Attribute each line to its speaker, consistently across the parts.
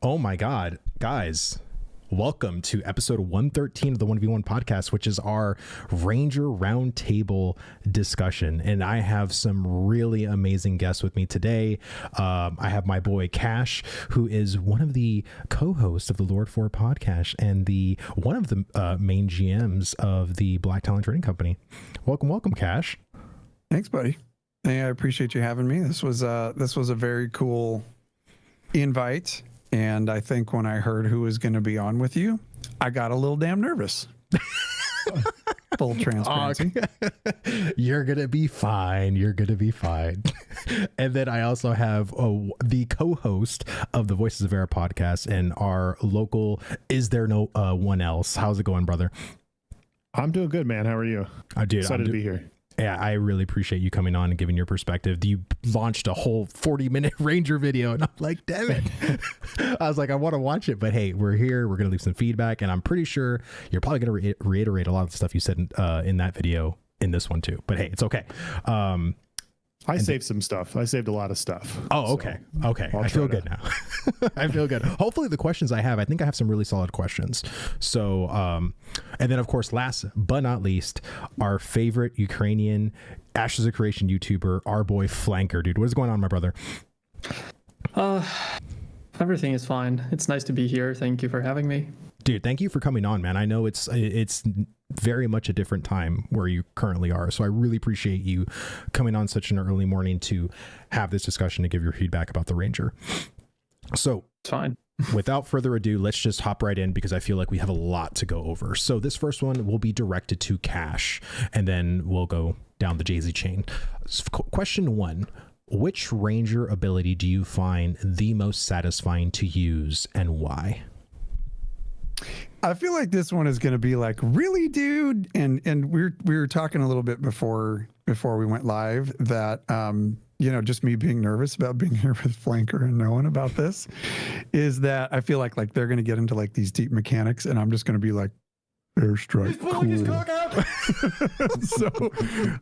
Speaker 1: Oh my God, guys. Welcome to episode 113 of the 1v1 podcast, which is our Ranger Roundtable discussion. And I have some really amazing guests with me today. I have my boy Cash, who is one of the co-hosts of the Lord 4 podcast and one of the main GMs of the Black Talent Trading Company. Welcome, Cash.
Speaker 2: Thanks, buddy. Hey, I appreciate you having me. This was a very cool invite. And I think when I heard who was going to be on with you, I got a little damn nervous. Full transparency.
Speaker 1: You're going to be fine. You're going to be fine. And then I also have the co-host of the Voices of Verra podcast and our local Is There No One Else? How's it going, brother?
Speaker 3: I'm doing good, man. How are you?
Speaker 1: Dude,
Speaker 3: excited to be here.
Speaker 1: Yeah, I really appreciate you coming on and giving your perspective. You launched a whole 40-minute Ranger video, and I'm like, damn it. I was like, I want to watch it, but hey, we're here. We're going to leave some feedback, and I'm pretty sure you're probably going to reiterate a lot of the stuff you said in that video in this one too. But hey, it's okay.
Speaker 3: I saved some stuff. I saved a lot of stuff.
Speaker 1: Oh, okay. So okay. I feel good now. I feel good. Hopefully the questions I think I have some really solid questions. So, and then of course, last but not least, our favorite Ukrainian Ashes of Creation YouTuber, our boy Flanker. Dude, what is going on, my brother?
Speaker 4: Everything is fine. It's nice to be here. Thank you for having me.
Speaker 1: Dude, thank you for coming on, man. I know it's very much a different time where you currently are. So I really appreciate you coming on such an early morning to have this discussion to give your feedback about the Ranger. So
Speaker 4: it's fine.
Speaker 1: Without further ado, let's just hop right in because I feel like we have a lot to go over. So this first one will be directed to Cash, and then we'll go down the Jay-Z chain. Question 1. Which Ranger ability do you find the most satisfying to use and why?
Speaker 2: I feel like this one is going to be like, really, dude? And we were talking a little bit before we went live that, just me being nervous about being here with Flanker and knowing about this is that I feel like they're going to get into like these deep mechanics and I'm just going to be like, airstrike, cool. So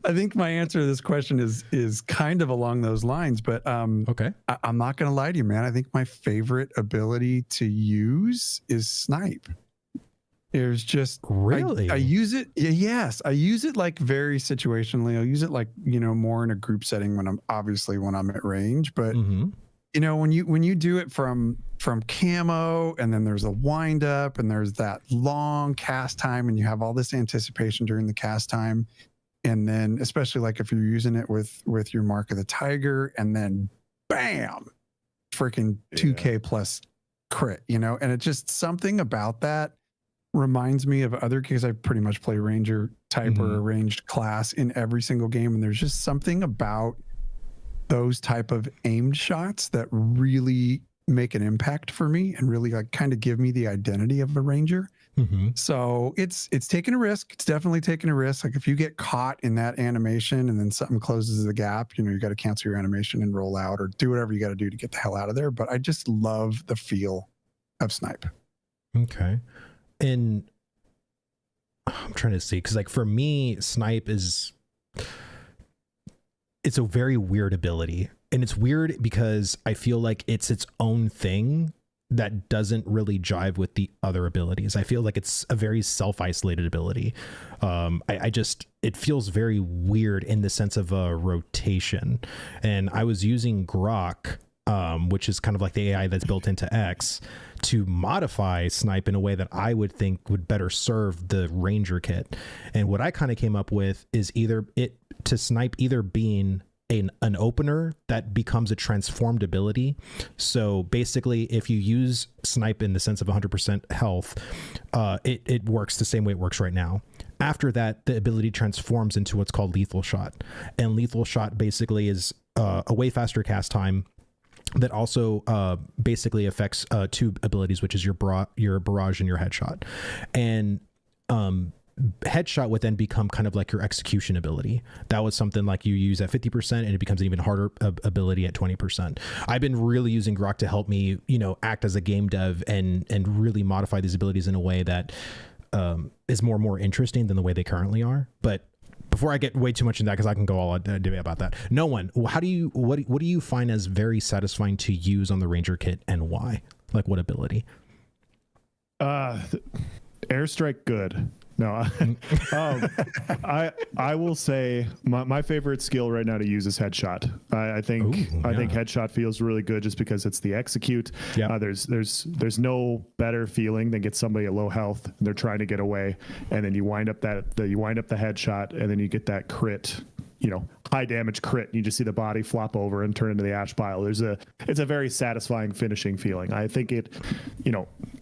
Speaker 2: I think my answer to this question is kind of along those lines, but
Speaker 1: okay.
Speaker 2: I'm not going to lie to you, man. I think my favorite ability to use is snipe. There's just
Speaker 1: really
Speaker 2: I use it. Yes, I use it like very situationally. I'll use it like more in a group setting when I'm at range. But when you do it from camo and then there's a wind up and there's that long cast time and you have all this anticipation during the cast time, and then especially like if you're using it with your Mark of the Tiger and then bam, freaking 2K plus crit, and it's just something about that reminds me of other, because I pretty much play Ranger type or a ranged class in every single game. And there's just something about those type of aimed shots that really make an impact for me and really like kind of give me the identity of a Ranger. So it's taking a risk. It's definitely taking a risk. Like if you get caught in that animation and then something closes the gap, you got to cancel your animation and roll out or do whatever you got to do to get the hell out of there. But I just love the feel of snipe.
Speaker 1: Okay. And I'm trying to see, because like for me, snipe it's a very weird ability, and it's weird because I feel like it's its own thing that doesn't really jive with the other abilities. I feel like it's a very self-isolated ability. It feels very weird in the sense of a rotation. And I was using Grok, which is kind of like the AI that's built into X, to modify snipe in a way that I would think would better serve the Ranger kit. And what I kind of came up with is snipe either being an opener that becomes a transformed ability. So basically, if you use snipe in the sense of 100% health, it works the same way it works right now. After that, the ability transforms into what's called lethal shot. And lethal shot basically is a way faster cast time that also basically affects two abilities, which is your barrage and your headshot. And headshot would then become kind of like your execution ability. That was something like you use at 50% and it becomes an even harder ability at 20%. I've been really using Grok to help me, act as a game dev and really modify these abilities in a way that is more interesting than the way they currently are. But before I get way too much in that, because I can go all debate about that. No one, what do you find as very satisfying to use on the Ranger kit and why? Like what ability?
Speaker 3: Airstrike, good. No, I will say my favorite skill right now to use is headshot. I think headshot feels really good just because it's the execute.
Speaker 1: Yeah.
Speaker 3: There's no better feeling than get somebody at low health and they're trying to get away, and then you wind up the headshot, and then you get that crit. High damage crit. You just see the body flop over and turn into the ash pile. It's a very satisfying finishing feeling. I think it,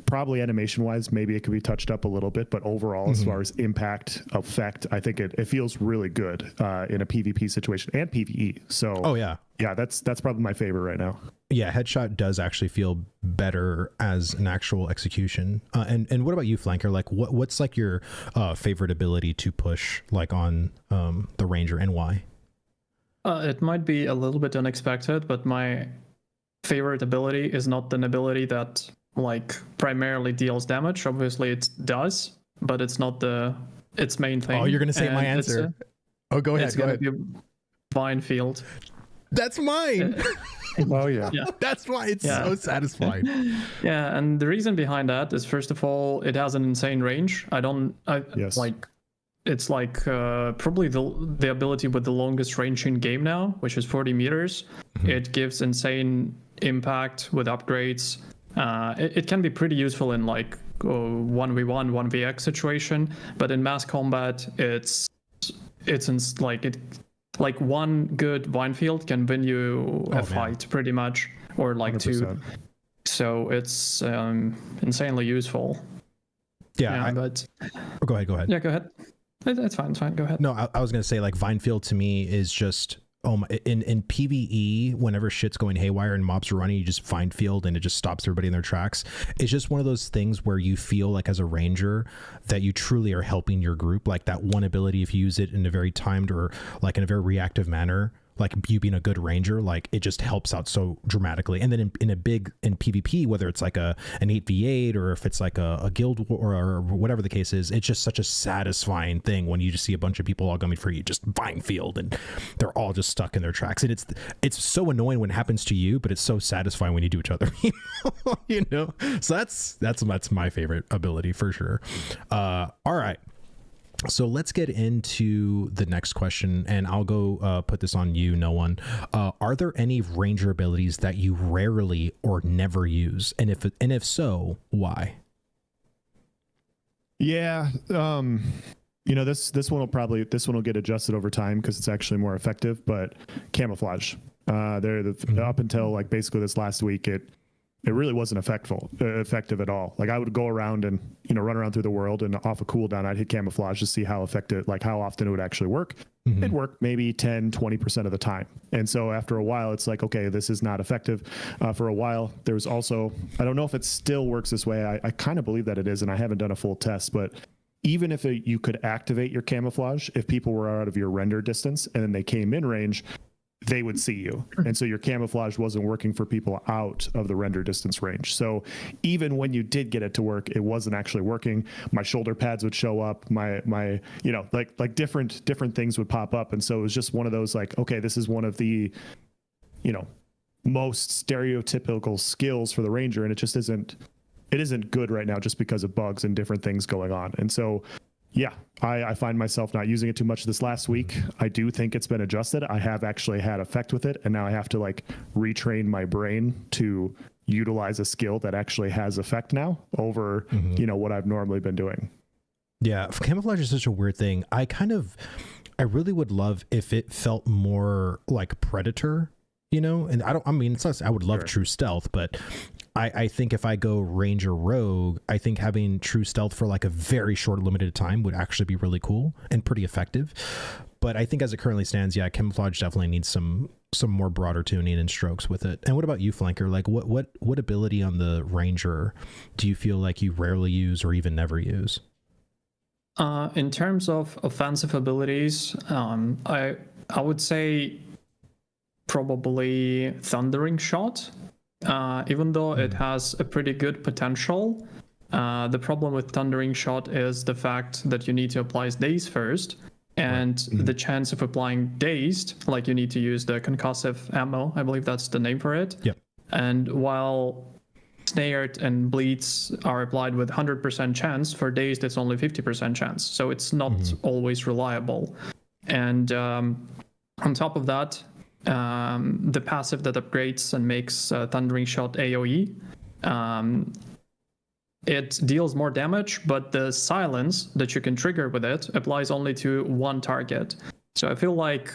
Speaker 3: probably animation wise, maybe it could be touched up a little bit, but overall, as far as impact effect, I think it feels really good in a PvP situation and PvE. So, yeah, that's probably my favorite right now.
Speaker 1: Yeah, headshot does actually feel better as an actual execution. And what about you, Flanker? Like, what's like your favorite ability to push like on the Ranger, and why?
Speaker 4: It might be a little bit unexpected, but my favorite ability is not an ability that like primarily deals damage. Obviously, it does, but it's not its main thing.
Speaker 1: Oh, you're gonna say my answer? Go ahead.
Speaker 4: It's gonna be Vine Field.
Speaker 1: That's mine.
Speaker 2: Oh yeah.
Speaker 1: That's why it's so satisfying.
Speaker 4: Yeah, and the reason behind that is, first of all, it has an insane range. It's like probably the ability with the longest range in game now, which is 40 meters. It gives insane impact with upgrades. It can be pretty useful in like 1v1, 1vx situation, but in mass combat, like one good vine field can win you a fight pretty much, or like 100%. Two. So it's insanely useful.
Speaker 1: But go ahead.
Speaker 4: Yeah, go ahead. It's fine. Go ahead.
Speaker 1: No, I was gonna say, like, Vinefield to me is just in PvE, whenever shit's going haywire and mobs are running, you just find field and it just stops everybody in their tracks. It's just one of those things where you feel like as a ranger that you truly are helping your group. Like that one ability, if you use it in a very timed or like in a very reactive manner, like you being a good ranger, like it just helps out so dramatically. And then in PvP, whether it's like an 8v8 or if it's like a guild war or whatever the case is, it's just such a satisfying thing when you just see a bunch of people all coming for you, just vine field, and they're all just stuck in their tracks. And it's so annoying when it happens to you, but it's so satisfying when you do each other. So that's my favorite ability for sure. All right. So let's get into the next question, and I'll go put this on you, No One. Are there any ranger abilities that you rarely or never use, and if so, why?
Speaker 3: Yeah, this one will get adjusted over time because it's actually more effective. But camouflage, up until like basically this last week, it really wasn't effective at all. Like I would go around and run around through the world, and off a cooldown I'd hit camouflage to see how effective, like how often it would actually work. It'd work maybe 10-20% of the time. And so after a while it's like, okay, this is not effective. For a while there was also, I don't know if it still works this way, I kind of believe that it is, and I haven't done a full test, but even if you could activate your camouflage, if people were out of your render distance and then they came in range, they would see you. And so your camouflage wasn't working for people out of the render distance range. So even when you did get it to work, it wasn't actually working. My shoulder pads would show up, my like different things would pop up. And so it was just one of those like, okay, this is one of the, most stereotypical skills for the ranger. And it just isn't good right now just because of bugs and different things going on. And so yeah, I find myself not using it too much this last week. I do think it's been adjusted. I have actually had effect with it, and now I have to like retrain my brain to utilize a skill that actually has effect now over, what I've normally been doing. Yeah,
Speaker 1: camouflage is such a weird thing. I I really would love if it felt more like Predator, you know, and I mean, it's not, I would love true stealth, but I think if I go Ranger Rogue, I think having true stealth for like a very short limited time would actually be really cool and pretty effective. But I think as it currently stands, yeah, camouflage definitely needs some more broader tuning and strokes with it. And what about you, Flanker? Like what ability on the Ranger do you feel like you rarely use or even never use?
Speaker 4: In terms of offensive abilities, I would say probably Thundering Shot. Even though it has a pretty good potential, the problem with Thundering Shot is the fact that you need to apply Daze first, and the chance of applying Dazed, like you need to use the concussive ammo, I believe that's the name for it.
Speaker 1: Yep.
Speaker 4: And while snared and bleeds are applied with 100% chance. For dazed, it's only 50% chance. So it's not always reliable. And on top of that, the passive that upgrades and makes Thundering Shot AoE, it deals more damage, but the silence that you can trigger with it applies only to one target. So I feel like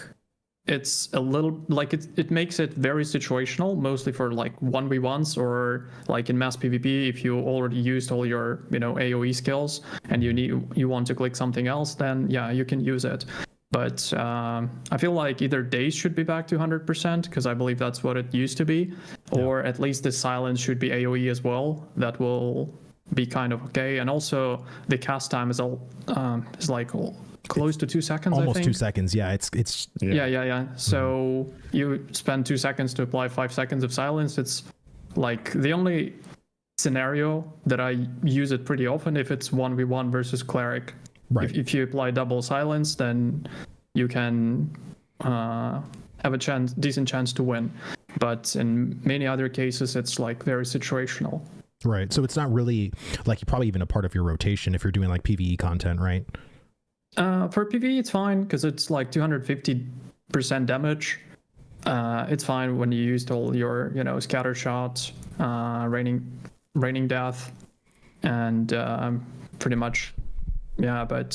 Speaker 4: it's a little like it makes it very situational, mostly for like 1v1s or like in mass PvP. If you already used all your AoE skills and you want to click something else, then yeah, you can use it. But I feel like either days should be back to 100%, because I believe that's what it used to be, or at least the silence should be AoE as well. That will be kind of okay. And also the cast time is like close to 2 seconds.
Speaker 1: Almost
Speaker 4: I think.
Speaker 1: 2 seconds. Yeah, it's
Speaker 4: yeah. So you spend 2 seconds to apply 5 seconds of silence. It's like the only scenario that I use it pretty often if it's 1v1 versus cleric.
Speaker 1: Right.
Speaker 4: If you apply double silence, then you can have a decent chance to win. But in many other cases, it's like very situational.
Speaker 1: Right. So it's not really like probably even a part of your rotation if you're doing like PvE content, right?
Speaker 4: For PvE, it's fine because it's like 250% damage. It's fine when you used all your, scatter shots, raining death, and pretty much, yeah. But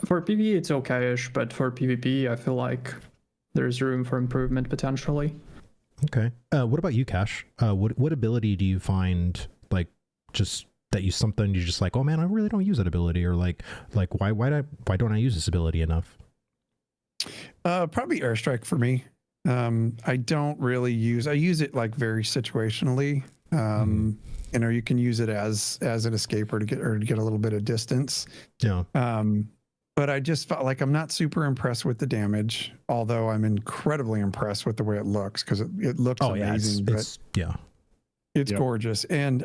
Speaker 4: for PvE, it's okay-ish. But for PvP, I feel like there's room for improvement potentially.
Speaker 1: Okay. What about you, Cash? What ability do you find like just that you just like, oh man, I really don't use that ability, or like why don't I use this ability enough?
Speaker 2: Probably airstrike for me. I don't really I use it like very situationally. You can use it as an escaper to get a little bit of distance.
Speaker 1: Yeah.
Speaker 2: But I just felt like I'm not super impressed with the damage, although I'm incredibly impressed with the way it looks, because it looks amazing. It's gorgeous. And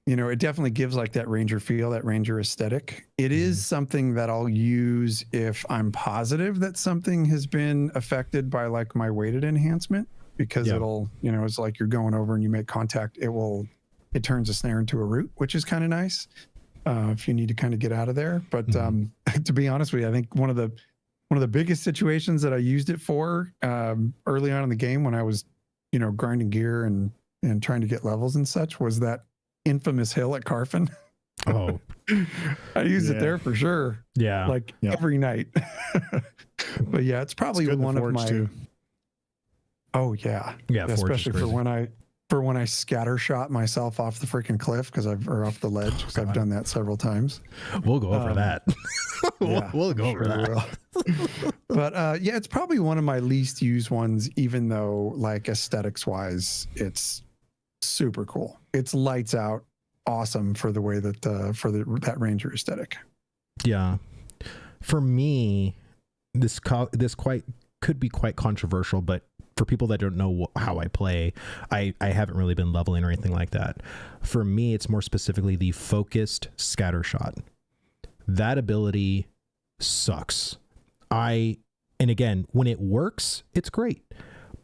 Speaker 2: it definitely gives like that ranger feel, that ranger aesthetic. It is something that I'll use if I'm positive that something has been affected by like my weighted enhancement, because it'll, it's like you're going over and you make contact. It turns a snare into a root, which is kind of nice if you need to kind of get out of there. But to be honest with you, I think one of the biggest situations that I used it for early on in the game when I was, grinding gear and trying to get levels and such was that infamous hill at Carfin.
Speaker 1: Oh,
Speaker 2: I use it there for sure.
Speaker 1: Yeah.
Speaker 2: Like every night. But yeah, it's probably one of my, too. Oh yeah.
Speaker 1: Yeah.
Speaker 2: Especially for when I scatter shot myself off the freaking cliff or off the ledge, because I've done that several times.
Speaker 1: We'll go over that. We'll go over that.
Speaker 2: But yeah, it's probably one of my least used ones, even though like aesthetics wise, it's super cool. It's lights out, awesome for the way that that ranger aesthetic.
Speaker 1: Yeah, for me, this could be quite controversial, but for people that don't know how I play, I haven't really been leveling or anything like that. For me, it's more specifically the focused scatter shot. That ability sucks. And again, when it works, it's great.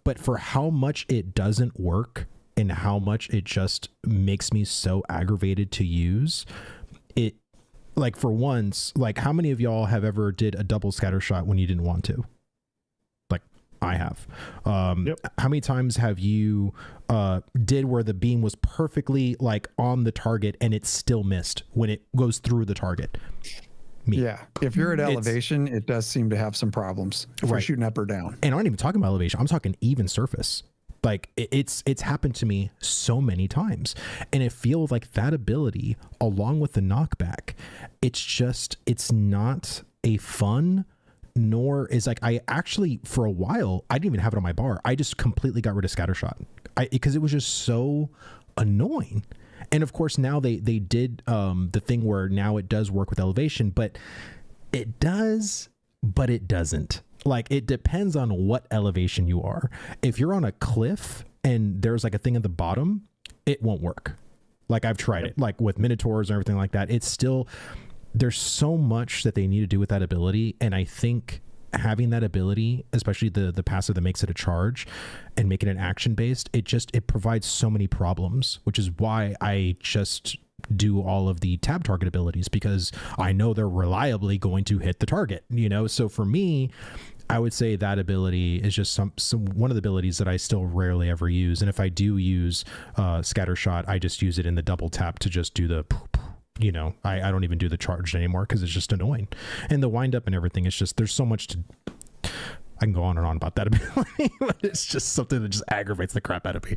Speaker 1: But for how much it doesn't work and how much it just makes me so aggravated to use it, like for once, like how many of y'all have ever did a double scatter shot when you didn't want to? Like I have. How many times have you did where the beam was perfectly like on the target and it still missed when it goes through the target? Me.
Speaker 2: Yeah, if you're at elevation, it does seem to have some problems if we're shooting up or down.
Speaker 1: And I'm not even talking about elevation. I'm talking even surface. Like it's happened to me so many times, and it feels like that ability, along with the knockback, it's not a fun, nor is like I actually for a while I didn't even have it on my bar. I just completely got rid of scattershot because it was just so annoying. And of course now they did the thing where now it does work with elevation, but it does, but it doesn't. Like it depends on what elevation you are. If you're on a cliff and there's like a thing at the bottom, it won't work. Like I've tried it, like with minotaurs and everything like that. It's still, there's so much that they need to do with that ability. And I think having that ability, especially the passive that makes it a charge and make it an action based, it provides so many problems, which is why I just do all of the tab target abilities, because I know they're reliably going to hit the target, you know? So for me, I would say that ability is just some one of the abilities that I still rarely ever use. And if I do use scatter shot, I just use it in the double tap to just do the, you know, I don't even do the charged anymore because it's just annoying. And the wind up and everything, it's just, there's so much to, I can go on and on about that ability, but it's just something that just aggravates the crap out of me.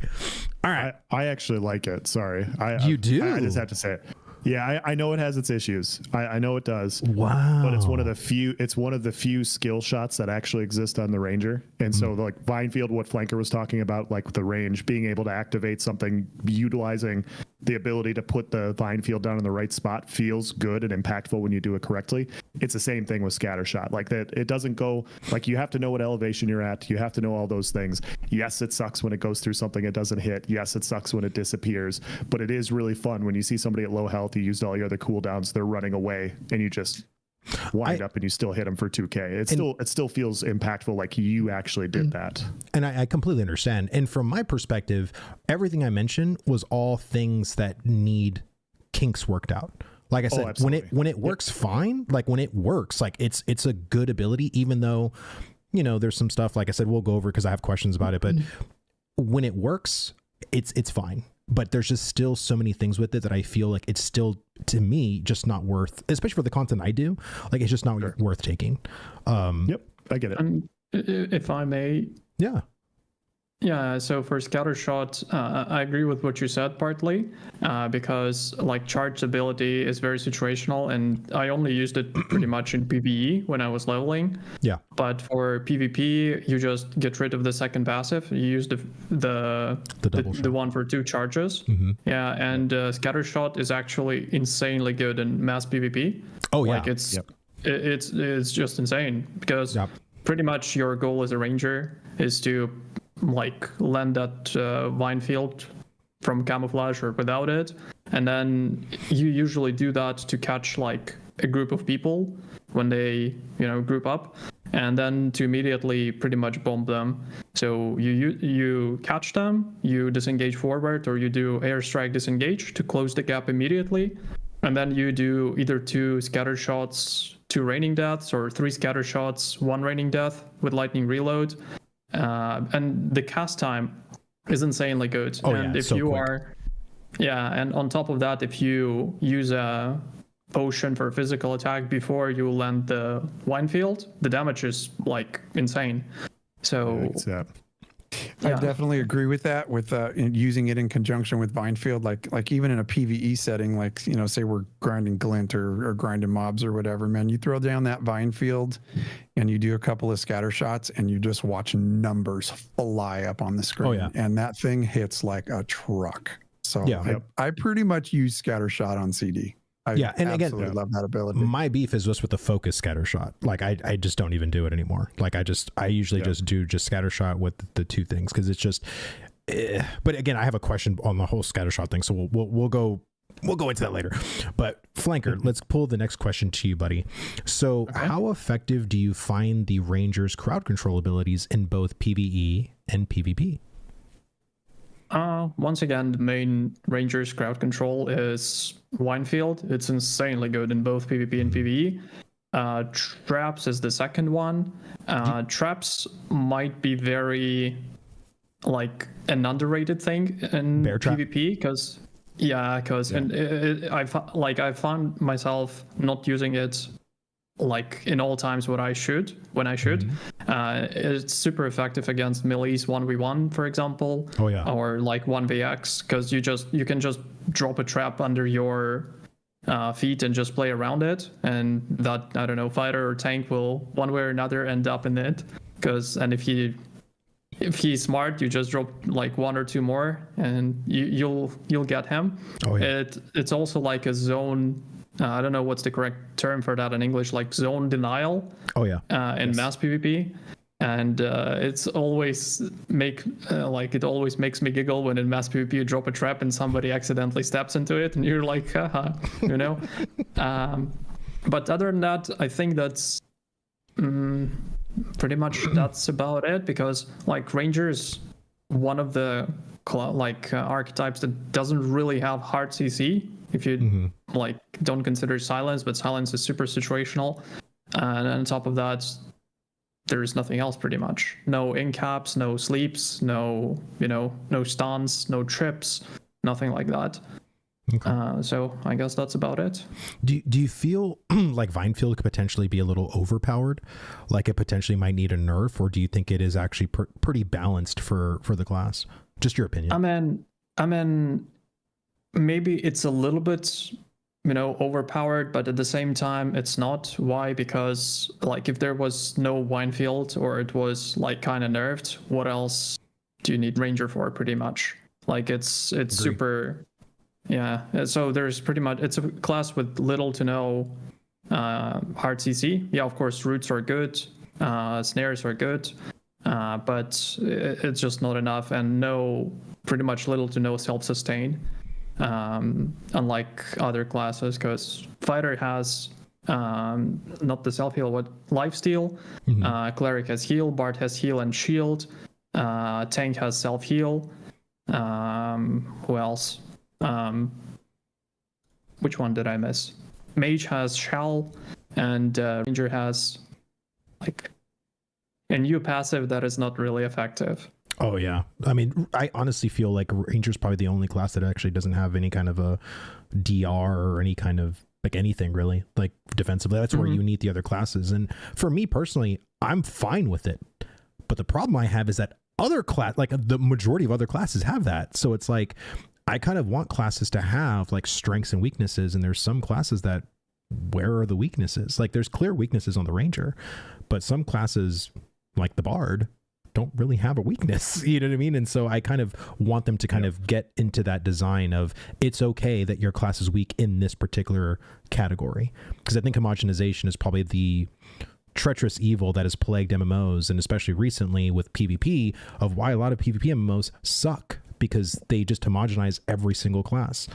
Speaker 1: All right.
Speaker 3: I actually like it. Sorry.
Speaker 1: You do?
Speaker 3: I just have to say it. Yeah, I know it has its issues. I know it does.
Speaker 1: Wow.
Speaker 3: But it's one of the few skill shots that actually exist on the Ranger. And so like Vinefield, what Flanker was talking about, like the range, being able to activate something, utilizing the ability to put the Vinefield down in the right spot feels good and impactful when you do it correctly. It's the same thing with scatter shot. Like that, it doesn't go, like you have to know what elevation you're at. You have to know all those things. Yes, it sucks when it goes through something it doesn't hit. Yes, it sucks when it disappears. But it is really fun when you see somebody at low health, you used all your other cooldowns, they're running away, and you just wind up and you still hit them for 2K. It still feels impactful, like you actually did that. And
Speaker 1: I completely understand. And from my perspective, everything I mentioned was all things that need kinks worked out. Like I said, when it works fine, like when it works, like it's a good ability, even though, you know, there's some stuff, like I said, we'll go over because I have questions about it, but when it works, it's fine. But there's just still so many things with it that I feel like it's still, to me, just not worth, especially for the content I do, like it's just not worth taking.
Speaker 3: Yep, I get it.
Speaker 4: If I may.
Speaker 1: Yeah.
Speaker 4: Yeah, so for scatter shot, I agree with what you said partly, because like charge ability is very situational, and I only used it pretty much in PvE when I was leveling.
Speaker 1: Yeah.
Speaker 4: But for PvP, you just get rid of the second passive. You use the one for 2 charges. Mm-hmm. Yeah, and scatter shot is actually insanely good in mass PvP.
Speaker 1: Oh yeah.
Speaker 4: Like it's just insane, because pretty much your goal as a ranger is to like land that Vinefield from camouflage or without it, and then you usually do that to catch like a group of people when they, you know, group up, and then to immediately pretty much bomb them. So you catch them, you disengage forward, or you do airstrike disengage to close the gap immediately, and then you do either 2 scatter shots, 2 raining deaths, or 3 scatter shots, 1 raining death with lightning reload. And the cast time is insanely good. And if you are, and on top of that, if you use a potion for physical attack before you land the Vinefield, the damage is like insane. So
Speaker 2: I definitely agree with that, with using it in conjunction with Vinefield, like even in a PvE setting, like, you know, say we're grinding glint or grinding mobs or whatever, man, you throw down that Vinefield and you do a couple of scatter shots and you just watch numbers fly up on the screen. And that thing hits like a truck. So I pretty much use scatter shot on CD. And
Speaker 1: again,
Speaker 2: love that ability.
Speaker 1: My beef is just with the focus scatter shot. Like I just don't even do it anymore. Like I usually just do scatter shot with the 2 things, because it's just. But again, I have a question on the whole scatter shot thing, so we'll go into that later. But Flanker, let's pull the next question to you, buddy. So how effective do you find the Ranger's crowd control abilities in both PvE and PvP?
Speaker 4: Once again, the main Ranger's crowd control is Vinefield. It's insanely good in both PvP and PvE. Traps is the second one. Traps might be very like an underrated thing in PvP, because I found myself not using it like in all times when I should. It's super effective against melees 1v1, for example, or like 1vx, because you can just drop a trap under your feet and just play around it, and that, I don't know, fighter or tank will one way or another end up in it, and if he's smart, you just drop like 1 or 2 more and you'll get him. It's also like a zone, I don't know what's the correct term for that in English, like zone denial. In mass PvP, and it's always it always makes me giggle when in mass PvP you drop a trap and somebody accidentally steps into it, and you're like, haha, you know. But other than that, I think that's pretty much that's about it, because like Ranger is one of the archetypes that doesn't really have hard CC if you like don't consider silence, but silence is super situational, and on top of that there's nothing else pretty much. No incaps, no sleeps, no stuns, no trips, nothing like that. Okay. So I guess that's about it.
Speaker 1: Do you feel like Vinefield could potentially be a little overpowered? Like it potentially might need a nerf, or do you think it is actually pretty balanced for the class? Just your opinion.
Speaker 4: I mean, maybe it's a little bit, overpowered, but at the same time, it's not. Why? Because like if there was no Vinefield, or it was like kind of nerfed, what else do you need Ranger for? Pretty much. Like it's super. Yeah, so there's pretty much, it's a class with little to no hard CC. Yeah, of course, roots are good, snares are good, but it's just not enough, and pretty much little to no self-sustain, unlike other classes, because Fighter has not the self-heal, but lifesteal, Cleric has heal, Bard has heal and shield, Tank has self-heal, who else? Which one did I miss? Mage has Shell, and Ranger has like a new passive that is not really effective.
Speaker 1: Oh yeah, I mean, I honestly feel like Ranger's probably the only class that actually doesn't have any kind of a DR or any kind of like anything really like defensively. That's where you need the other classes. And for me personally, I'm fine with it. But the problem I have is that other class, like the majority of other classes have that. So it's like, I kind of want classes to have like strengths and weaknesses, and there's some classes that, where are the weaknesses? Like there's clear weaknesses on the Ranger, but some classes like the Bard don't really have a weakness, you know what I mean? And so I kind of want them to kind of get into that design of, it's okay that your class is weak in this particular category, because I think homogenization is probably the treacherous evil that has plagued MMOs, and especially recently with PvP, of why a lot of PvP MMOs suck, because they just homogenize every single class.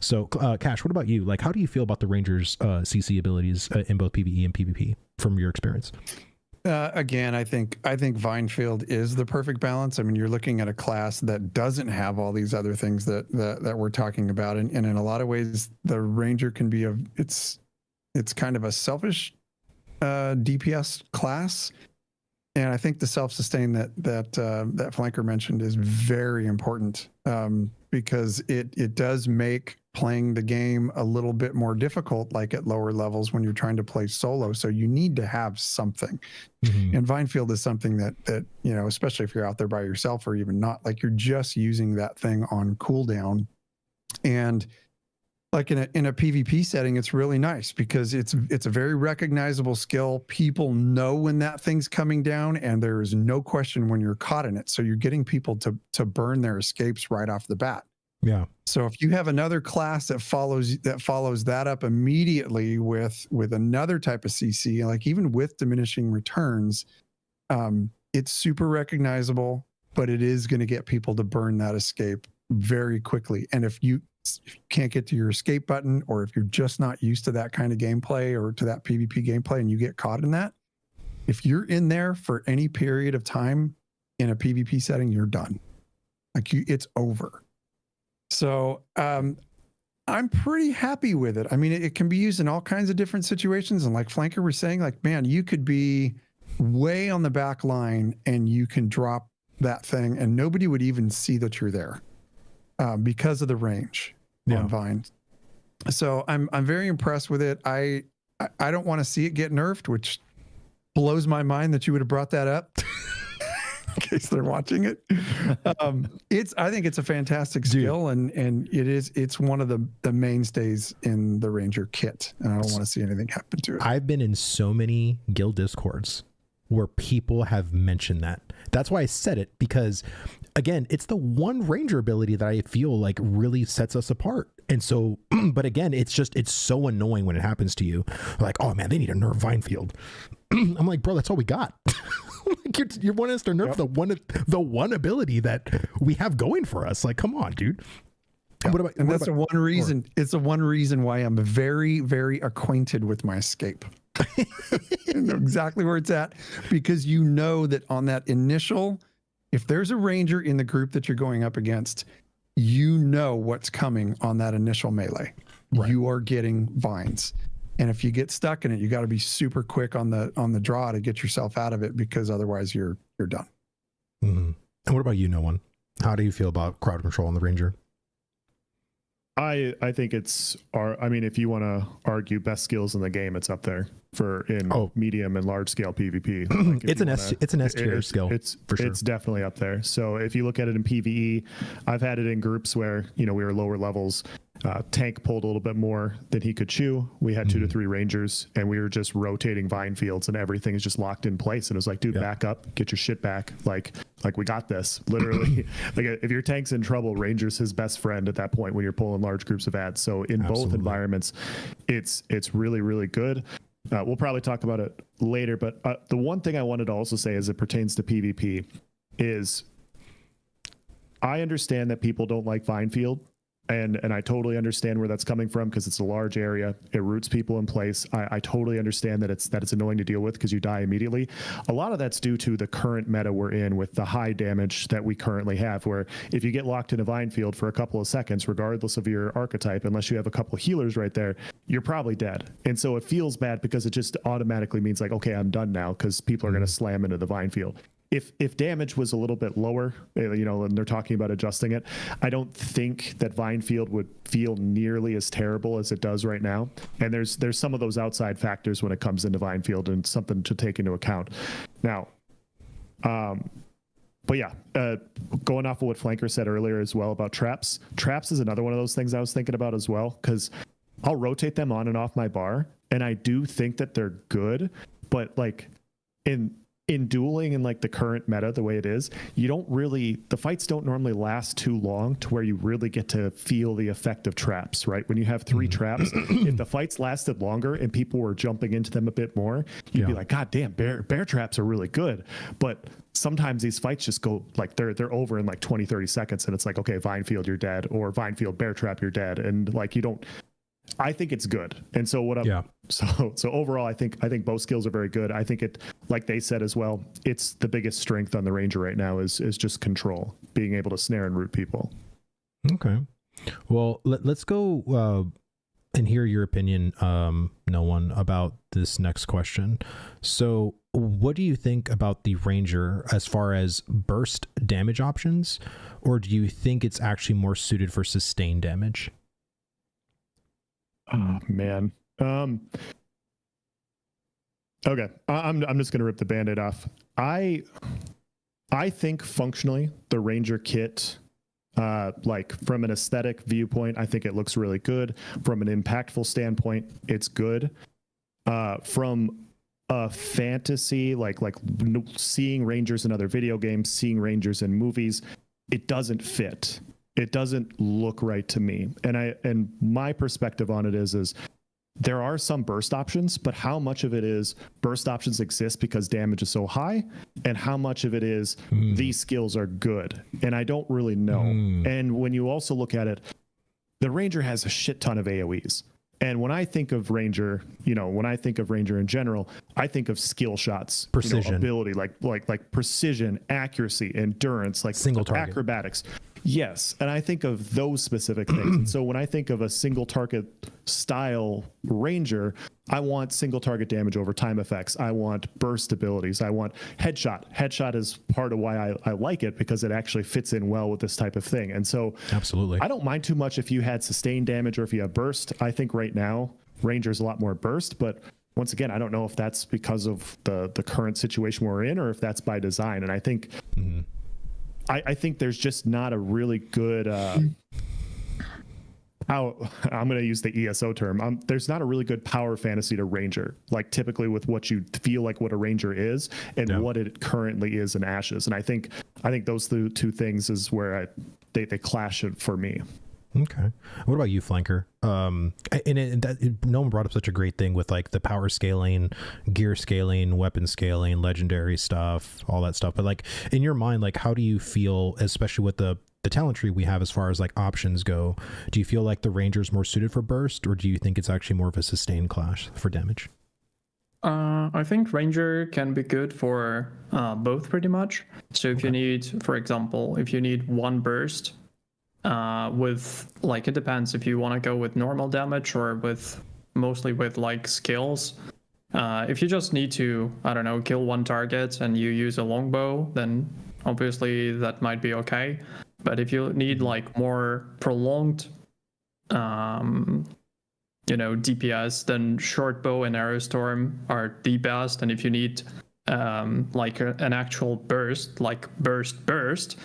Speaker 1: So Cash, what about you? Like, how do you feel about the Rangers CC abilities in both PvE and PvP from your experience?
Speaker 2: Again, I think Vinefield is the perfect balance. I mean, you're looking at a class that doesn't have all these other things that we're talking about, and in a lot of ways, the Ranger can be it's kind of a selfish DPS class. And I think the self-sustain that Flanker mentioned is very important, because it does make playing the game a little bit more difficult, like at lower levels when you're trying to play solo. So you need to have something. And Vinefield is something that especially if you're out there by yourself, or even not, like you're just using that thing on cooldown. And like in a PvP setting, it's really nice because it's a very recognizable skill. People know when that thing's coming down, and there is no question when you're caught in it. So you're getting people to burn their escapes right off the bat.
Speaker 1: Yeah. So
Speaker 2: if you have another class that follows that up immediately with another type of CC, like even with diminishing returns, it's super recognizable, but it is going to get people to burn that escape very quickly. And if you can't get to your escape button, or if you're just not used to that kind of gameplay or to that PvP gameplay, and you get caught in that, if you're in there for any period of time in a PvP setting, you're done. Like it's over. So I'm pretty happy with it. I mean, it can be used in all kinds of different situations. And like Flanker was saying, like, man, you could be way on the back line and you can drop that thing and nobody would even see that you're there. Because of the range on Vine. So I'm very impressed with it. I don't want to see it get nerfed, which blows my mind that you would have brought that up in case they're watching it. I think it's a fantastic skill, and it's one of the mainstays in the Ranger kit, and I don't want to see anything happen to it.
Speaker 1: I've been in so many guild discords where people have mentioned that. That's why I said it, because again, it's the one Ranger ability that I feel like really sets us apart. And so, but again, it's so annoying when it happens to you. Like, oh man, they need to nerf Vinefield. I'm like, bro, that's all we got. Like you're wanting us to nerf the one ability that we have going for us. Like, come on, dude.
Speaker 2: That's the one reason. It's the one reason why I'm very, very acquainted with my escape. You know exactly where it's at, because you know that on that initial, if there's a ranger in the group that you're going up against, you know what's coming on that initial melee. Right. You are getting vines. And if you get stuck in it, you got to be super quick on the draw to get yourself out of it, because otherwise you're done.
Speaker 1: Mm-hmm. And what about you, No One? How do you feel about crowd control on the ranger?
Speaker 3: I think it's I mean, if you want to argue best skills in the game, it's up there in medium and large scale PvP. Like
Speaker 1: it's an S tier skill.
Speaker 3: It's
Speaker 1: for sure.
Speaker 3: It's definitely up there. So if you look at it in PvE, I've had it in groups where, you know, we were lower levels. Tank pulled a little bit more than he could chew. We had 2 to 3 rangers, and we were just rotating vine fields, and everything is just locked in place. And it was like, dude, back up, get your shit back. Like we got this. Literally, like if your tank's in trouble, ranger's his best friend at that point when you're pulling large groups of ads. So in both environments, it's really, really good. We'll probably talk about it later, but the one thing I wanted to also say as it pertains to PvP is I understand that people don't like vine field. And I totally understand where that's coming from, because it's a large area. It roots people in place. I totally understand that it's annoying to deal with because you die immediately. A lot of that's due to the current meta we're in with the high damage that we currently have, where if you get locked in a vine field for a couple of seconds, regardless of your archetype, unless you have a couple of healers right there, you're probably dead. And so it feels bad because it just automatically means like, okay, I'm done now, because people are going to slam into the vine field. If damage was a little bit lower, you know, and they're talking about adjusting it, I don't think that vine field would feel nearly as terrible as it does right now. And there's some of those outside factors when it comes into vine field, and something to take into account. Now, but yeah, going off of what Flanker said earlier as well about traps. Traps is another one of those things I was thinking about as well, because I'll rotate them on and off my bar, and I do think that they're good, but like in dueling and like the current meta, the way it is, the fights don't normally last too long to where you really get to feel the effect of traps, right? When you have 3 traps, if the fights lasted longer and people were jumping into them a bit more, you'd be like, God damn, bear traps are really good. But sometimes these fights just go like they're over in like 20, 30 seconds. And it's like, okay, vine field, you're dead, or vine field, bear trap, you're dead. And like, I think it's good. And so so overall, I think both skills are very good. I think it, like they said as well, it's the biggest strength on the ranger right now is just control, being able to snare and root people.
Speaker 1: Okay. Well, let's go and hear your opinion, No One, about this next question. So what do you think about the ranger as far as burst damage options, or do you think it's actually more suited for sustained damage?
Speaker 3: Oh man. Okay. I'm just gonna rip the Band-Aid off. I think functionally the Ranger kit, like from an aesthetic viewpoint, I think it looks really good. From an impactful standpoint, it's good. From a fantasy, like seeing Rangers in other video games, seeing Rangers in movies, it doesn't fit. It doesn't look right to me. And my perspective on it is there are some burst options, but how much of it is burst options exist because damage is so high, and how much of it is these skills are good? And I don't really know. And when you also look at it, the Ranger has a shit ton of AoEs. And when I think of Ranger, when I think of Ranger in general, I think of skill shots,
Speaker 1: precision,
Speaker 3: ability, like precision, accuracy, endurance, like
Speaker 1: single target,
Speaker 3: acrobatics. Yes, and I think of those specific things. And so when I think of a single target style Ranger, I want single target damage over time effects. I want burst abilities. I want headshot. Headshot is part of why I like it, because it actually fits in well with this type of thing. And so
Speaker 1: absolutely,
Speaker 3: I don't mind too much if you had sustained damage or if you have burst. I think right now Ranger's a lot more burst, but once again, I don't know if that's because of the current situation we're in or if that's by design. And I think I think there's just not a really good I'm going to use the ESO term. There's not a really good power fantasy to Ranger, like typically with what you feel like what a Ranger is and what it currently is in Ashes. And I think those two things is where they clash it for me.
Speaker 1: Okay. What about you, Flanker? No one brought up such a great thing with like the power scaling, gear scaling, weapon scaling, legendary stuff, all that stuff. But like in your mind, like how do you feel, especially with the talent tree we have as far as like options go? Do you feel like the Ranger's more suited for burst, or do you think it's actually more of a sustained clash for damage?
Speaker 4: I think Ranger can be good for both pretty much. So if you need, for example, if you need one burst with like, it depends if you want to go with normal damage or with mostly with like skills. If you just need to, I don't know, kill one target and you use a longbow, then obviously that might be okay. But if you need like more prolonged DPS, then short bow and arrow storm are the best. And if you need like an actual burst, like burst,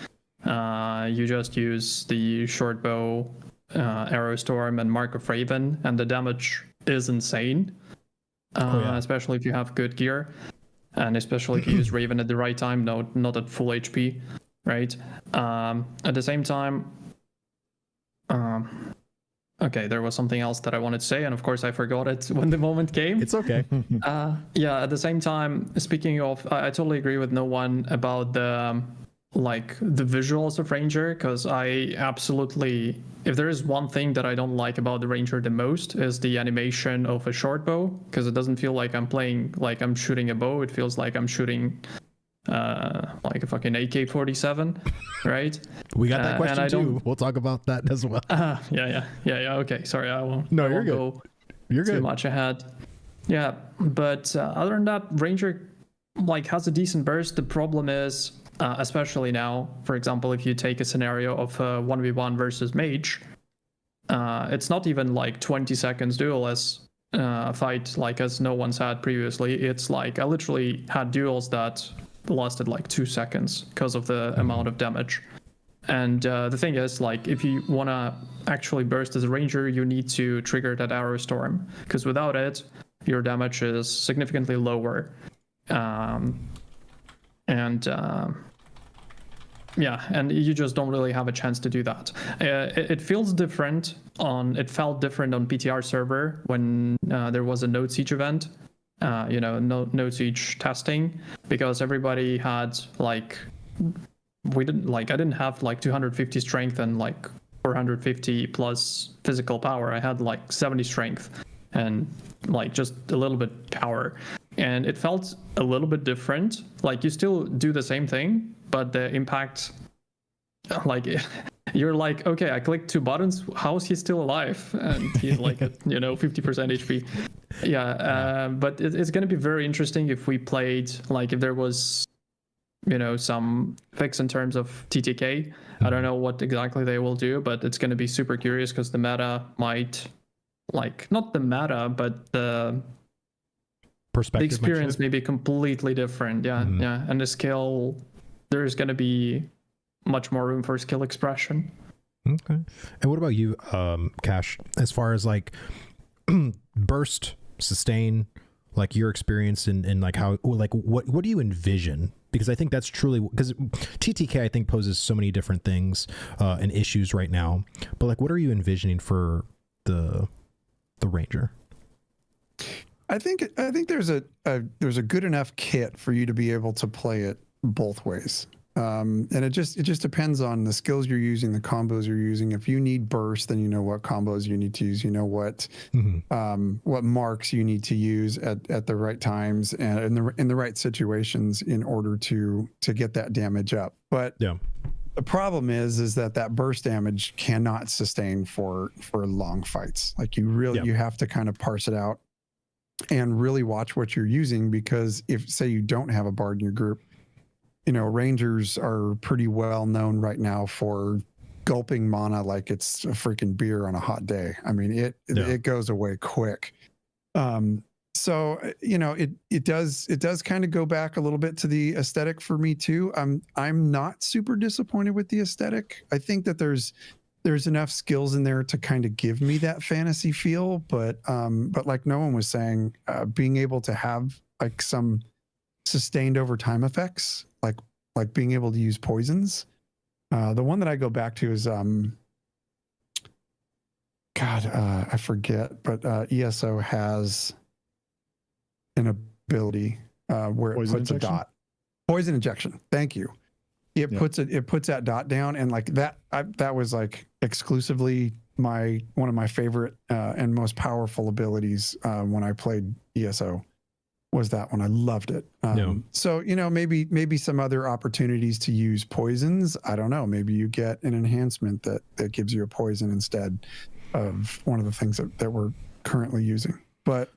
Speaker 4: you just use the short bow, arrow storm, and mark of raven, and the damage is insane. Especially if you have good gear, and especially if you use raven at the right time, not at full HP, right? At the same time, okay, there was something else that I wanted to say, and of course I forgot it when the moment came.
Speaker 1: It's okay.
Speaker 4: At the same time, speaking of, I totally agree with no one about the visuals of Ranger, because I absolutely, if there is one thing that I don't like about the Ranger the most, is the animation of a short bow, because it doesn't feel like I'm playing, like I'm shooting a bow. It feels like I'm shooting like a fucking AK-47, right?
Speaker 1: We got that question too.
Speaker 4: don't...
Speaker 1: We'll talk about that as well.
Speaker 4: Yeah. Okay, sorry, I won't.
Speaker 1: No,
Speaker 4: I
Speaker 1: you're
Speaker 4: won't
Speaker 1: good.
Speaker 4: Go
Speaker 1: you're
Speaker 4: too
Speaker 1: good.
Speaker 4: much ahead. Yeah, but other than that, Ranger like has a decent burst. The problem is, especially now, for example, if you take a scenario of 1v1 versus mage, it's not even like 20 seconds duel as fight like as no one's had previously. It's like I literally had duels that lasted like 2 seconds because of the amount of damage. And the thing is, like, if you want to actually burst as a ranger, you need to trigger that arrow storm, because without it, your damage is significantly lower. And you just don't really have a chance to do that. It feels different it felt different on PTR server when there was a Node Siege event, Node Siege testing, because everybody had like, I didn't have like 250 strength and like 450 plus physical power. I had like 70 strength and like just a little bit power. And it felt a little bit different. Like you still do the same thing, but the impact, like you're like, okay, I clicked 2 buttons. How is he still alive? And he's like at 50% HP. Yeah, but it's going to be very interesting if we played, like if there was, some fix in terms of TTK. I don't know what exactly they will do, but it's going to be super curious because the meta might, like, not the meta, but the experience may be completely different. Yeah, yeah. And the skill, there's going to be much more room for skill expression.
Speaker 1: Okay. And what about you, Cash, as far as like burst, sustain, like your experience in like how, like what do you envision? Because I think that's truly, because TTK I think poses so many different things and issues right now, but like what are you envisioning for the Ranger?
Speaker 2: I think there's a good enough kit for you to be able to play it both ways. And it just depends on the skills you're using, the combos you're using. If you need burst, then you know what combos you need to use. You know what marks you need to use at the right times and in the right situations in order to get that damage up. But the problem is that burst damage cannot sustain for long fights. Like you have to kind of parse it out and really watch what you're using, because if say you don't have a bard in your group, Rangers are pretty well known right now for gulping mana like it's a freaking beer on a hot day. I mean, it goes away quick. So it does kind of go back a little bit to the aesthetic for me too. I'm not super disappointed with the aesthetic. I think that there's enough skills in there to kind of give me that fantasy feel, but like no one was saying, being able to have like some sustained over time effects, like being able to use poisons. The one that I go back to is I forget, but ESO has an ability where
Speaker 3: Poison
Speaker 2: it puts
Speaker 3: injection?
Speaker 2: a dot. Poison injection. Thank you. It puts that dot down, and like that was like exclusively one of my favorite and most powerful abilities when I played ESO. that one. I loved it.
Speaker 1: Yeah.
Speaker 2: So, maybe some other opportunities to use poisons. I don't know. Maybe you get an enhancement that gives you a poison instead of one of the things that we're currently using. But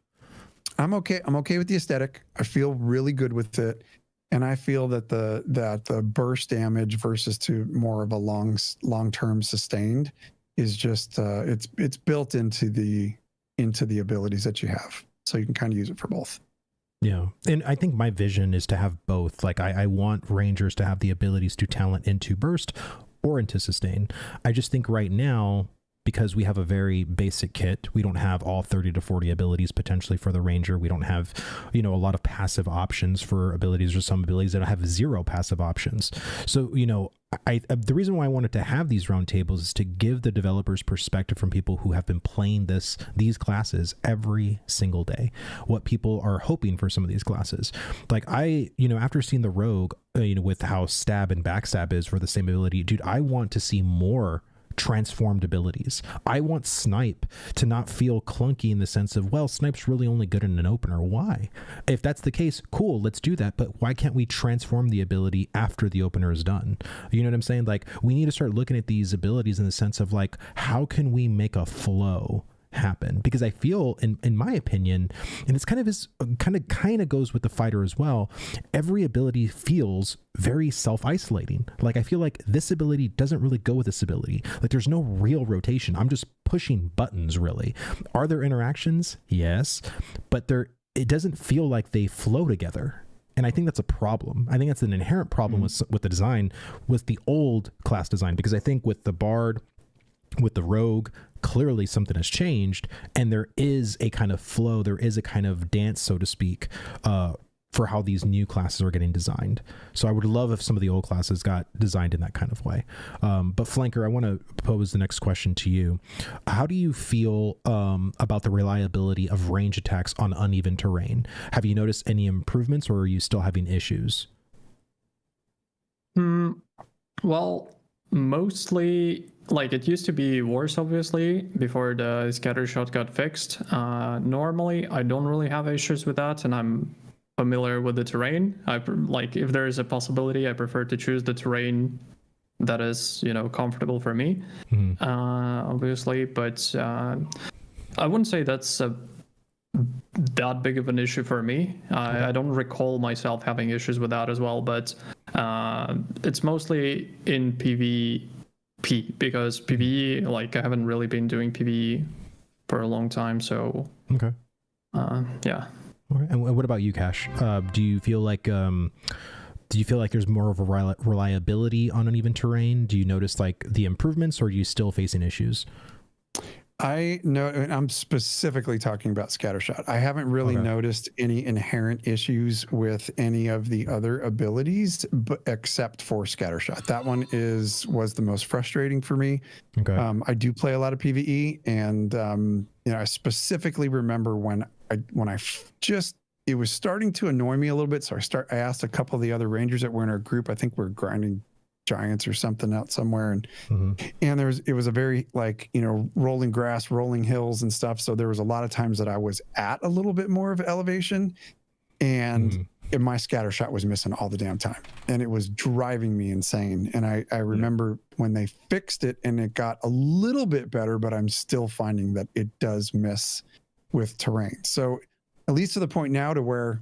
Speaker 2: I'm okay. I'm okay with the aesthetic. I feel really good with it. And I feel that the burst damage versus to more of a long-term sustained is just it's built into the abilities that you have. So you can kind of use it for both.
Speaker 1: Yeah. And I think my vision is to have both. Like I want Rangers to have the abilities to talent into burst or into sustain. I just think right now, because we have a very basic kit, we don't have all 30 to 40 abilities potentially for the Ranger. We don't have, a lot of passive options for abilities, or some abilities that have 0 passive options. So, the reason why I wanted to have these roundtables is to give the developers perspective from people who have been playing these classes every single day, what people are hoping for some of these classes. Like after seeing the Rogue, with how stab and backstab is for the same ability, dude, I want to see more transformed abilities. I want Snipe to not feel clunky in the sense of, well, Snipe's really only good in an opener. Why? If that's the case, cool, let's do that. But why can't we transform the ability after the opener is done? You know what I'm saying? Like, we need to start looking at these abilities in the sense of, like, how can we make a flow happen? Because I feel, in my opinion, and it's kind of goes with the fighter as well, every ability feels very self-isolating. Like, I feel like this ability doesn't really go with this ability. Like, there's no real rotation. I'm just pushing buttons, really. Are there interactions? Yes, but it doesn't feel like they flow together. And I think that's a problem. I think that's an inherent problem with the design, with the old class design, because I think with the Bard, with the Rogue, clearly something has changed, and there is a kind of flow, there is a kind of dance, so to speak, for how these new classes are getting designed. So I would love if some of the old classes got designed in that kind of way. But Flanker, I want to pose the next question to you. How do you feel about the reliability of range attacks on uneven terrain? Have you noticed any improvements, or are you still having issues?
Speaker 4: Well, mostly, like, it used to be worse, obviously, before the scatter shot got fixed. Normally, I don't really have issues with that, and I'm familiar with the terrain. Like, if there is a possibility, I prefer to choose the terrain that is, comfortable for me, obviously. But I wouldn't say that's that big of an issue for me. I don't recall myself having issues with that as well, but it's mostly in PvP, because PvE, like, I haven't really been doing PvE for a long time, so
Speaker 1: okay.
Speaker 4: Yeah.
Speaker 1: Okay. And what about you, Cash? Do you feel like there's more of a reliability on uneven terrain? Do you notice, like, the improvements, or are you still facing issues?
Speaker 2: I know, and I'm specifically talking about scattershot. I haven't really noticed any inherent issues with any of the other abilities, but except for scattershot. That one was the most frustrating for me.
Speaker 1: Okay.
Speaker 2: I do play a lot of PvE, and I specifically remember when it was starting to annoy me a little bit. So I asked a couple of the other Rangers that were in our group. I think we're grinding giants or something out somewhere, and it was a very, like, rolling grass, rolling hills and stuff, so there was a lot of times that I was at a little bit more of elevation, and my scatter shot was missing all the damn time, and it was driving me insane. And I remember when they fixed it and it got a little bit better, but I'm still finding that it does miss with terrain. So at least to the point now to where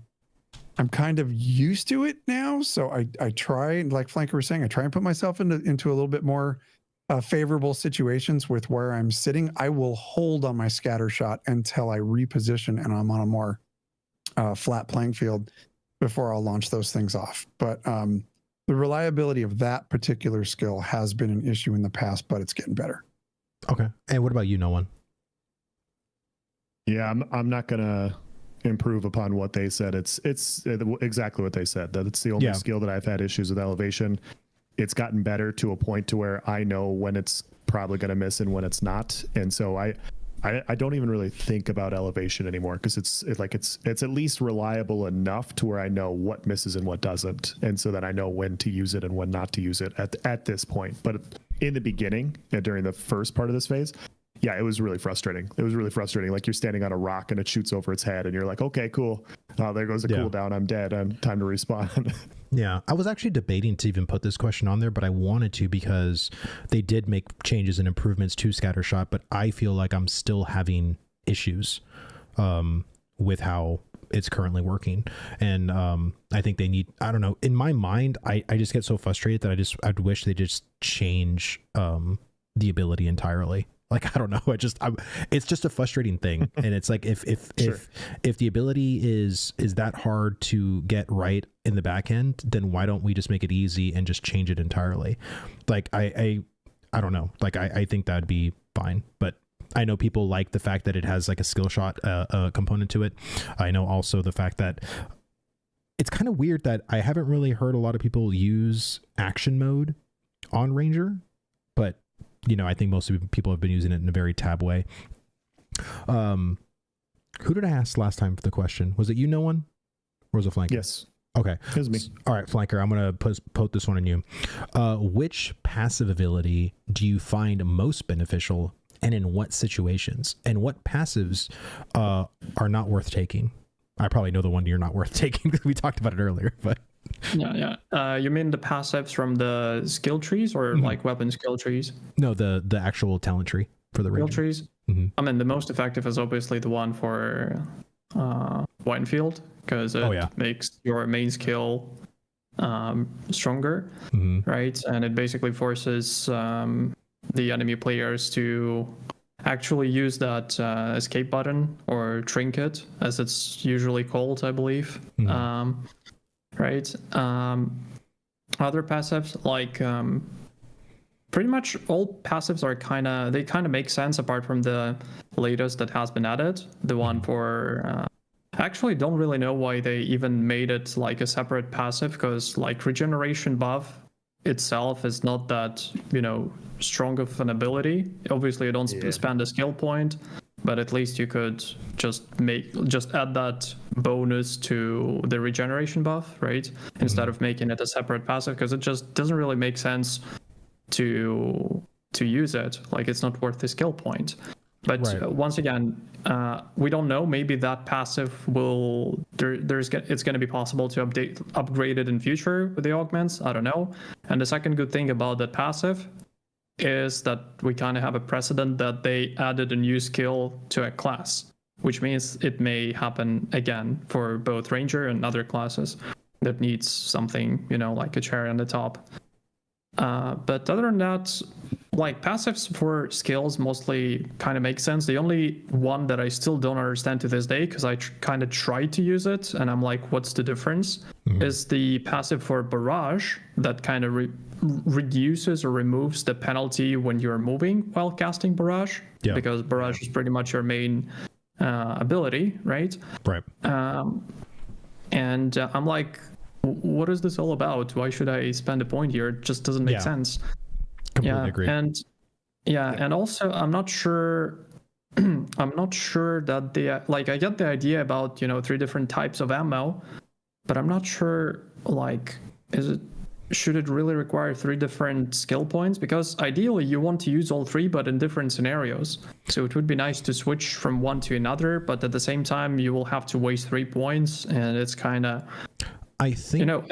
Speaker 2: I'm kind of used to it now. So I try, like Flanker was saying, I try and put myself into a little bit more favorable situations with where I'm sitting. I will hold on my scatter shot until I reposition and I'm on a more flat playing field before I'll launch those things off. But the reliability of that particular skill has been an issue in the past, but it's getting better.
Speaker 1: Okay. And what about you, No One?
Speaker 3: Yeah, I'm not gonna improve upon what they said. It's exactly what they said, that it's the only skill that I've had issues with elevation. It's gotten better to a point to where I know when it's probably going to miss and when it's not, and so I don't even really think about elevation anymore, because it's at least reliable enough to where I know what misses and what doesn't, and so that I know when to use it and when not to use it at this point. But in the beginning, during the first part of this phase, yeah, it was really frustrating. Like, you're standing on a rock and it shoots over its head, and you're like, okay, cool. oh, there goes a cooldown. I'm dead. Time to respawn.
Speaker 1: Yeah, I was actually debating to even put this question on there, but I wanted to because they did make changes and improvements to Scattershot, but I feel like I'm still having issues with how it's currently working. And I think they need, I don't know, in my mind, I just get so frustrated that I'd wish they just change the ability entirely. Like, I don't know. It's just a frustrating thing. And it's like, if the ability is that hard to get right in the back end, then why don't we just make it easy and just change it entirely? Like, I don't know. Like, I think that'd be fine, but I know people like the fact that it has like a skill shot component to it. I know also the fact that it's kind of weird that I haven't really heard a lot of people use action mode on Ranger, but you know, I think most people have been using it in a very tab way. Who did I ask last time for the question? Was it you, no one? Or was it Flanker?
Speaker 3: Yes.
Speaker 1: Okay.
Speaker 3: It was me.
Speaker 1: All right, Flanker, I'm going to post this one on you. Which passive ability do you find most beneficial, and in what situations? And what passives are not worth taking? I probably know the one you're not worth taking because we talked about it earlier, but...
Speaker 4: Yeah. You mean the passives from the skill trees or like weapon skill trees?
Speaker 1: No, the actual talent tree for the
Speaker 4: skill
Speaker 1: Ranger.
Speaker 4: trees. I mean, the most effective is obviously the one for Winefield, because it makes your main skill stronger, right? And it basically forces the enemy players to actually use that escape button or trinket, as it's usually called, I believe. Right. Other passives, like pretty much all passives are kind of make sense apart from the latest that has been added. The one for I actually don't really know why they even made it like a separate passive, because like regeneration buff itself is not that, you know, strong of an ability. Obviously you don't spend a skill point, but at least you could just add that bonus to the regeneration buff, right? Instead of making it a separate passive, because it just doesn't really make sense to use it. Like, it's not worth the skill point. But once again, we don't know. Maybe that passive it's going to be possible to upgrade it in future with the augments. I don't know. And the second good thing about that passive is that we kind of have a precedent that they added a new skill to a class, which means it may happen again for both Ranger and other classes that needs something, you know, like a cherry on the top. But other than that, like, passives for skills mostly kind of make sense. The only one that I still don't understand to this day, because I kind of tried to use it and I'm like, what's the difference, is the passive for Barrage that kind of reduces or removes the penalty when you're moving while casting Barrage, because Barrage is pretty much your main ability, right? And I'm like, what is this all about? Why should I spend a point here? It just doesn't make sense.
Speaker 1: Completely agree.
Speaker 4: And also I'm not sure that they, like, I get the idea about, you know, 3 different types of ammo, but I'm not sure, like, should it really require 3 different skill points? Because ideally you want to use all 3, but in different scenarios. So it would be nice to switch from one to another, but at the same time you will have to waste 3 points, and it's kind of, I think, you know,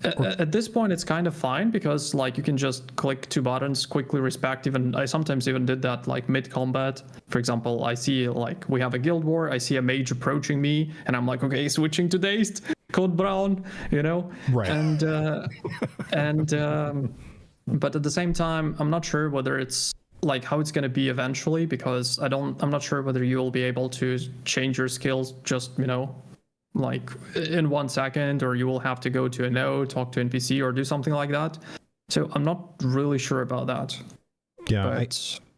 Speaker 4: at this point it's kind of fine, because like you can just click 2 buttons quickly respect. Even I sometimes even did that, like mid combat. For example, I see, like, we have a guild war, I see a mage approaching me, and I'm like, okay, switching to Dazed, Code Brown, you know, but at the same time I'm not sure whether it's like how it's going to be eventually, because I'm not sure whether you will be able to change your skills just, you know, like in 1 second, or you will have to go to a node, talk to NPC, or do something like that. So I'm not really sure about that.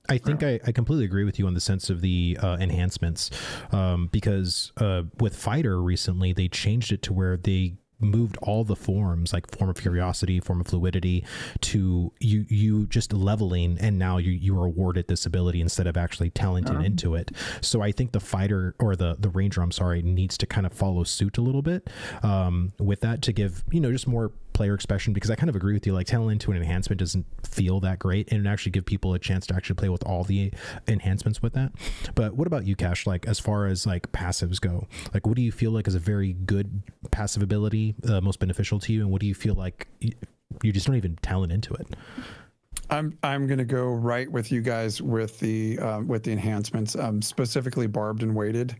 Speaker 1: I think I completely agree with you on the sense of the enhancements, because with Fighter recently they changed it to where they moved all the forms, like form of curiosity, form of fluidity, to you just leveling, and now you are awarded this ability instead of actually talented into it. So I think the Fighter, or the Ranger, I'm sorry, needs to kind of follow suit a little bit with that, to give, you know, just more player expression, because I kind of agree with you. Like talent into an enhancement doesn't feel that great, and it actually give people a chance to actually play with all the enhancements with that. But what about you, Cash? Like as far as like passives go, like what do you feel like is a very good passive ability, most beneficial to you, and what do you feel like you just don't even talent into it?
Speaker 2: I'm gonna go right with you guys with the enhancements, specifically barbed and weighted.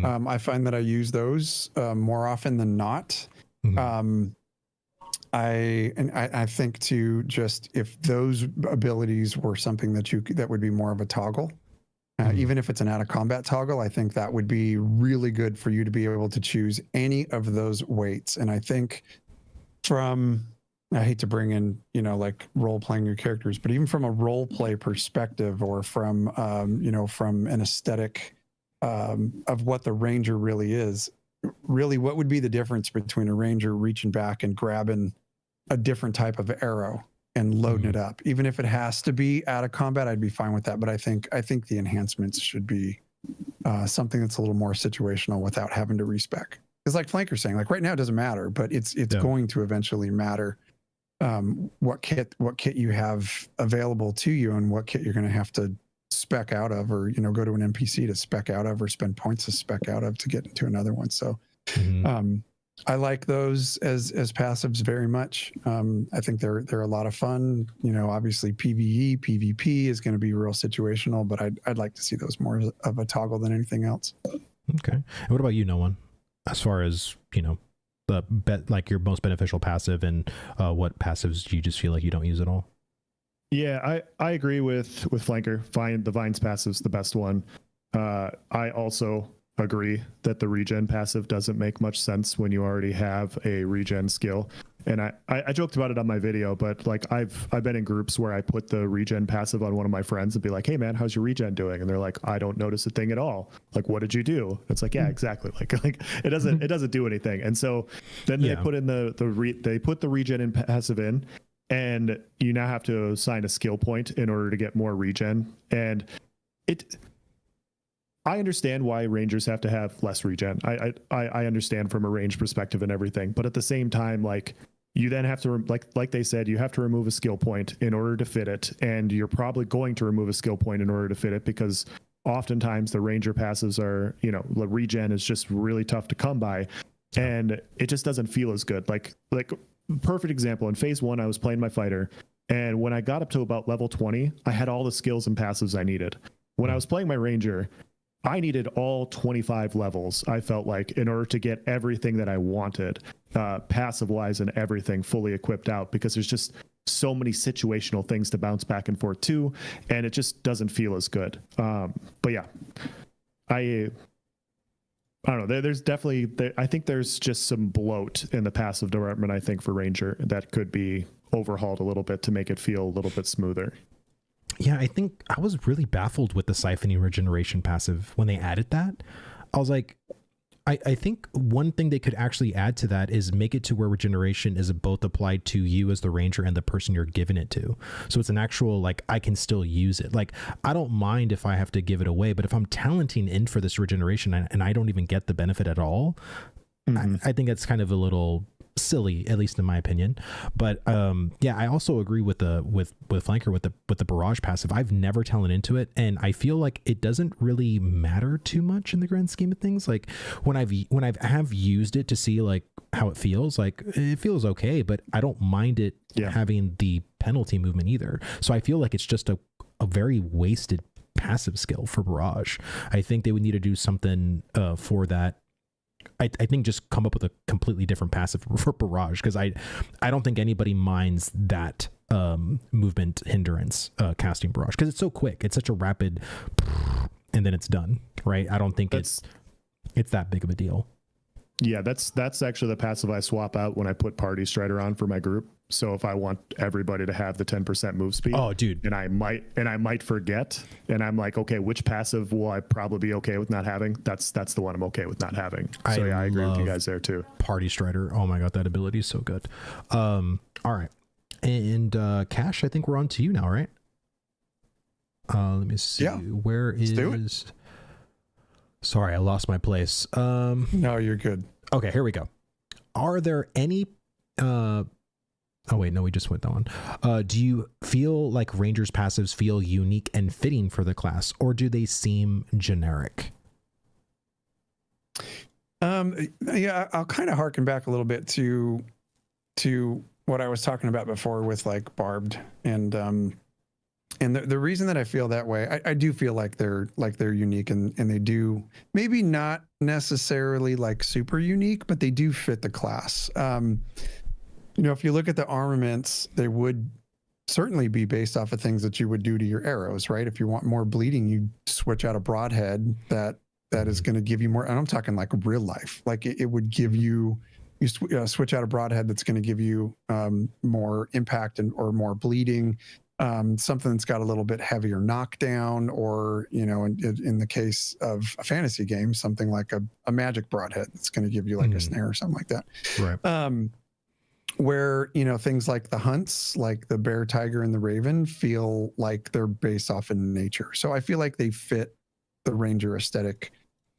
Speaker 2: I find that I use those more often than not. I think to just, if those abilities were something that would be more of a toggle, even if it's an out of combat toggle, I think that would be really good for you to be able to choose any of those weights. And I think I hate to bring in, like role playing your characters, but even from a role play perspective, or from, from an aesthetic of what the ranger really is, really what would be the difference between a ranger reaching back and grabbing a different type of arrow and loading it up? Even if it has to be out of combat, I'd be fine with that. But I think the enhancements should be something that's a little more situational without having to respec. Because like Flanker's saying, like right now it doesn't matter, but it's going to eventually matter what kit you have available to you, and what kit you're going to have to spec out of, or go to an NPC to spec out of, or spend points to spec out of to get into another one. So I like those as passives very much. I think they're a lot of fun. Obviously PvE, PvP is going to be real situational, but I'd like to see those more of a toggle than anything else.
Speaker 1: Okay. And what about you, No One? As far as like your most beneficial passive, and what passives do you just feel like you don't use at all?
Speaker 3: Yeah, I agree with Flanker. The Vines passive's the best one. I also agree that the regen passive doesn't make much sense when you already have a regen skill. And I joked about it on my video, but like I've been in groups where I put the regen passive on one of my friends and be like, "Hey man, how's your regen doing?" And they're like, "I don't notice a thing at all." Like, "What did you do?" It's like, yeah, exactly. Like it doesn't do anything. And so then they put in they put the regen in passive in, and you now have to assign a skill point in order to get more regen. And I understand why rangers have to have less regen. I understand from a range perspective and everything, but at the same time, like you then have to, like they said, you have to remove a skill point in order to fit it. And you're probably going to remove a skill point in order to fit it, because oftentimes the ranger passives are, the regen is just really tough to come by, and it just doesn't feel as good. Like perfect example, in phase 1, I was playing my fighter, and when I got up to about level 20, I had all the skills and passives I needed. When I was playing my ranger, I needed all 25 levels, I felt like, in order to get everything that I wanted, passive wise and everything fully equipped out, because there's just so many situational things to bounce back and forth to, and it just doesn't feel as good. But yeah, I don't know. There's definitely, I think there's just some bloat in the passive department, I think, for Ranger that could be overhauled a little bit to make it feel a little bit smoother.
Speaker 1: Yeah, I think I was really baffled with the siphoning regeneration passive when they added that. I was like, I think one thing they could actually add to that is make it to where regeneration is both applied to you as the ranger and the person you're giving it to. So it's an actual, like, I can still use it. Like, I don't mind if I have to give it away, but if I'm talenting in for this regeneration and I don't even get the benefit at all, I think that's kind of a little silly, at least in my opinion. But yeah, I also agree with Flanker with the barrage passive. I've never talented into it, and I feel like it doesn't really matter too much in the grand scheme of things. Like when I've used it to see like how it feels, like it feels okay, but I don't mind it having the penalty movement either. So I feel like it's just a very wasted passive skill for barrage. I think they would need to do something for that. I think just come up with a completely different passive for barrage, because I don't think anybody minds that movement hindrance casting barrage, because it's so quick. It's such a rapid, and then it's done, right? I don't think it's that big of a deal.
Speaker 3: Yeah, that's actually the passive I swap out when I put Party Strider on for my group. So if I want everybody to have the 10% move speed,
Speaker 1: oh dude,
Speaker 3: and I might forget, and I'm like, okay, which passive will I probably be okay with not having? That's the one I'm okay with not having. So I agree with you guys there too.
Speaker 1: Party Strider, oh my god, that ability is so good. All right, and Cash, I think we're on to you now, right? Let me see.
Speaker 2: Yeah.
Speaker 1: Where is? Sorry, I lost my place.
Speaker 2: No, you're good.
Speaker 1: Okay, here we go. Are there any Oh wait, no, we just went that one. Do you feel like Rangers passives feel unique and fitting for the class, or do they seem generic?
Speaker 2: Yeah, I'll kind of harken back a little bit to what I was talking about before with like barbed, and the reason that I feel that way, I do feel like they're unique, and they do, maybe not necessarily like super unique, but they do fit the class. You know, if you look at the armaments, they would certainly be based off of things that you would do to your arrows, right? If you want more bleeding, you switch out a broadhead that is going to give you more. And I'm talking like real life, like it would give you switch out a broadhead that's going to give you more impact or more bleeding. Something that's got a little bit heavier knockdown, or, you know, in the case of a fantasy game, something like a magic broadhead that's going to give you like a snare or something like that.
Speaker 1: Right.
Speaker 2: Where, you know, things like the hunts, like the bear, tiger, and the raven, feel like they're based off in nature. So I feel like they fit the ranger aesthetic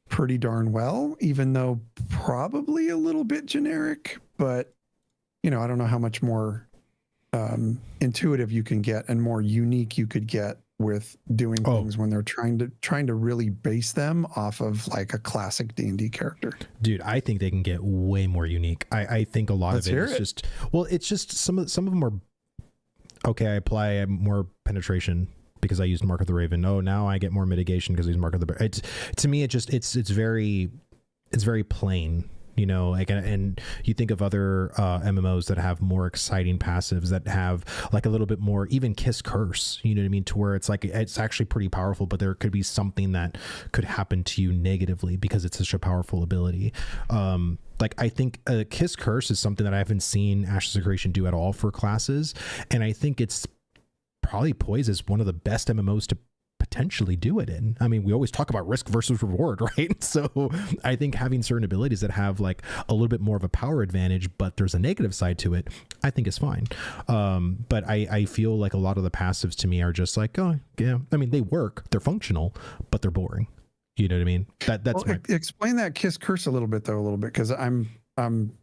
Speaker 2: pretty darn well, even though probably a little bit generic. But, you know, I don't know how much more intuitive you can get and more unique you could get with doing things when they're trying to really base them off of like a classic D&D character.
Speaker 1: Dude, I think they can get way more unique. I think a lot of it is just, well, it's just some of them are okay. I apply more penetration because I used Mark of the Raven. Oh, now I get more mitigation because I used Mark of the Bear. It's, to me, it just it's very plain. You know, like, and you think of other MMOs that have more exciting passives that have like a little bit more, even Kiss Curse, you know what I mean? To where it's like, it's actually pretty powerful, but there could be something that could happen to you negatively because it's such a powerful ability. Like, I think Kiss Curse is something that I haven't seen Ashes of Creation do at all for classes. And I think it's probably poised as one of the best MMOs to potentially do it in. I mean, we always talk about risk versus reward, right? So I think having certain abilities that have like a little bit more of a power advantage, but there's a negative side to it, I think is fine. But I feel like a lot of the passives to me are just like, oh yeah, I mean, they work, they're functional, but they're boring. You know what I mean? That's
Speaker 2: explain that Kiss Curse a little bit, because I'm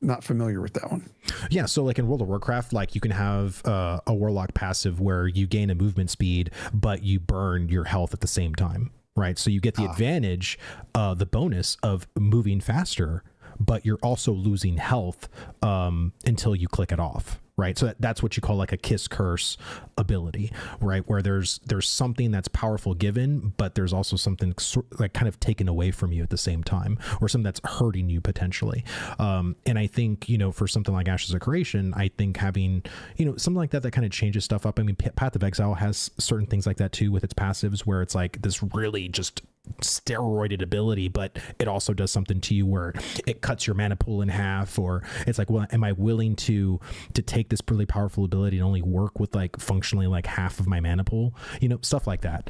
Speaker 2: not familiar with that one.
Speaker 1: Yeah, so like in World of Warcraft, like you can have a Warlock passive where you gain a movement speed, but you burn your health at the same time, right? So you get the advantage, the bonus of moving faster, but you're also losing health until you click it off, right? So that's what you call like a Kiss Curse ability, right? Where there's something that's powerful given, but there's also something like kind of taken away from you at the same time, or something that's hurting you potentially. And I think, you know, for something like Ashes of Creation, I think having, you know, something like that kind of changes stuff up. I mean, Path of Exile has certain things like that too with its passives, where it's like this really just steroided ability, but it also does something to you where it cuts your mana pool in half, or it's like, well, am I willing to take this really powerful ability and only work with like functionally like half of my mana pool, you know, stuff like that.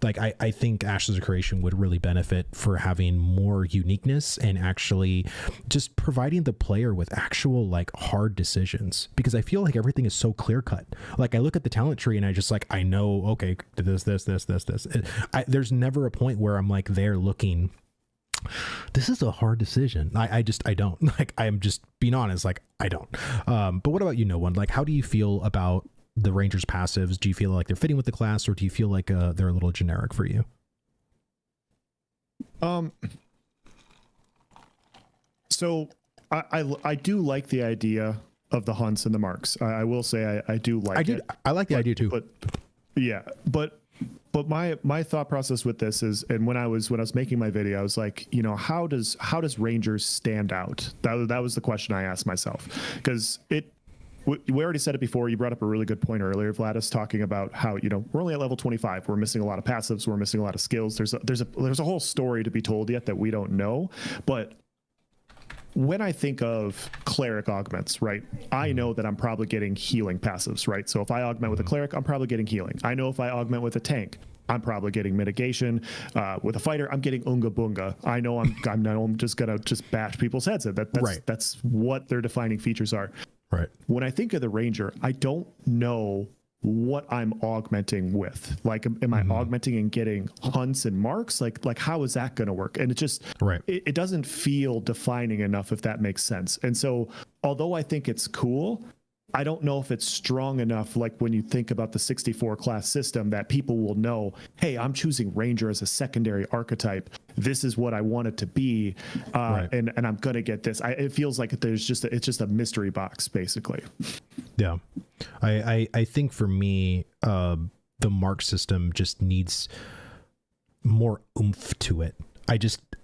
Speaker 1: Like I think Ashes of Creation would really benefit for having more uniqueness and actually just providing the player with actual like hard decisions, because I feel like everything is so clear cut. Like I look at the talent tree and I just like, I know, okay, this. There's never a point where I'm like there looking, this is a hard decision. I don't, like, I'm just being honest, like I don't. But what about you, No One? Like, how do you feel about the Rangers passives? Do you feel like they're fitting with the class, or do you feel like they're a little generic for you?
Speaker 3: So I do like the idea of the hunts and the marks. I will say I do like it.
Speaker 1: I like the idea too.
Speaker 3: But yeah, but my thought process with this is, and when I was making my video, I was like, you know, how does Rangers stand out? That was the question I asked myself, because we already said it before. You brought up a really good point earlier, Vladis, talking about how, you know, we're only at level 25. We're missing a lot of passives. We're missing a lot of skills. There's a whole story to be told yet that we don't know. But when I think of cleric augments, right, I know that I'm probably getting healing passives, right? So if I augment with a cleric, I'm probably getting healing. I know if I augment with a tank, I'm probably getting mitigation. With a fighter, I'm getting Unga Bunga. I know I'm just gonna bash people's heads in. That's what their defining features are.
Speaker 1: Right.
Speaker 3: When I think of the ranger, I don't know what I'm augmenting with. Like, am I augmenting and getting hunts and marks? Like how is that going to work? And it just, it doesn't feel defining enough, if that makes sense. And so, although I think it's cool, I don't know if it's strong enough, like when you think about the 64 class system, that people will know, hey, I'm choosing Ranger as a secondary archetype. This is what I want it to be. And I'm going to get this. It feels like it's just a mystery box, basically.
Speaker 1: Yeah. I think for me, the mark system just needs more oomph to it.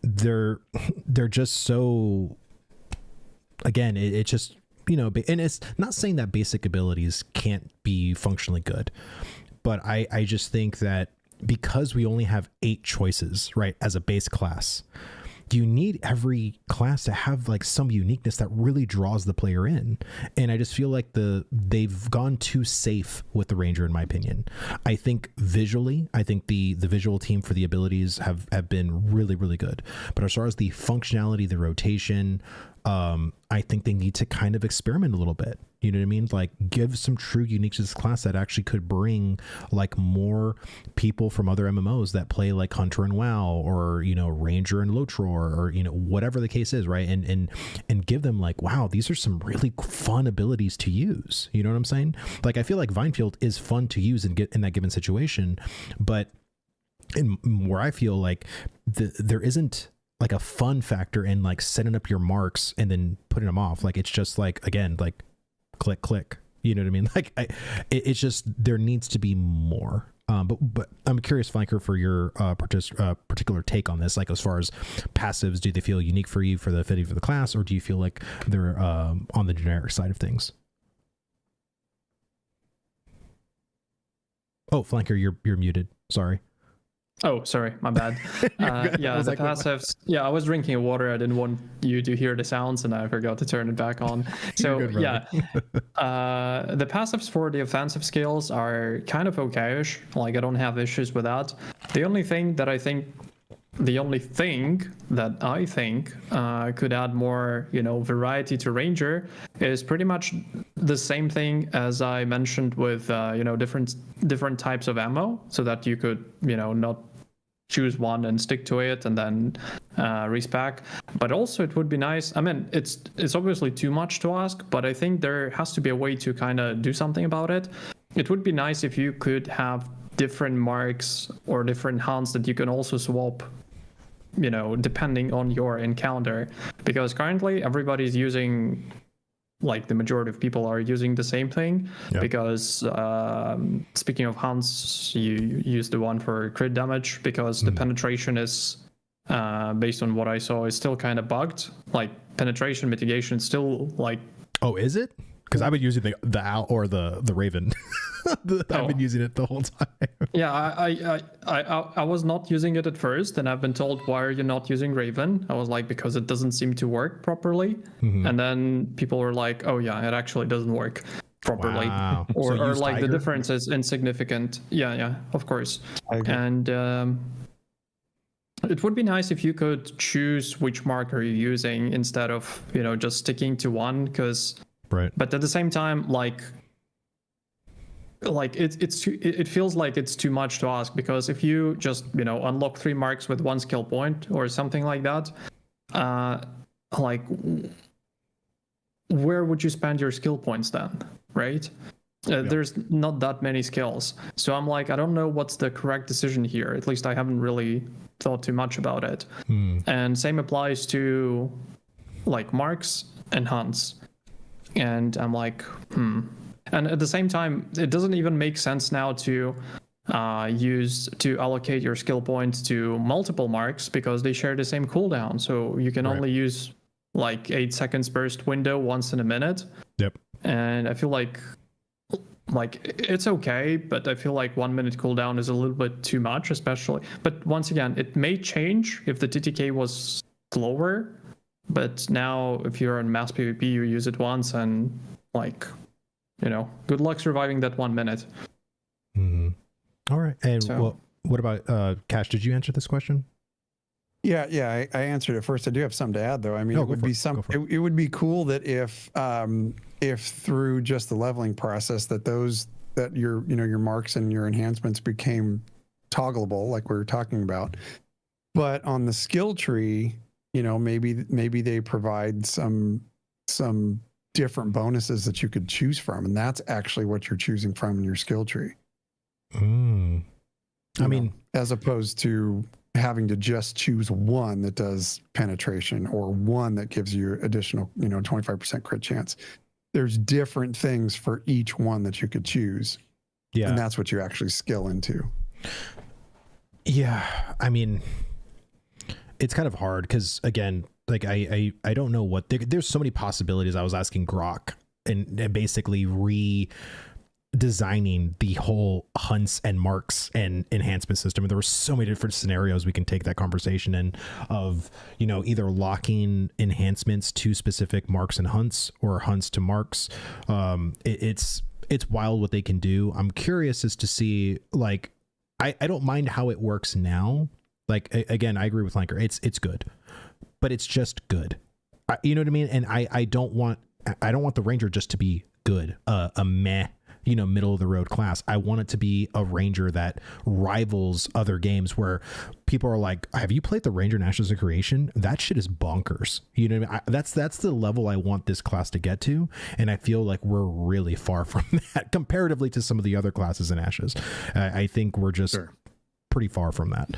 Speaker 1: They're just so, again, it just, you know, and it's not saying that basic abilities can't be functionally good, but I just think that because we only have 8 choices, right, as a base class, you need every class to have like some uniqueness that really draws the player in. And I just feel like they've gone too safe with the Ranger, in my opinion. I think visually, the visual team for the abilities have been really, really good. But as far as the functionality, the rotation, I think they need to kind of experiment a little bit. You know what I mean? Like give some true uniqueness to this class that actually could bring like more people from other MMOs that play like Hunter and WoW, or, you know, Ranger and Lotror, or, you know, whatever the case is, right? And give them like, wow, these are some really fun abilities to use. You know what I'm saying? Like I feel like Vinefield is fun to use and get in that given situation, but where I feel like there isn't like a fun factor in like setting up your marks and then putting them off. Like it's just like, again, like click, click, you know what I mean? Like it's just, there needs to be more. But I'm curious, Flanker, for your particular take on this. Like as far as passives, do they feel unique for you for the fitting for the class, or do you feel like they're on the generic side of things? Oh, Flanker, you're muted. Sorry.
Speaker 4: Oh, sorry, my bad. Yeah, the passives. Yeah, I was drinking water. I didn't want you to hear the sounds, and I forgot to turn it back on. So yeah, the passives for the offensive skills are kind of okayish. Like I don't have issues with that. The only thing that I think could add more, you know, variety to Ranger is pretty much the same thing as I mentioned with you know, different types of ammo, so that you could, you know, not choose one and stick to it and then respec. But also it would be nice, I mean, it's obviously too much to ask, but I think there has to be a way to kind of do something about it. It would be nice if you could have different marks or different hunts that you can also swap, you know, depending on your encounter, because currently everybody's using, like the majority of people are using the same thing. Yep. Because speaking of hunts, you use the one for crit damage, because the penetration is based on what I saw is still kind of bugged. Like penetration mitigation still like,
Speaker 1: oh, is it? Because I've been using the owl or the raven. I've been using it the whole time.
Speaker 4: Yeah, I was not using it at first, and I've been told, why are you not using Raven? I was like, because it doesn't seem to work properly. Mm-hmm. And then people were like, oh yeah, it actually doesn't work properly. Wow. Or like Tiger? The difference is insignificant. Yeah, of course. And it would be nice if you could choose which marker you're using instead of, you know, just sticking to one, because
Speaker 1: right.
Speaker 4: But at the same time, like it feels like it's too much to ask, because if you just, you know, unlock 3 marks with 1 skill point or something like that, like where would you spend your skill points then, right? There's not that many skills, so I'm like, I don't know what's the correct decision here. At least I haven't really thought too much about it. And same applies to like marks and hunts, and I'm like, And at the same time, it doesn't even make sense now to allocate your skill points to multiple marks, because they share the same cooldown. So you can only use like 8 seconds burst window once in a minute.
Speaker 1: Yep.
Speaker 4: And I feel like it's okay, but I feel like 1 minute cooldown is a little bit too much, especially. But once again, it may change if the TTK was slower. But now if you're in mass PvP, you use it once, and like, you know, good luck surviving that 1 minute.
Speaker 1: Mm-hmm. All right. And well, what about Cash? Did you answer this question?
Speaker 2: Yeah, I answered it first. I do have something to add, though. I mean, it would be it would be cool that if through just the leveling process that your marks and your enhancements became toggleable, like we were talking about. But on the skill tree, you know, maybe they provide some different bonuses that you could choose from, and that's actually what you're choosing from in your skill tree.
Speaker 1: I mean,
Speaker 2: as opposed to having to just choose one that does penetration or one that gives you additional, 25% crit chance. There's different things for each one that you could choose. Yeah. And that's what you actually skill into.
Speaker 1: Yeah. I mean, it's kind of hard because, again, like I don't know what there's so many possibilities. I was asking Grok and basically redesigning the whole hunts and marks and enhancement system. And there were so many different scenarios we can take that conversation in of, either locking enhancements to specific marks and hunts or hunts to marks. It's wild what they can do. I'm curious as to see, like, I don't mind how it works now. Like, again, I agree with Lanker. It's good, but it's just good. You know what I mean? And I don't want the Ranger just to be good, a meh, middle of the road class. I want it to be a Ranger that rivals other games where people are like, have you played the Ranger in Ashes of Creation? That shit is bonkers. You know what I mean? That's the level I want this class to get to. And I feel like we're really far from that comparatively to some of the other classes in Ashes. I think we're just pretty far from that.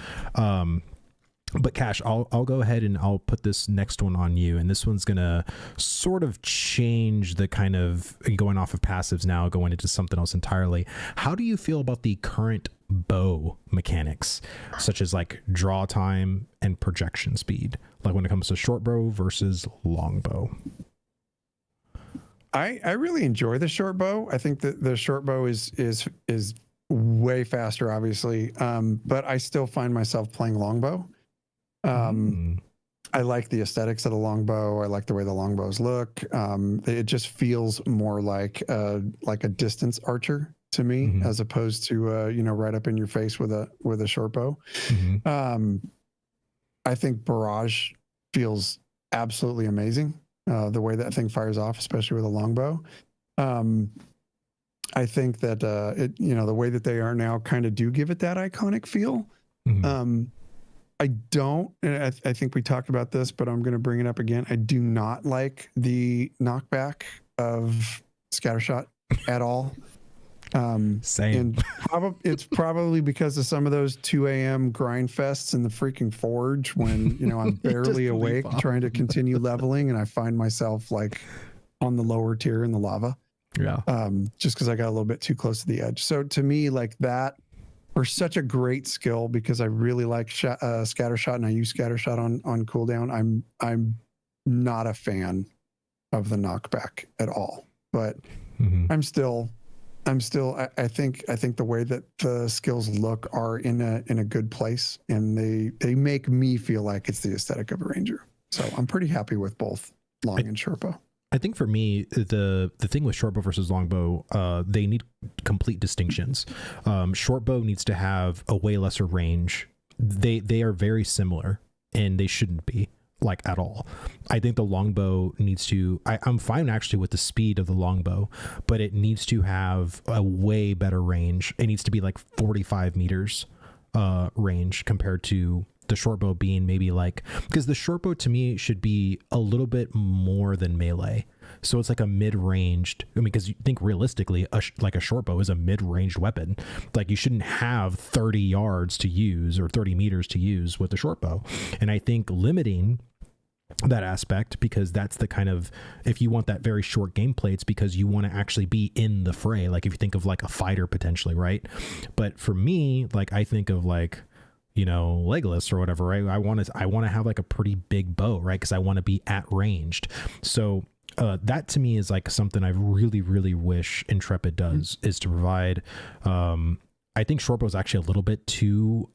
Speaker 1: But Cash, I'll go ahead and I'll put this next one on you. And this one's going to sort of change the kind of going off of passives now, going into something else entirely. How do you feel about the current bow mechanics, such as like draw time and projection speed, like when it comes to short bow versus long bow?
Speaker 2: I really enjoy the short bow. I think that the short bow is way faster, obviously. But I still find myself playing longbow. I like the aesthetics of the longbow. I like the way the longbows look. It just feels more like a distance archer to me, as opposed to right up in your face with a short bow. I think barrage feels absolutely amazing. The way that thing fires off, especially with a longbow. I think that the way that they are now kind of do give it that iconic feel. I don't, and I think we talked about this, but I'm going to bring it up again. I do not like the knockback of Scattershot at all.
Speaker 1: Same.
Speaker 2: And it's probably because of some of those 2 a.m. grind fests in the freaking forge when, I'm barely awake trying to continue leveling and I find myself like on the lower tier in the lava.
Speaker 1: Yeah.
Speaker 2: Just because I got a little bit too close to the edge. So to me, like that, for such a great skill, because I really like Scattershot and I use Scattershot on cooldown. I'm not a fan of the knockback at all, but I think the way that the skills look are in a good place, and they make me feel like it's the aesthetic of a Ranger. So I'm pretty happy with both long and short bow.
Speaker 1: I think for me, the thing with short bow versus longbow, they need complete distinctions. Short bow needs to have a way lesser range. They are very similar, and they shouldn't be like at all. I think the longbow needs to. I'm fine actually with the speed of the longbow, but it needs to have a way better range. It needs to be like 45 meters range compared to the short bow being maybe like, because the short bow to me should be a little bit more than melee. So it's like a mid-ranged, because you think realistically, like a short bow is a mid-ranged weapon. Like you shouldn't have 30 yards to use or 30 meters to use with the short bow. And I think limiting that aspect, because that's the kind of, if you want that very short gameplay, it's because you want to actually be in the fray. Like if you think of like a fighter potentially, right? But for me, like I think of like, Legolas or whatever, right? I want to have like a pretty big bow, right? Because I want to be at ranged. So that to me is like something I really, really wish Intrepid does, is to provide. I think short bow is actually a little bit too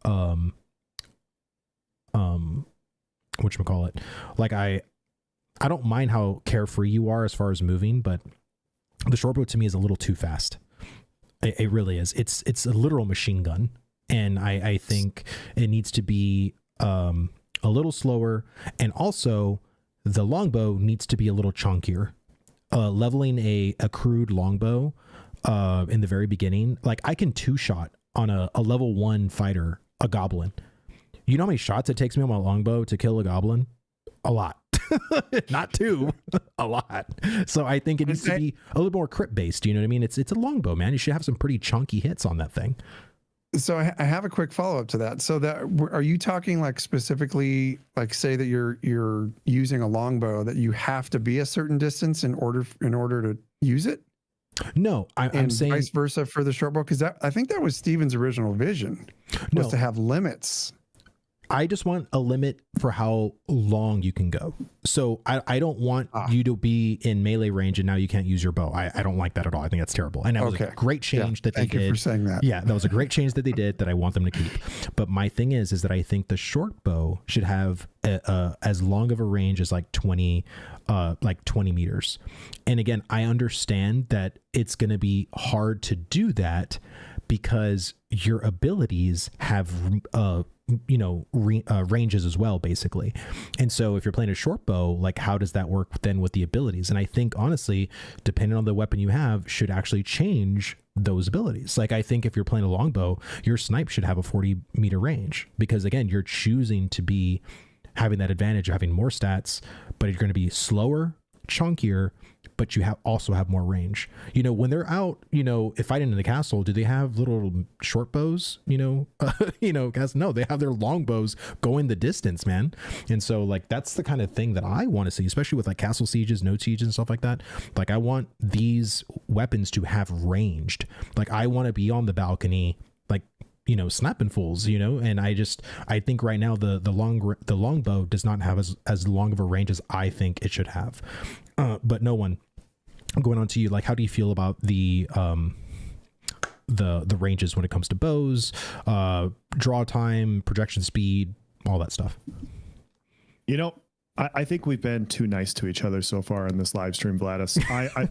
Speaker 1: whatchamacallit. Like I don't mind how carefree you are as far as moving, but the short bow to me is a little too fast. It really is. It's a literal machine gun. And I think it needs to be a little slower. And also the longbow needs to be a little chunkier. Leveling a crude longbow in the very beginning, like I can 2-shot on a level 1 fighter, a goblin. You know how many shots it takes me on my longbow to kill a goblin? A lot. not 2, a lot. So I think it needs to be a little more crit based. You know what I mean? It's a longbow, man. You should have some pretty chunky hits on that thing.
Speaker 2: So I have a quick follow up to that. So that are you talking like specifically, like say that you're using a longbow that you have to be a certain distance in order to use it?
Speaker 1: No, I'm saying
Speaker 2: vice versa for the short bow, because I think that was Steven's original vision, was to have limits.
Speaker 1: I just want a limit for how long you can go. So I don't want you to be in melee range and now you can't use your bow. I don't like that at all. I think that's terrible. And that was a great change that they did.
Speaker 2: Thank you for saying that.
Speaker 1: Yeah, that was a great change that they did that I want them to keep. But my thing is that I think the short bow should have as long of a range as like 20 meters. And again, I understand that it's going to be hard to do that because your abilities have ranges as well, basically. And so if you're playing a short bow, like how does that work then with the abilities? And I think honestly, depending on the weapon you have, should actually change those abilities. Like I think if you're playing a longbow, your snipe should have a 40-meter range, because again, you're choosing to be having that advantage of having more stats, but you're going to be slower, chunkier, but you also have more range. When they're out, fighting in the castle, do they have little short bows? Guys, no, they have their long bows going the distance, man. And so like that's the kind of thing that I want to see, especially with like castle sieges, node sieges, and stuff like that. Like I want these weapons to have ranged. Like I want to be on the balcony, like snapping fools, and I think right now the longbow does not have as long of a range as I think it should have. But no one, going on to you, like how do you feel about the ranges when it comes to bows, draw time, projection speed, all that stuff?
Speaker 3: I think we've been too nice to each other so far in this live stream, Vladis.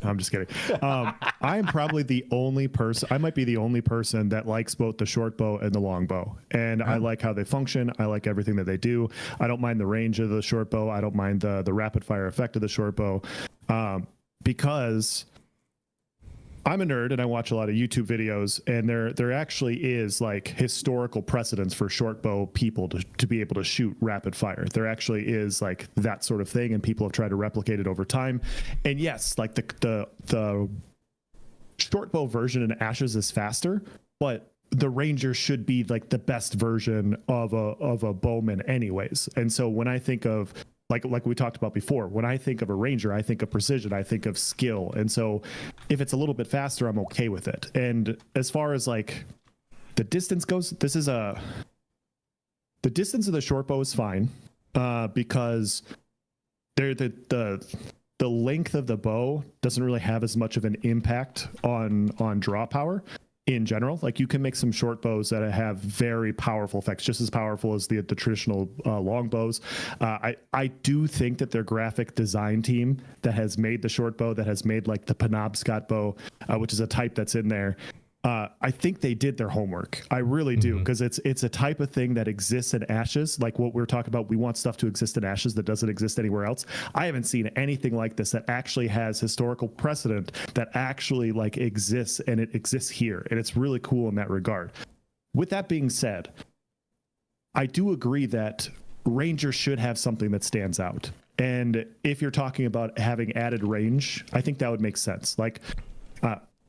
Speaker 3: I'm just kidding. I am probably the only person, I might be the only person that likes both the short bow and the long bow. And I like how they function. I like everything that they do. I don't mind the range of the short bow. I don't mind the rapid fire effect of the short bow, because I'm a nerd and I watch a lot of YouTube videos, and there actually is like historical precedence for short bow people to be able to shoot rapid fire. There actually is like that sort of thing, and people have tried to replicate it over time. And yes, like the short bow version in Ashes is faster, but the Ranger should be like the best version of a bowman anyways. And so when I think of like we talked about before, when I think of a Ranger, I think of precision, I think of skill. And so if it's a little bit faster, I'm okay with it. And as far as like the distance goes, the distance of the short bow is fine, because the length of the bow doesn't really have as much of an impact on draw power. In general, like you can make some short bows that have very powerful effects, just as powerful as the traditional long bows. I do think that their graphic design team that has made the short bow, that has made like the Penobscot bow, which is a type that's in there, I think they did their homework. I really do, because it's a type of thing that exists in Ashes. Like what we're talking about, we want stuff to exist in Ashes that doesn't exist anywhere else. I haven't seen anything like this that actually has historical precedent, that actually like exists, and it exists here, and it's really cool in that regard. With that being said, I do agree that Ranger should have something that stands out. And if you're talking about having added range, I think that would make sense. Like,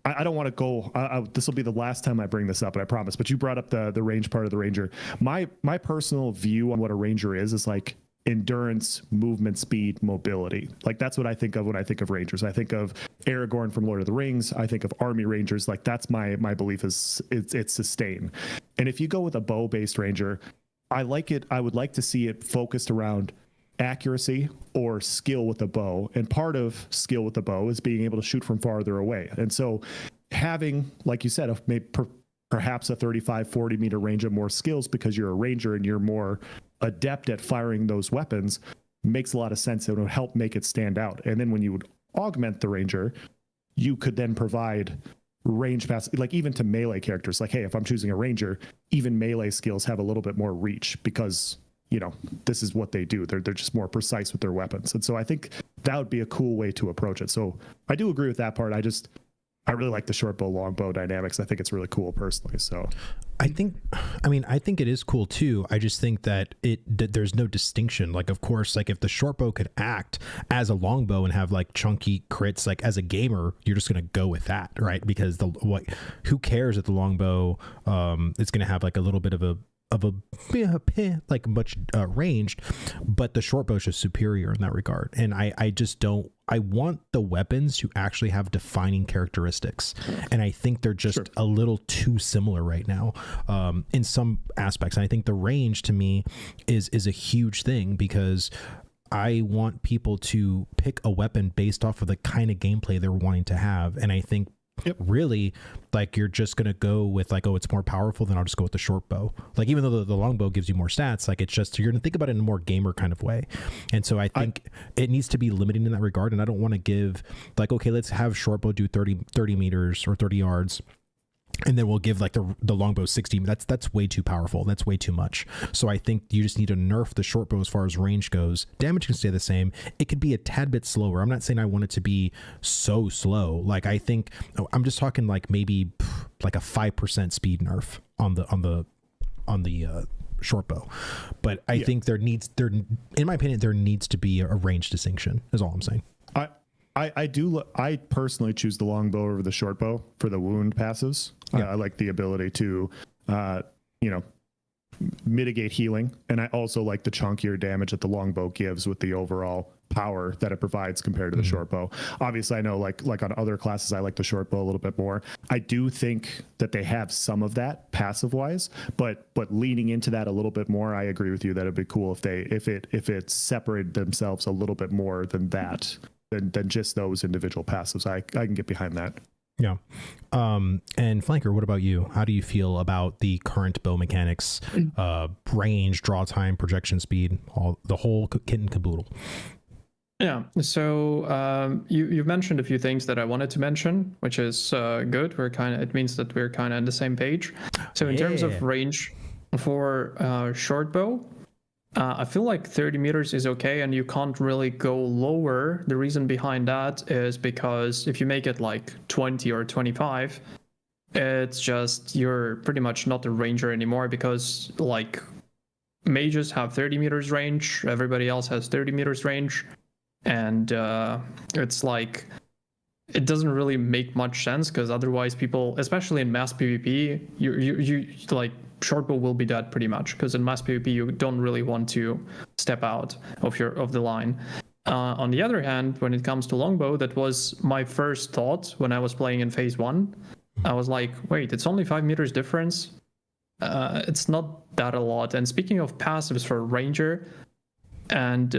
Speaker 3: I don't want to go, this will be the last time I bring this up, I promise, but you brought up the range part of the Ranger. My personal view on what a Ranger is like endurance, movement, speed, mobility. Like that's what I think of when I think of Rangers. I think of Aragorn from Lord of the Rings. I think of Army Rangers. Like that's my belief is it's sustain. And if you go with a bow-based Ranger, I like it. I would like to see it focused around accuracy or skill with the bow, and part of skill with the bow is being able to shoot from farther away. And so having, like you said, perhaps a 35-40 meter range of more skills, because you're a Ranger and you're more adept at firing those weapons, makes a lot of sense. It would help make it stand out. And then when you would augment the Ranger, you could then provide range pass, like even to melee characters, like, hey, if I'm choosing a Ranger, even melee skills have a little bit more reach, because this is what they do. They're just more precise with their weapons. And so I think that would be a cool way to approach it. So I do agree with that part. I really like the short bow, long bow dynamics. I think it's really cool personally. So
Speaker 1: I think it is cool too. I just think that there's no distinction. Like, of course, like if the short bow could act as a long bow and have like chunky crits, like as a gamer, you're just going to go with that, right? Because who cares that the long bow, it's going to have like a little bit of a like much ranged, but the short bow is just superior in that regard. And I just don't, I want the weapons to actually have defining characteristics, and I think they're just a little too similar right now in some aspects. And I think the range to me is a huge thing, because I want people to pick a weapon based off of the kind of gameplay they're wanting to have. And I think really, like, you're just going to go with like, oh, it's more powerful, then I'll just go with the short bow. Like, even though the long bow gives you more stats, like, it's just, you're going to think about it in a more gamer kind of way. And so I think it needs to be limiting in that regard. And I don't want to give like, okay, let's have short bow do 30 meters or 30 yards. And then we'll give like the longbow 60. That's way too powerful. That's way too much. So I think you just need to nerf the short bow as far as range goes. Damage can stay the same. It could be a tad bit slower. I'm not saying I want it to be so slow. Like, I think I'm just talking like maybe like a 5% speed nerf on the short bow. But I think in my opinion, there needs to be a range distinction is all I'm saying.
Speaker 3: I personally choose the longbow over the short bow for the wound passives. I like the ability to, mitigate healing, and I also like the chunkier damage that the longbow gives with the overall power that it provides compared to the short bow. Obviously, I know like on other classes, I like the short bow a little bit more. I do think that they have some of that passive wise, but leaning into that a little bit more, I agree with you that it'd be cool if it separated themselves a little bit more than that. Than just those individual passives. I can get behind that.
Speaker 1: Yeah. And Flanker, what about you? How do you feel about the current bow mechanics, range, draw time, projection speed, the whole kit and caboodle?
Speaker 4: Yeah. So you mentioned a few things that I wanted to mention, which is good. It means that we're kind of on the same page. So in terms of range for short bow, I feel like 30 meters is okay, and you can't really go lower. The reason behind that is because if you make it like 20 or 25, it's just you're pretty much not a ranger anymore, because like mages have 30 meters range, everybody else has 30 meters range, and it's like it doesn't really make much sense, because otherwise people, especially in mass PvP, you like short bow will be dead pretty much, because in mass PvP you don't really want to step out of the line. On the other hand, when it comes to longbow, that was my first thought when I was playing in phase 1. I was like, wait, it's only 5 meters difference. It's not that a lot. And speaking of passives for ranger, and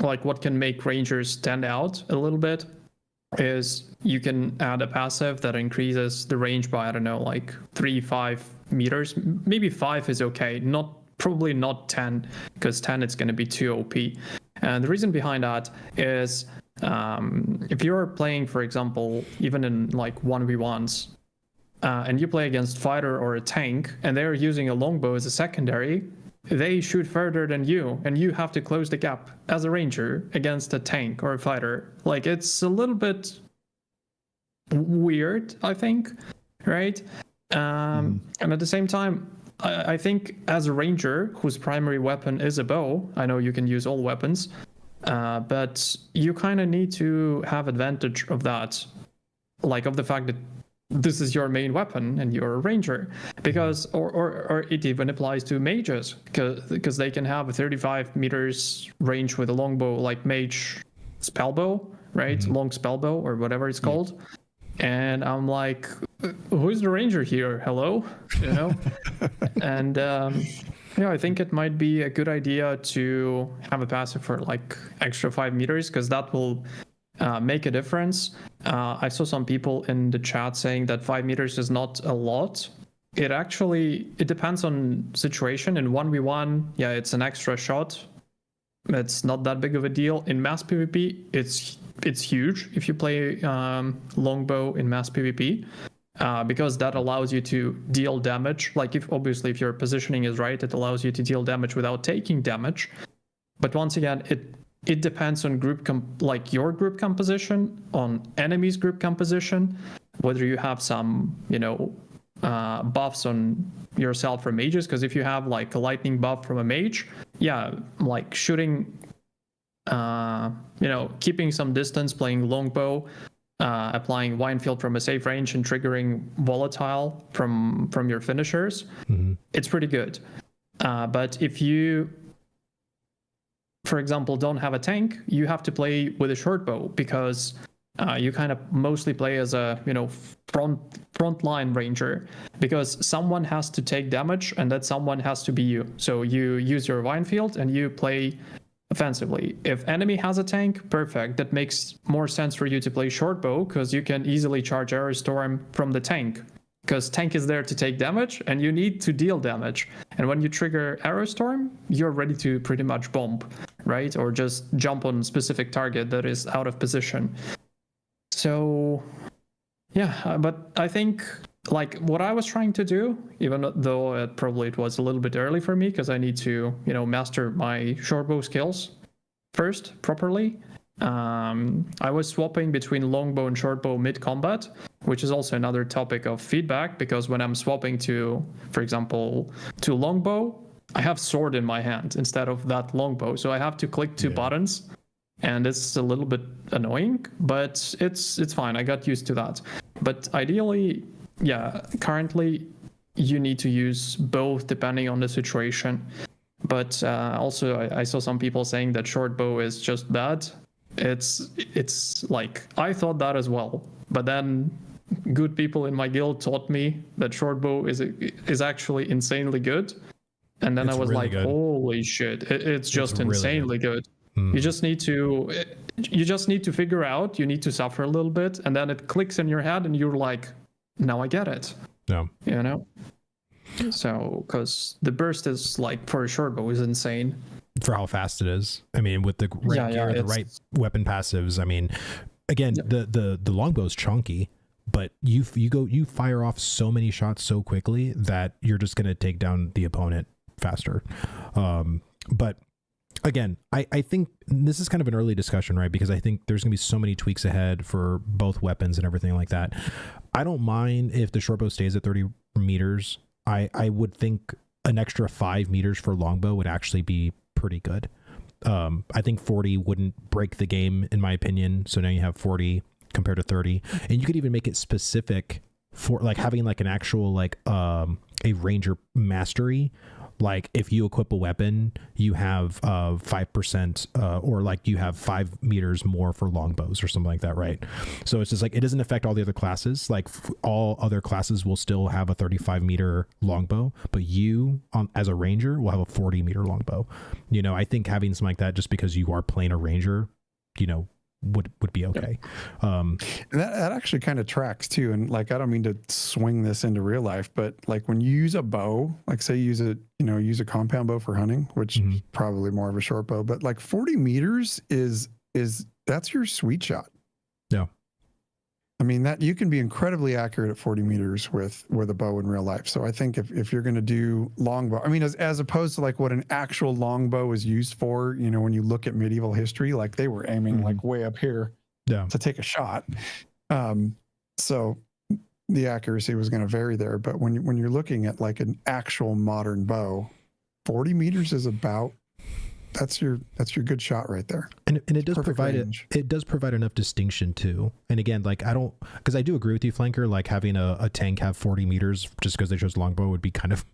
Speaker 4: what can make rangers stand out a little bit is you can add a passive that increases the range by, I don't know, like 3-5 meters. Maybe 5 is okay, probably not 10, because 10 it's going to be too OP. And the reason behind that is if you're playing, for example, even in like 1v1s, and you play against fighter or a tank, and they're using a longbow as a secondary, they shoot further than you, and you have to close the gap as a ranger against a tank or a fighter. Like, it's a little bit weird, I think, right? And at the same time, I think as a ranger whose primary weapon is a bow, I know you can use all weapons, but you kind of need to have advantage of that, like of the fact that this is your main weapon and you're a ranger, because or it even applies to mages, because they can have a 35 meters range with a longbow, like mage spellbow, right? Long spellbow or whatever it's called. And I'm like, who's the ranger here? Hello, and I think it might be a good idea to have a passive for like extra 5 meters, because that will make a difference. I saw some people in the chat saying that 5 meters is not a lot. It depends on situation. In 1v1, it's an extra shot. It's not that big of a deal. In mass PvP, it's huge if you play longbow in mass PvP, because that allows you to deal damage. Like, if your positioning is right, it allows you to deal damage without taking damage. But once again, it depends on your group composition, on enemies' group composition. whether you have some, buffs on yourself from mages. Because if you have like a lightning buff from a mage, like shooting, keeping some distance, playing longbow, applying Winefield from a safe range and triggering volatile from your finishers, it's pretty good. But if you, for example, don't have a tank, you have to play with a short bow, because you kind of mostly play as a front line ranger, because someone has to take damage and that someone has to be you. So you use your Winefield and you play offensively. If enemy has a tank, perfect. That makes more sense for you to play short bow, because you can easily charge Arrow Storm from the tank, because tank is there to take damage and you need to deal damage. And when you trigger Arrow Storm, you're ready to pretty much bomb, right? Or just jump on specific target that is out of position. So but I think like what I was trying to do, even though it was a little bit early for me, because I need to, master my shortbow skills first properly. I was swapping between longbow and shortbow mid-combat, which is also another topic of feedback, because when I'm swapping to, for example, to longbow, I have sword in my hand instead of that longbow. So I have to click two buttons, and it's a little bit annoying, but it's fine. I got used to that. But ideally, currently you need to use both depending on the situation. But also I saw some people saying that short bow is just bad. It's like, I thought that as well, but then good people in my guild taught me that short bow is actually insanely good. And then I was really like, good. Holy shit, it's just insanely good. You just need to figure out, you need to suffer a little bit, and then it clicks in your head and you're like, now I get it. Yeah. So, because the burst is like, for a short bow, is insane.
Speaker 1: For how fast it is. I mean, with the right gear, the right weapon passives. I mean, again, the longbow's chunky, but you fire off so many shots so quickly that you're just going to take down the opponent faster. But again, I think this is kind of an early discussion, right? Because I think there's going to be so many tweaks ahead for both weapons and everything like that. I don't mind if the shortbow stays at 30 meters. I would think an extra 5 meters for longbow would actually be pretty good. I think 40 wouldn't break the game, in my opinion. So now you have 40 compared to 30. And you could even make it specific for like having like an actual like a ranger mastery. Like if you equip a weapon, you have 5% or like you have 5 meters more for longbows or something like that, right? So it's just like, it doesn't affect all the other classes. Like all other classes will still have a 35 meter longbow, but you as a ranger will have a 40 meter longbow. I think having something like that, just because you are playing a ranger, would be okay.
Speaker 2: And that actually kind of tracks too. And like, I don't mean to swing this into real life, but like when you use a bow, like say use a compound bow for hunting, which is probably more of a short bow, but like 40 meters is that's your sweet shot.
Speaker 1: Yeah.
Speaker 2: I mean, that you can be incredibly accurate at 40 meters with a bow in real life. So I think if you're going to do longbow, I mean, as opposed to like what an actual longbow is used for, when you look at medieval history, like they were aiming like way up here to take a shot. So the accuracy was going to vary there. But when you're looking at like an actual modern bow, 40 meters is about, that's your good shot right there.
Speaker 1: And it does provide enough distinction too. And again, like because I do agree with you, Flanker, like having a tank have 40 meters just because they chose longbow would be kind of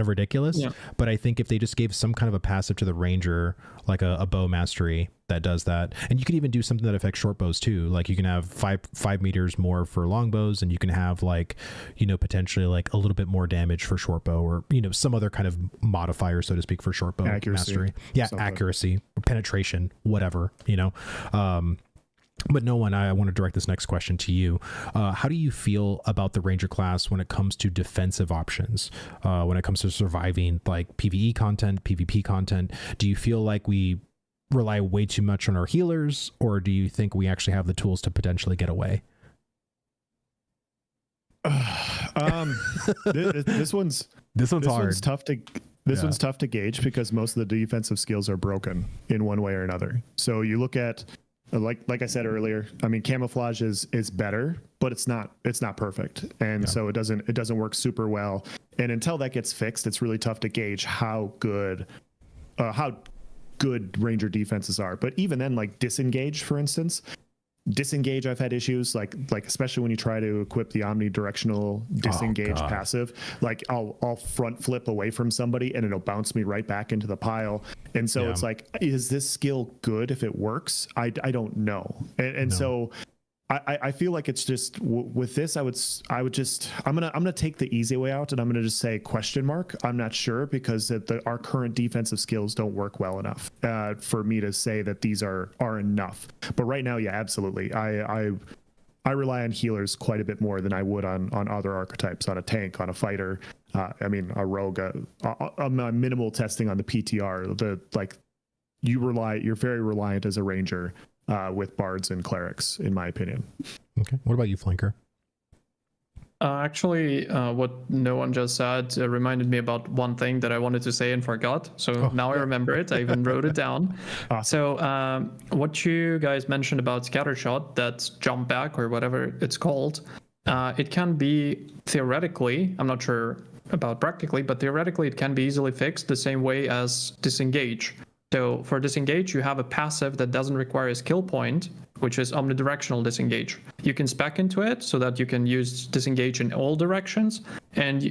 Speaker 1: ridiculous. Yeah. But I think if they just gave some kind of a passive to the ranger, like a bow mastery that does that, and you could even do something that affects short bows too. Like you can have 5 meters more for longbows, and you can have like, potentially like a little bit more damage for short bow, or, some other kind of modifier, so to speak, for short bow mastery. Yeah. Something. Accuracy, penetration, whatever, But Nolan, I want to direct this next question to you. How do you feel about the Ranger class when it comes to defensive options? When it comes to surviving like PvE content, PvP content? Do you feel like we rely way too much on our healers, or do you think we actually have the tools to potentially get away?
Speaker 3: This one's hard. This one's tough to gauge because most of the defensive skills are broken in one way or another. So you look at like I said earlier, I mean, camouflage is better, but it's not perfect, and so it doesn't work super well. And until that gets fixed, it's really tough to gauge how good ranger defenses are. But even then, like disengage, for instance, I've had issues like especially when you try to equip the omnidirectional disengage passive. Like I'll front flip away from somebody and it'll bounce me right back into the pile. And so it's like, is this skill good if it works? I don't know. And so I feel like it's just with this, I'm gonna take the easy way out, and I'm gonna just say question mark. I'm not sure, because our current defensive skills don't work well enough for me to say that these are enough. But right now, yeah, absolutely. I rely on healers quite a bit more than I would on other archetypes, on a tank, on a fighter. I mean, a rogue. A minimal testing on the PTR. You're very reliant as a ranger. With bards and clerics, in my opinion.
Speaker 1: Okay. What about you, Flanker?
Speaker 4: Actually, what no one just said reminded me about one thing that I wanted to say and forgot. So now I remember it. I even wrote it down. Awesome. So what you guys mentioned about scattershot, that's jump back or whatever it's called, it can be theoretically, I'm not sure about practically, but theoretically it can be easily fixed the same way as disengage. So for disengage, you have a passive that doesn't require a skill point, which is omnidirectional disengage. You can spec into it so that you can use disengage in all directions,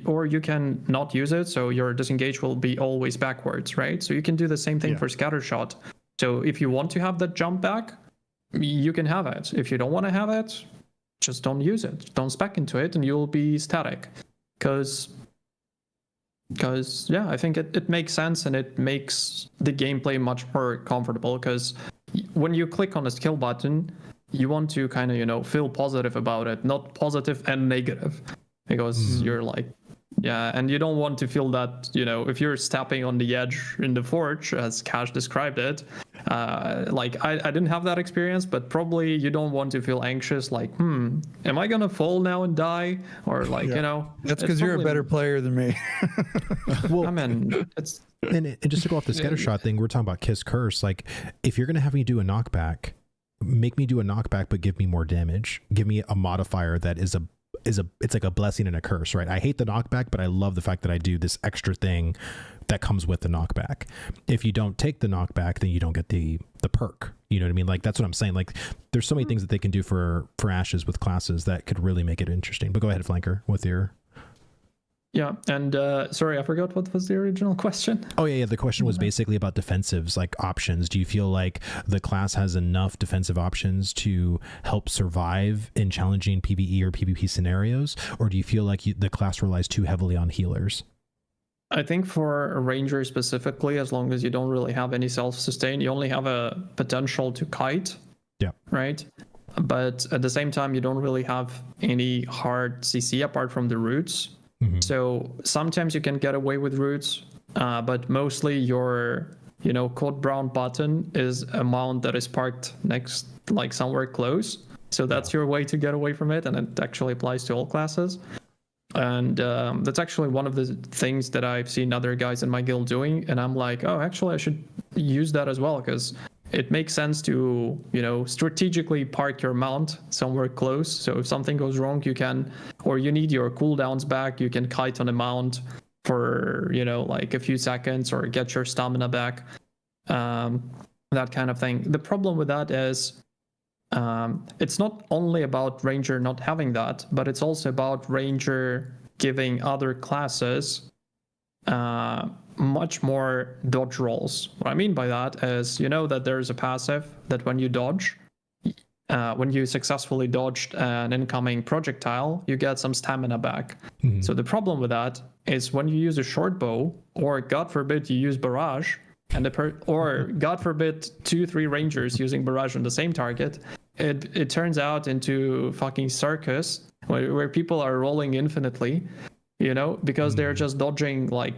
Speaker 4: or you can not use it, so your disengage will be always backwards, right? So you can do the same thing for scattershot. So if you want to have that jump back, you can have it. If you don't want to have it, just don't use it. Don't spec into it, and you'll be static. Because I think it makes sense, and it makes the gameplay much more comfortable, because when you click on a skill button, you want to kind of, feel positive about it, not positive and negative, because you're like, and you don't want to feel that, if you're stepping on the edge in the forge, as Cash described it, I didn't have that experience, but probably you don't want to feel anxious, like, am I gonna fall now and die, or
Speaker 2: that's because you're a better player than me.
Speaker 1: Well,
Speaker 4: I mean, it's
Speaker 1: and just to go off the scattershot thing, we're talking about Kiss Curse. Like, if you're gonna have me do a knockback, make me do a knockback, but give me more damage. Give me a modifier that is it's like a blessing and a curse, right? I hate the knockback, but I love the fact that I do this extra thing that comes with the knockback. If you don't take the knockback, then you don't get the perk. You know what I mean? Like, that's what I'm saying. Like, there's so many things that they can do for Ashes with classes that could really make it interesting. But go ahead, Flanker, with your...
Speaker 4: Yeah, and sorry, I forgot what was the original question.
Speaker 1: Oh yeah, the question was basically about defensives, like options. Do you feel like the class has enough defensive options to help survive in challenging PvE or PvP scenarios, or do you feel like the class relies too heavily on healers?
Speaker 4: I think for a ranger specifically, as long as you don't really have any self-sustain, you only have a potential to kite.
Speaker 1: Yeah.
Speaker 4: Right? But at the same time, you don't really have any hard CC apart from the roots. Mm-hmm. So sometimes you can get away with roots, but mostly your, code brown button is a mount that is parked next, like somewhere close. So that's your way to get away from it, and it actually applies to all classes. And that's actually one of the things that I've seen other guys in my guild doing, and I'm like, oh, actually I should use that as well, because it makes sense to, strategically park your mount somewhere close. So if something goes wrong, you can, or you need your cooldowns back, you can kite on a mount for, like a few seconds, or get your stamina back, that kind of thing. The problem with that is it's not only about Ranger not having that, but it's also about Ranger giving other classes much more dodge rolls. What I mean by that is, that there's a passive that when you dodge, when you successfully dodged an incoming projectile, you get some stamina back. Mm-hmm. So the problem with that is when you use a short bow, or God forbid you use barrage, or God forbid 2-3 rangers using barrage on the same target, it turns out into fucking circus where people are rolling infinitely, because they're just dodging like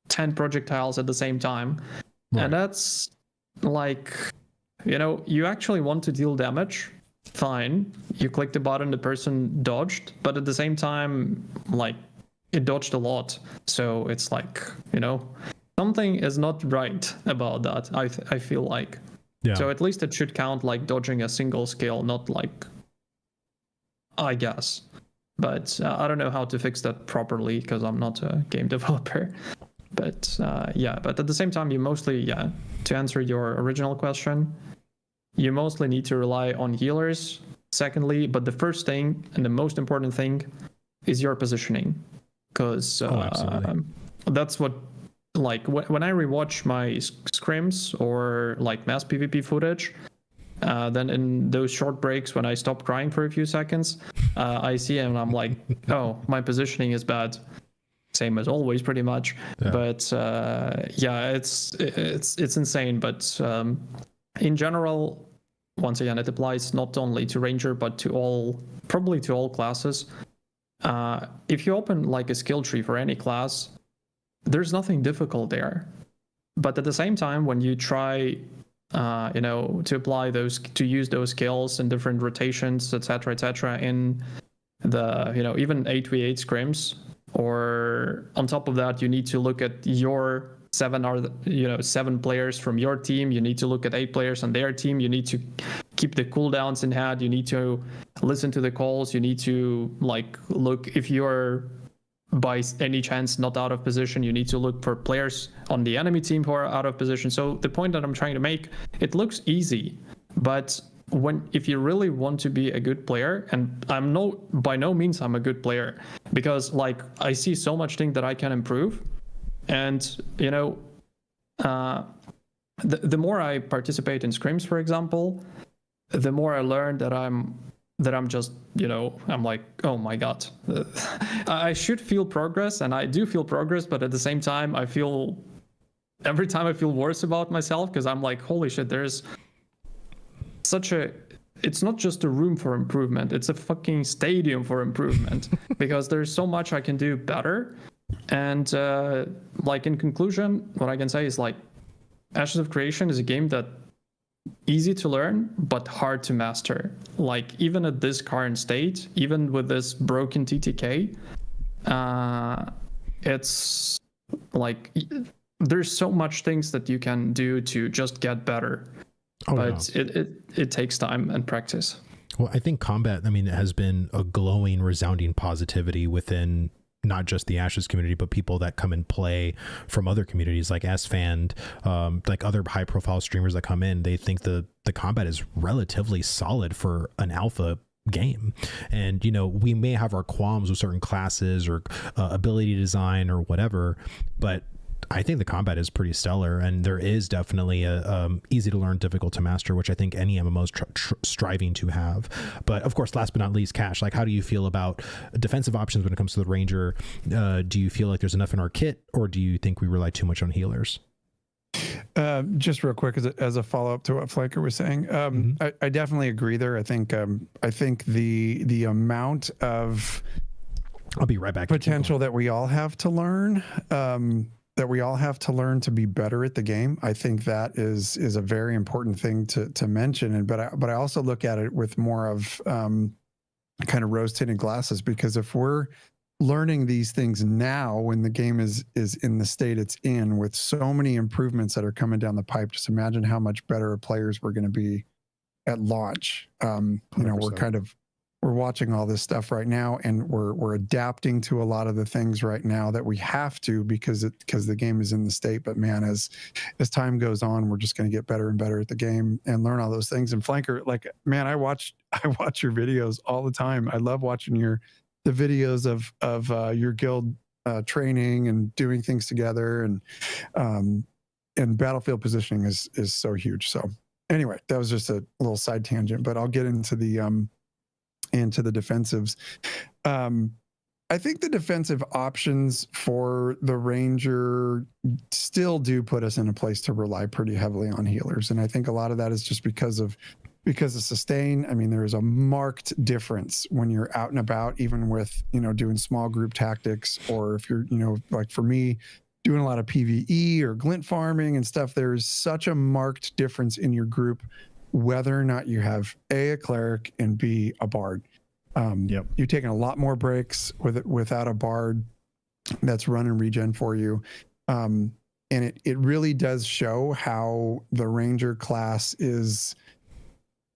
Speaker 4: 10 projectiles at the same time. Right. And that's like, you actually want to deal damage, fine. You click the button, the person dodged, but at the same time, like, it dodged a lot. So it's like, something is not right about that, I feel like.
Speaker 1: Yeah.
Speaker 4: So at least it should count like dodging a single skill, not like, I guess. But I don't know how to fix that properly because I'm not a game developer. But but at the same time, you mostly, to answer your original question, you mostly need to rely on healers. Secondly, but the first thing and the most important thing is your positioning. Because that's what, like, when I rewatch my scrims or like mass PvP footage, then in those short breaks when I stop crying for a few seconds, I see him and I'm like, oh, my positioning is bad. Same as always, pretty much. Yeah. But it's insane. But in general, once again, it applies not only to Ranger but to probably to all classes. If you open like a skill tree for any class, there's nothing difficult there. But at the same time, when you try to apply to use those skills in different rotations, etc., in the even 8v8 scrims, or on top of that, you need to look at your 7 players from your team. You need to look at 8 players on their team. You need to keep the cooldowns in hand. You need to listen to the calls. You need to look if you're by any chance not out of position. You need to look for players on the enemy team who are out of position. So the point that I'm trying to make, it looks easy, but if you really want to be a good player, and by no means I'm a good player, because I see so much thing that I can improve, and the more I participate in scrims, for example, the more I learn that I'm just, I'm like, oh my God, I should feel progress, and I do feel progress, but at the same time, every time I feel worse about myself, because I'm like, holy shit, there's it's not just a room for improvement, it's a fucking stadium for improvement, because there's so much I can do better. And in conclusion, what I can say is Ashes of Creation is a game that easy to learn but hard to master. Even at this current state, even with this broken TTK, it's there's so much things that you can do to just get better. But it takes time and practice.
Speaker 1: Well, I think combat, it has been a glowing, resounding positivity within not just the Ashes community, but people that come and play from other communities like SFan, other high profile streamers that come in. They think the combat is relatively solid for an alpha game. And, we may have our qualms with certain classes or ability design or whatever, but I think the combat is pretty stellar, and there is definitely a easy to learn, difficult to master, which I think any MMO is striving to have. But of course, last but not least, Cash, how do you feel about defensive options when it comes to the Ranger? Do you feel like there's enough in our kit, or do you think we rely too much on healers?
Speaker 2: Just real quick, as a follow-up to what Flanker was saying, I definitely agree there. I think the amount of
Speaker 1: I'll be right back.
Speaker 2: Potential that we all have to learn. That we all have to learn to be better at the game. I think that is a very important thing to mention. But I also look at it with more of kind of rose-tinted glasses, because if we're learning these things now when the game is in the state it's in, with so many improvements that are coming down the pipe, just imagine how much better players we're going to be at launch. We're watching all this stuff right now, and we're adapting to a lot of the things right now that we have to, because the game is in the state. But man, as time goes on, we're just going to get better and better at the game and learn all those things. And Flanker, man, I watch your videos all the time. I love watching the videos of your guild training and doing things together, and battlefield positioning is so huge. So anyway, that was just a little side tangent, but I'll get into the defensives. I think the defensive options for the Ranger still do put us in a place to rely pretty heavily on healers. And I think a lot of that is just because of sustain. There is a marked difference when you're out and about, even with, doing small group tactics, or if you're, for me, doing a lot of PvE or glint farming and stuff. There's such a marked difference in your group, whether or not you have a cleric and B, a bard. You're taking a lot more breaks without a bard that's running regen for you. And it really does show how the Ranger class is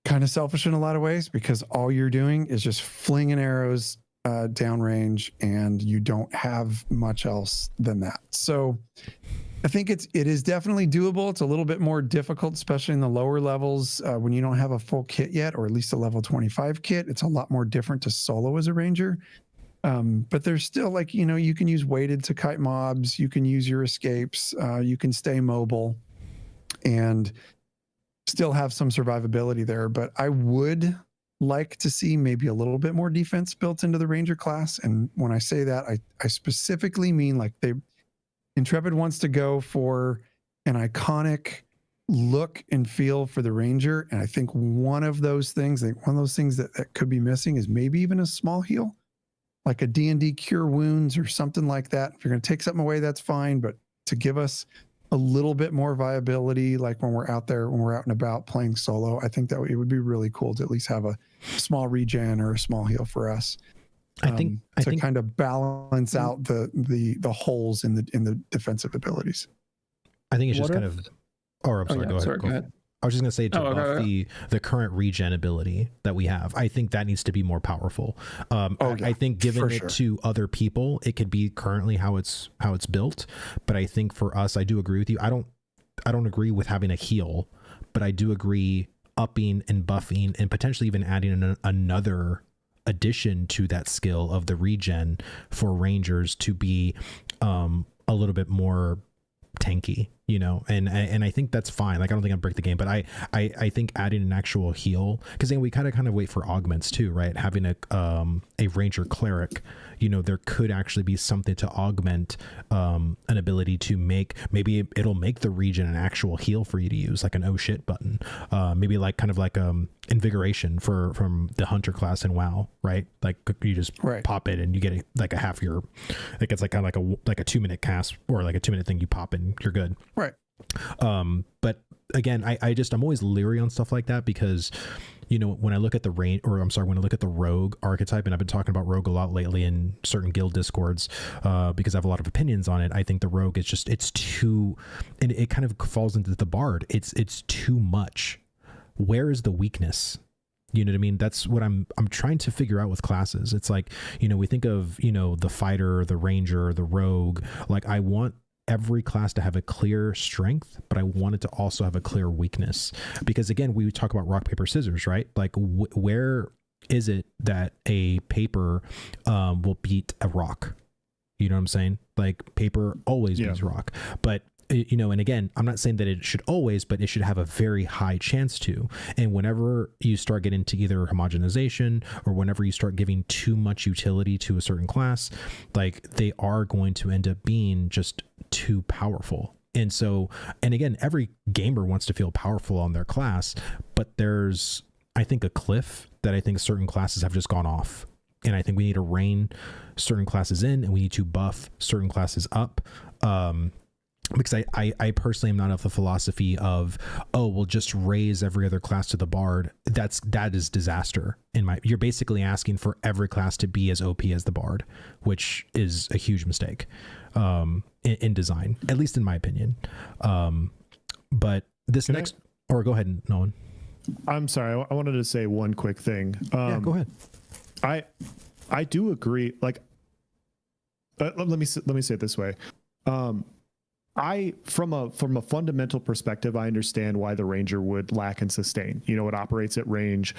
Speaker 2: kind of selfish in a lot of ways, because all you're doing is just flinging arrows downrange, and you don't have much else than that. So I think it is definitely doable. It's a little bit more difficult, especially in the lower levels when you don't have a full kit yet, or at least a level 25 kit. It's a lot more different to solo as a Ranger. But there's still, like, you know, you can use weighted to kite mobs, you can use your escapes, you can stay mobile and still have some survivability there. But I would like to see maybe a little bit more defense built into the Ranger class. And when I say that, I specifically mean, like, Intrepid wants to go for an iconic look and feel for the Ranger. And I think one of those things that could be missing is maybe even a small heal, like a D&D cure wounds or something like that. If you're going to take something away, that's fine. But to give us a little bit more viability, like when we're out and about playing solo, I think that it would be really cool to at least have a small regen or a small heal for us. I think kind of balance out the holes in the defensive abilities.
Speaker 1: I think it's just kind of. Oh, I'm sorry. Go ahead. I was just going to say to buff the current regen ability that we have. I think that needs to be more powerful. I think giving it to other people, it could be currently how it's built. But I think for us, I do agree with you. I don't agree with having a heal, but I do agree upping and buffing and potentially even adding another addition to that skill of the regen for Rangers to be a little bit more tanky, you know, and I think that's fine. Like, I don't think I'd break the game, but I think adding an actual heal, because then we kind of wait for augments too, right? Having a Ranger cleric, you know, there could actually be something to augment an ability to maybe it'll make the regen an actual heal for you to use, like an oh shit button, maybe like kind of like invigoration from the hunter class in WoW, right? Like you just pop it and you get like a half your, like it's like kind of like a 2-minute cast or like a 2-minute thing, you pop and you're good.
Speaker 2: Right.
Speaker 1: But again, I'm always leery on stuff like that, because, you know, when I look at when I look at the rogue archetype, and I've been talking about rogue a lot lately in certain guild discords, because I have a lot of opinions on it. I think the rogue is just, it's too, and it kind of falls into the bard. It's too much. Where is the weakness? You know what I mean? That's what I'm trying to figure out with classes. It's like, you know, we think of, you know, the fighter, the ranger, the rogue. Like, I want every class to have a clear strength, but I want it to also have a clear weakness, because again, we talk about rock, paper, scissors, right? Like where is it that a paper will beat a rock? You know what I'm saying? Like, paper always beats rock, but you know, and again, I'm not saying that it should always, but it should have a very high chance to. And whenever you start getting to either homogenization, or whenever you start giving too much utility to a certain class, like, they are going to end up being just too powerful. And so, and again, every gamer wants to feel powerful on their class, but there's, I think, a cliff that I think certain classes have just gone off. And I think we need to rein certain classes in, and we need to buff certain classes up. Because I personally am not of the philosophy of, oh, we'll just raise every other class to the bard. That is disaster. You're basically asking for every class to be as OP as the bard, which is a huge mistake in design, at least in my opinion. But this or go ahead, Nolan.
Speaker 3: I'm sorry. I wanted to say one quick thing.
Speaker 1: Yeah, go ahead.
Speaker 3: I do agree. Like, let me say it this way. From a fundamental perspective, I understand why the Ranger would lack in sustain. You know, it operates at range.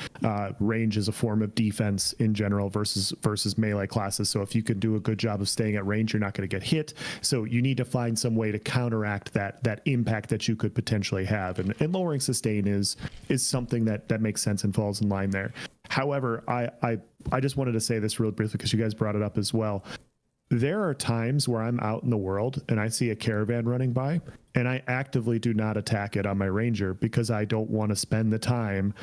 Speaker 3: Range is a form of defense in general versus melee classes. So if you can do a good job of staying at range, you're not going to get hit. So you need to find some way to counteract that impact that you could potentially have. And lowering sustain is something that makes sense and falls in line there. However, I just wanted to say this real briefly because you guys brought it up as well. There are times where I'm out in the world and I see a caravan running by, and I actively do not attack it on my Ranger because I don't want to spend the time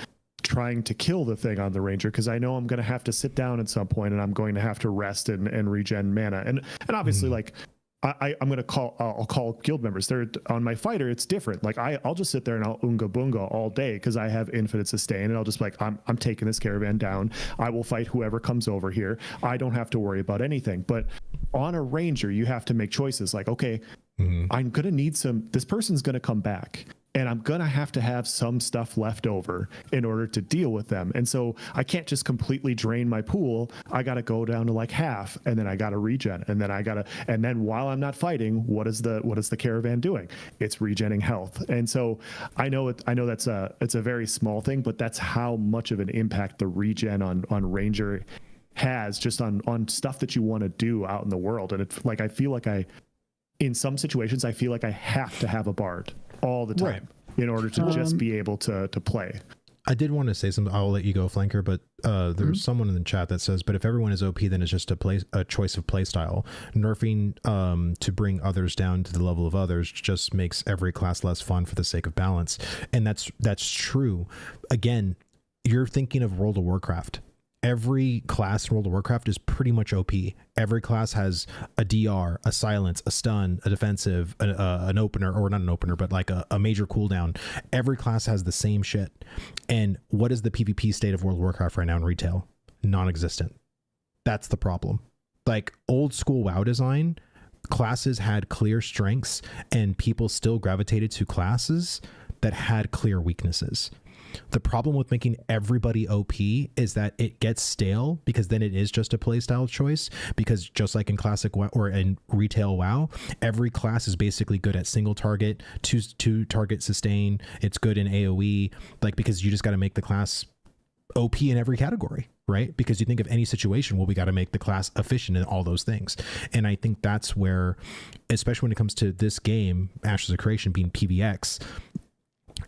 Speaker 3: trying to kill the thing on the Ranger, because I know I'm going to have to sit down at some point and I'm going to have to rest and regen mana. And obviously, like, I'm going to I'll call guild members. They're on my fighter. It's different. Like, I'll just sit there and I'll unga bunga all day because I have infinite sustain, and I'll just be like, I'm taking this caravan down. I will fight whoever comes over here. I don't have to worry about anything. But on a Ranger, you have to make choices. Like, okay, I'm going to need this person's going to come back. And I'm going to have some stuff left over in order to deal with them. And so I can't just completely drain my pool. I got to go down to like half, and then I got to regen. And then while I'm not fighting, what is the caravan doing? It's regenning health. And so I know it's a very small thing, but that's how much of an impact the regen on Ranger has just on stuff that you want to do out in the world. And it's like, I feel like in some situations, I feel like I have to have a bard all the time in order to just be able to play.
Speaker 1: I did want to say something. I'll let you go, Flanker, but there's someone in the chat that says, but if everyone is OP, then it's just a choice of play style. Nerfing to bring others down to the level of others just makes every class less fun for the sake of balance. And that's true. Again, you're thinking of World of Warcraft. Every class in World of Warcraft is pretty much OP. Every class has a DR, a silence, a stun, a defensive, an opener, or not an opener, but like a major cooldown. Every class has the same shit. And what is the PvP state of World of Warcraft right now in retail? Non-existent. That's the problem. Like old school WoW design, classes had clear strengths and people still gravitated to classes that had clear weaknesses. The problem with making everybody OP is that it gets stale, because then it is just a playstyle choice. Because just like in classic WoW or in retail WoW, every class is basically good at single target, two target sustain. It's good in AoE, like, because you just got to make the class OP in every category, right? Because you think of any situation, well, we got to make the class efficient in all those things. And I think that's where, especially when it comes to this game, Ashes of Creation being PvX,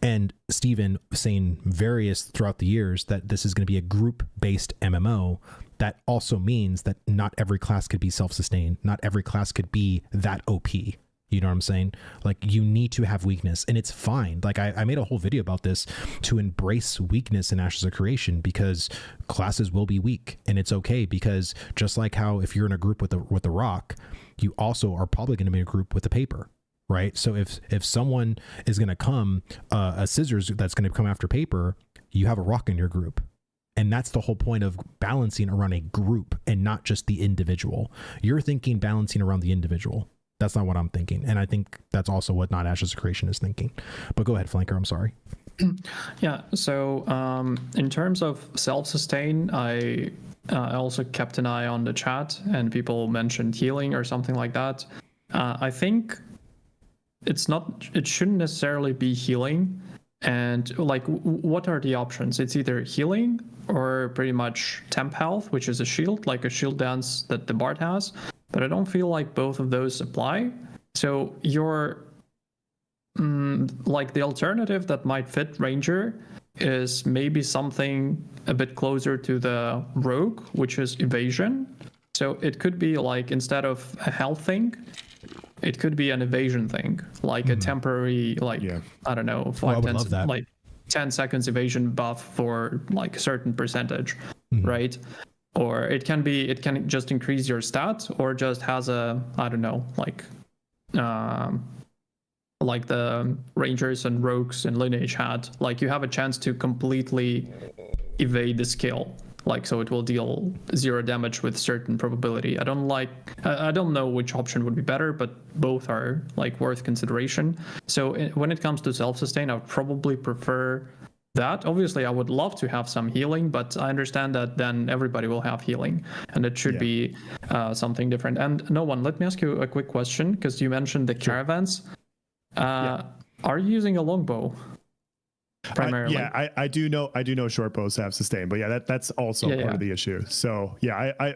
Speaker 1: and Steven saying various throughout the years that this is going to be a group-based MMO, that also means that not every class could be self-sustained. Not every class could be that OP. You know what I'm saying? Like, you need to have weakness, and it's fine. Like, I made a whole video about this, to embrace weakness in Ashes of Creation, because classes will be weak, and it's okay, because just like how if you're in a group with the rock, you also are probably going to be in a group with the paper. Right. So if someone is going to come, a scissors that's going to come after paper, you have a rock in your group. And that's the whole point of balancing around a group and not just the individual. You're thinking balancing around the individual. That's not what I'm thinking. And I think that's also what Not Ashes of Creation is thinking. But go ahead, Flanker. I'm sorry.
Speaker 4: Yeah. So in terms of self-sustain, I also kept an eye on the chat, and people mentioned healing or something like that. I think it shouldn't necessarily be healing. And like, what are the options? It's either healing or pretty much temp health, which is a shield, like a shield dance that the bard has. But I don't feel like both of those apply. So your like the alternative that might fit Ranger is maybe something a bit closer to the rogue, which is evasion. So it could be like, instead of a health thing, it could be an evasion thing, like a temporary, like, I don't know, 10 seconds evasion buff for like a certain percentage, right? Or it can just increase your stats, or just has a, I don't know, like the Rangers and Rogues and Lineage had, like, you have a chance to completely evade the skill. Like, so it will deal 0 damage with certain probability. I don't know which option would be better, but both are like worth consideration. So when it comes to self-sustain, I would probably prefer that. Obviously, I would love to have some healing, but I understand that then everybody will have healing, and it should be something different. And no one, let me ask you a quick question, because you mentioned the caravans. Are you using a longbow? Primarily.
Speaker 3: I do know short bows have sustain, but that's also part of the issue. So I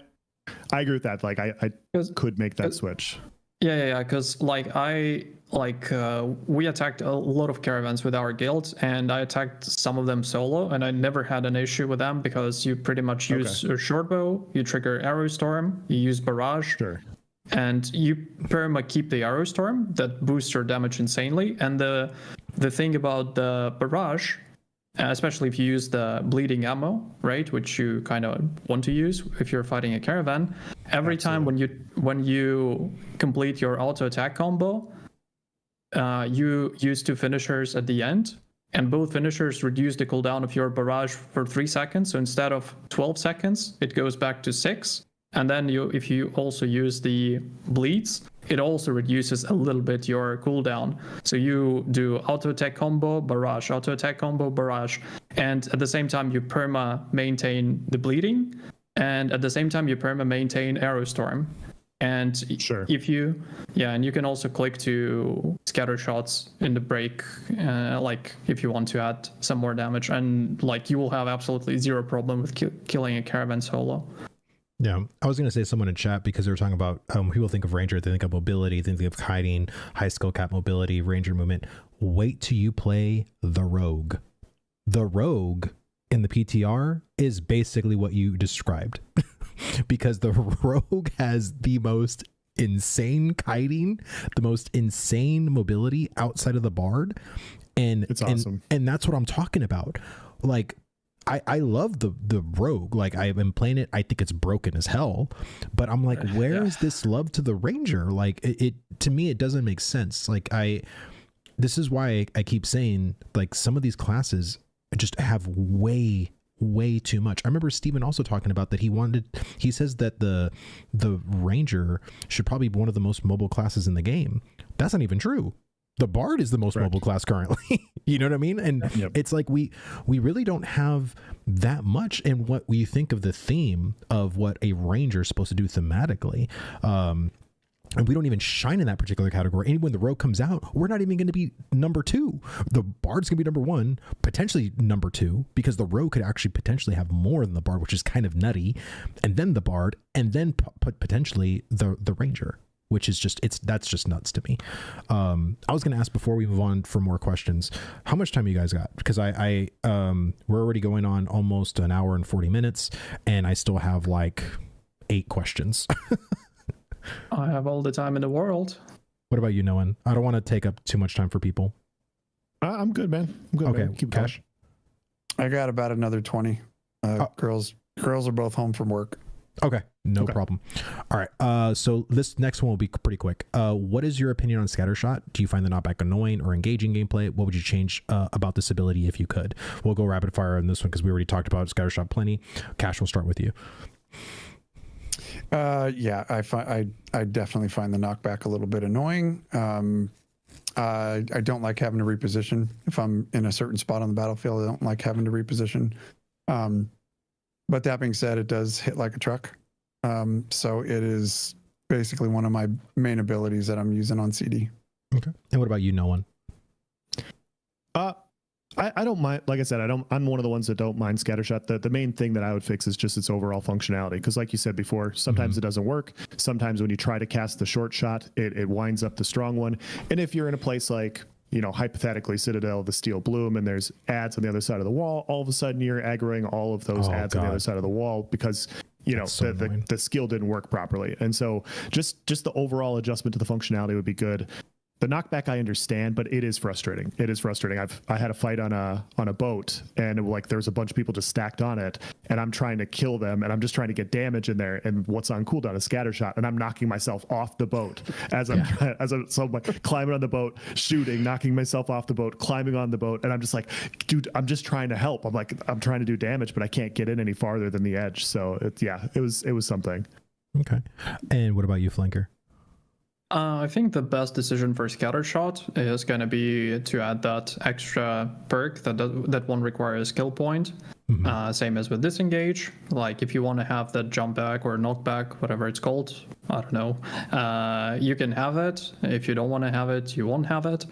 Speaker 3: agree with that. Like, I could make that switch.
Speaker 4: Because we attacked a lot of caravans with our guild, and I attacked some of them solo, and I never had an issue with them, because you pretty much use a short bow, you trigger arrow storm, you use barrage, and you perma keep the arrow storm that boosts your damage insanely. And the thing about the barrage, especially if you use the bleeding ammo, right, which you kind of want to use if you're fighting a caravan, every time when you complete your auto attack combo, you use 2 finishers at the end, and both finishers reduce the cooldown of your barrage for 3 seconds. So instead of 12 seconds, it goes back to 6. And then if you also use the bleeds, it also reduces a little bit your cooldown. So you do auto attack combo, barrage, auto attack combo, barrage, and at the same time you perma maintain the bleeding, and at the same time you perma maintain arrow storm. And if you, and you can also click to scatter shots in the break, like if you want to add some more damage, and like you will have absolutely zero problem with killing a caravan solo.
Speaker 1: Yeah, I was going to say someone in chat, because they were talking about people think of ranger, they think of mobility, they think of hiding, high skill cap mobility, ranger movement. Wait till you play the rogue. The rogue in the PTR is basically what you described. Because the rogue has the most insane kiting, the most insane mobility outside of the bard, and
Speaker 3: it's awesome.
Speaker 1: And that's what I'm talking about. Like, I love the rogue. Like, I've been playing it. I think it's broken as hell, but I'm like, where is this love to the ranger? Like, it to me, it doesn't make sense. Like, this is why I keep saying, like, some of these classes just have way too much. I remember Steven also talking about that he says that the ranger should probably be one of the most mobile classes in the game. That's not even true. The bard is the most mobile class currently. You know what I mean? And it's like we really don't have that much in what we think of the theme of what a ranger is supposed to do thematically. And we don't even shine in that particular category. And when the rogue comes out, we're not even going to be number 2. The bard's going to be number 1, potentially number 2, because the rogue could actually potentially have more than the bard, which is kind of nutty. And then the bard, and then potentially the ranger, which is that's just nuts to me. I was going to ask before we move on for more questions, how much time you guys got? Because we're already going on almost an hour and 40 minutes, and I still have like 8 questions.
Speaker 4: I have all the time in the world.
Speaker 1: What about you, Noah? I don't want to take up too much time for people.
Speaker 3: I'm good, man. I'm good.
Speaker 1: Okay,
Speaker 3: man. Keep
Speaker 1: Cash.
Speaker 2: I got about another 20. Girls are both home from work.
Speaker 1: Okay, no problem. All right. So this next one will be pretty quick. What is your opinion on Scattershot? Do you find the knockback annoying or engaging gameplay? What would you change about this ability if you could? We'll go rapid fire on this one because we already talked about Scattershot plenty. Cash, we'll start with you.
Speaker 2: I definitely find the knockback a little bit annoying. I don't like having to reposition. If I'm in a certain spot on the battlefield, I don't like having to reposition. But that being said, it does hit like a truck. So it is basically one of my main abilities that I'm using on CD.
Speaker 1: Okay. And what about you, Noah?
Speaker 3: I don't mind. Like I said, I'm one of the ones that don't mind Scattershot. The main thing that I would fix is just its overall functionality. Because like you said before, sometimes it doesn't work. Sometimes when you try to cast the short shot, it winds up the strong one. And if you're in a place like, hypothetically Citadel, the Steel Bloom, and there's ads on the other side of the wall, all of a sudden you're aggroing all of those ads on the other side of the wall because the skill didn't work properly. And so just the overall adjustment to the functionality would be good. The knockback I understand, but it is frustrating. I had a fight on a boat, and there was a bunch of people just stacked on it, and I'm trying to kill them, and I'm just trying to get damage in there. And what's on cooldown is Scattershot, and I'm knocking myself off the boat so I'm like climbing on the boat, shooting, knocking myself off the boat, climbing on the boat, and I'm just like, dude, I'm just trying to help. I'm trying to do damage, but I can't get in any farther than the edge. So it was something.
Speaker 1: Okay. And what about you, Flanker?
Speaker 4: I think the best decision for Scattershot is going to be to add that extra perk that won't require a skill point. Same as with Disengage. Like if you want to have that jump back or knockback, whatever it's called, I don't know. You can have it. If you don't want to have it, you won't have it.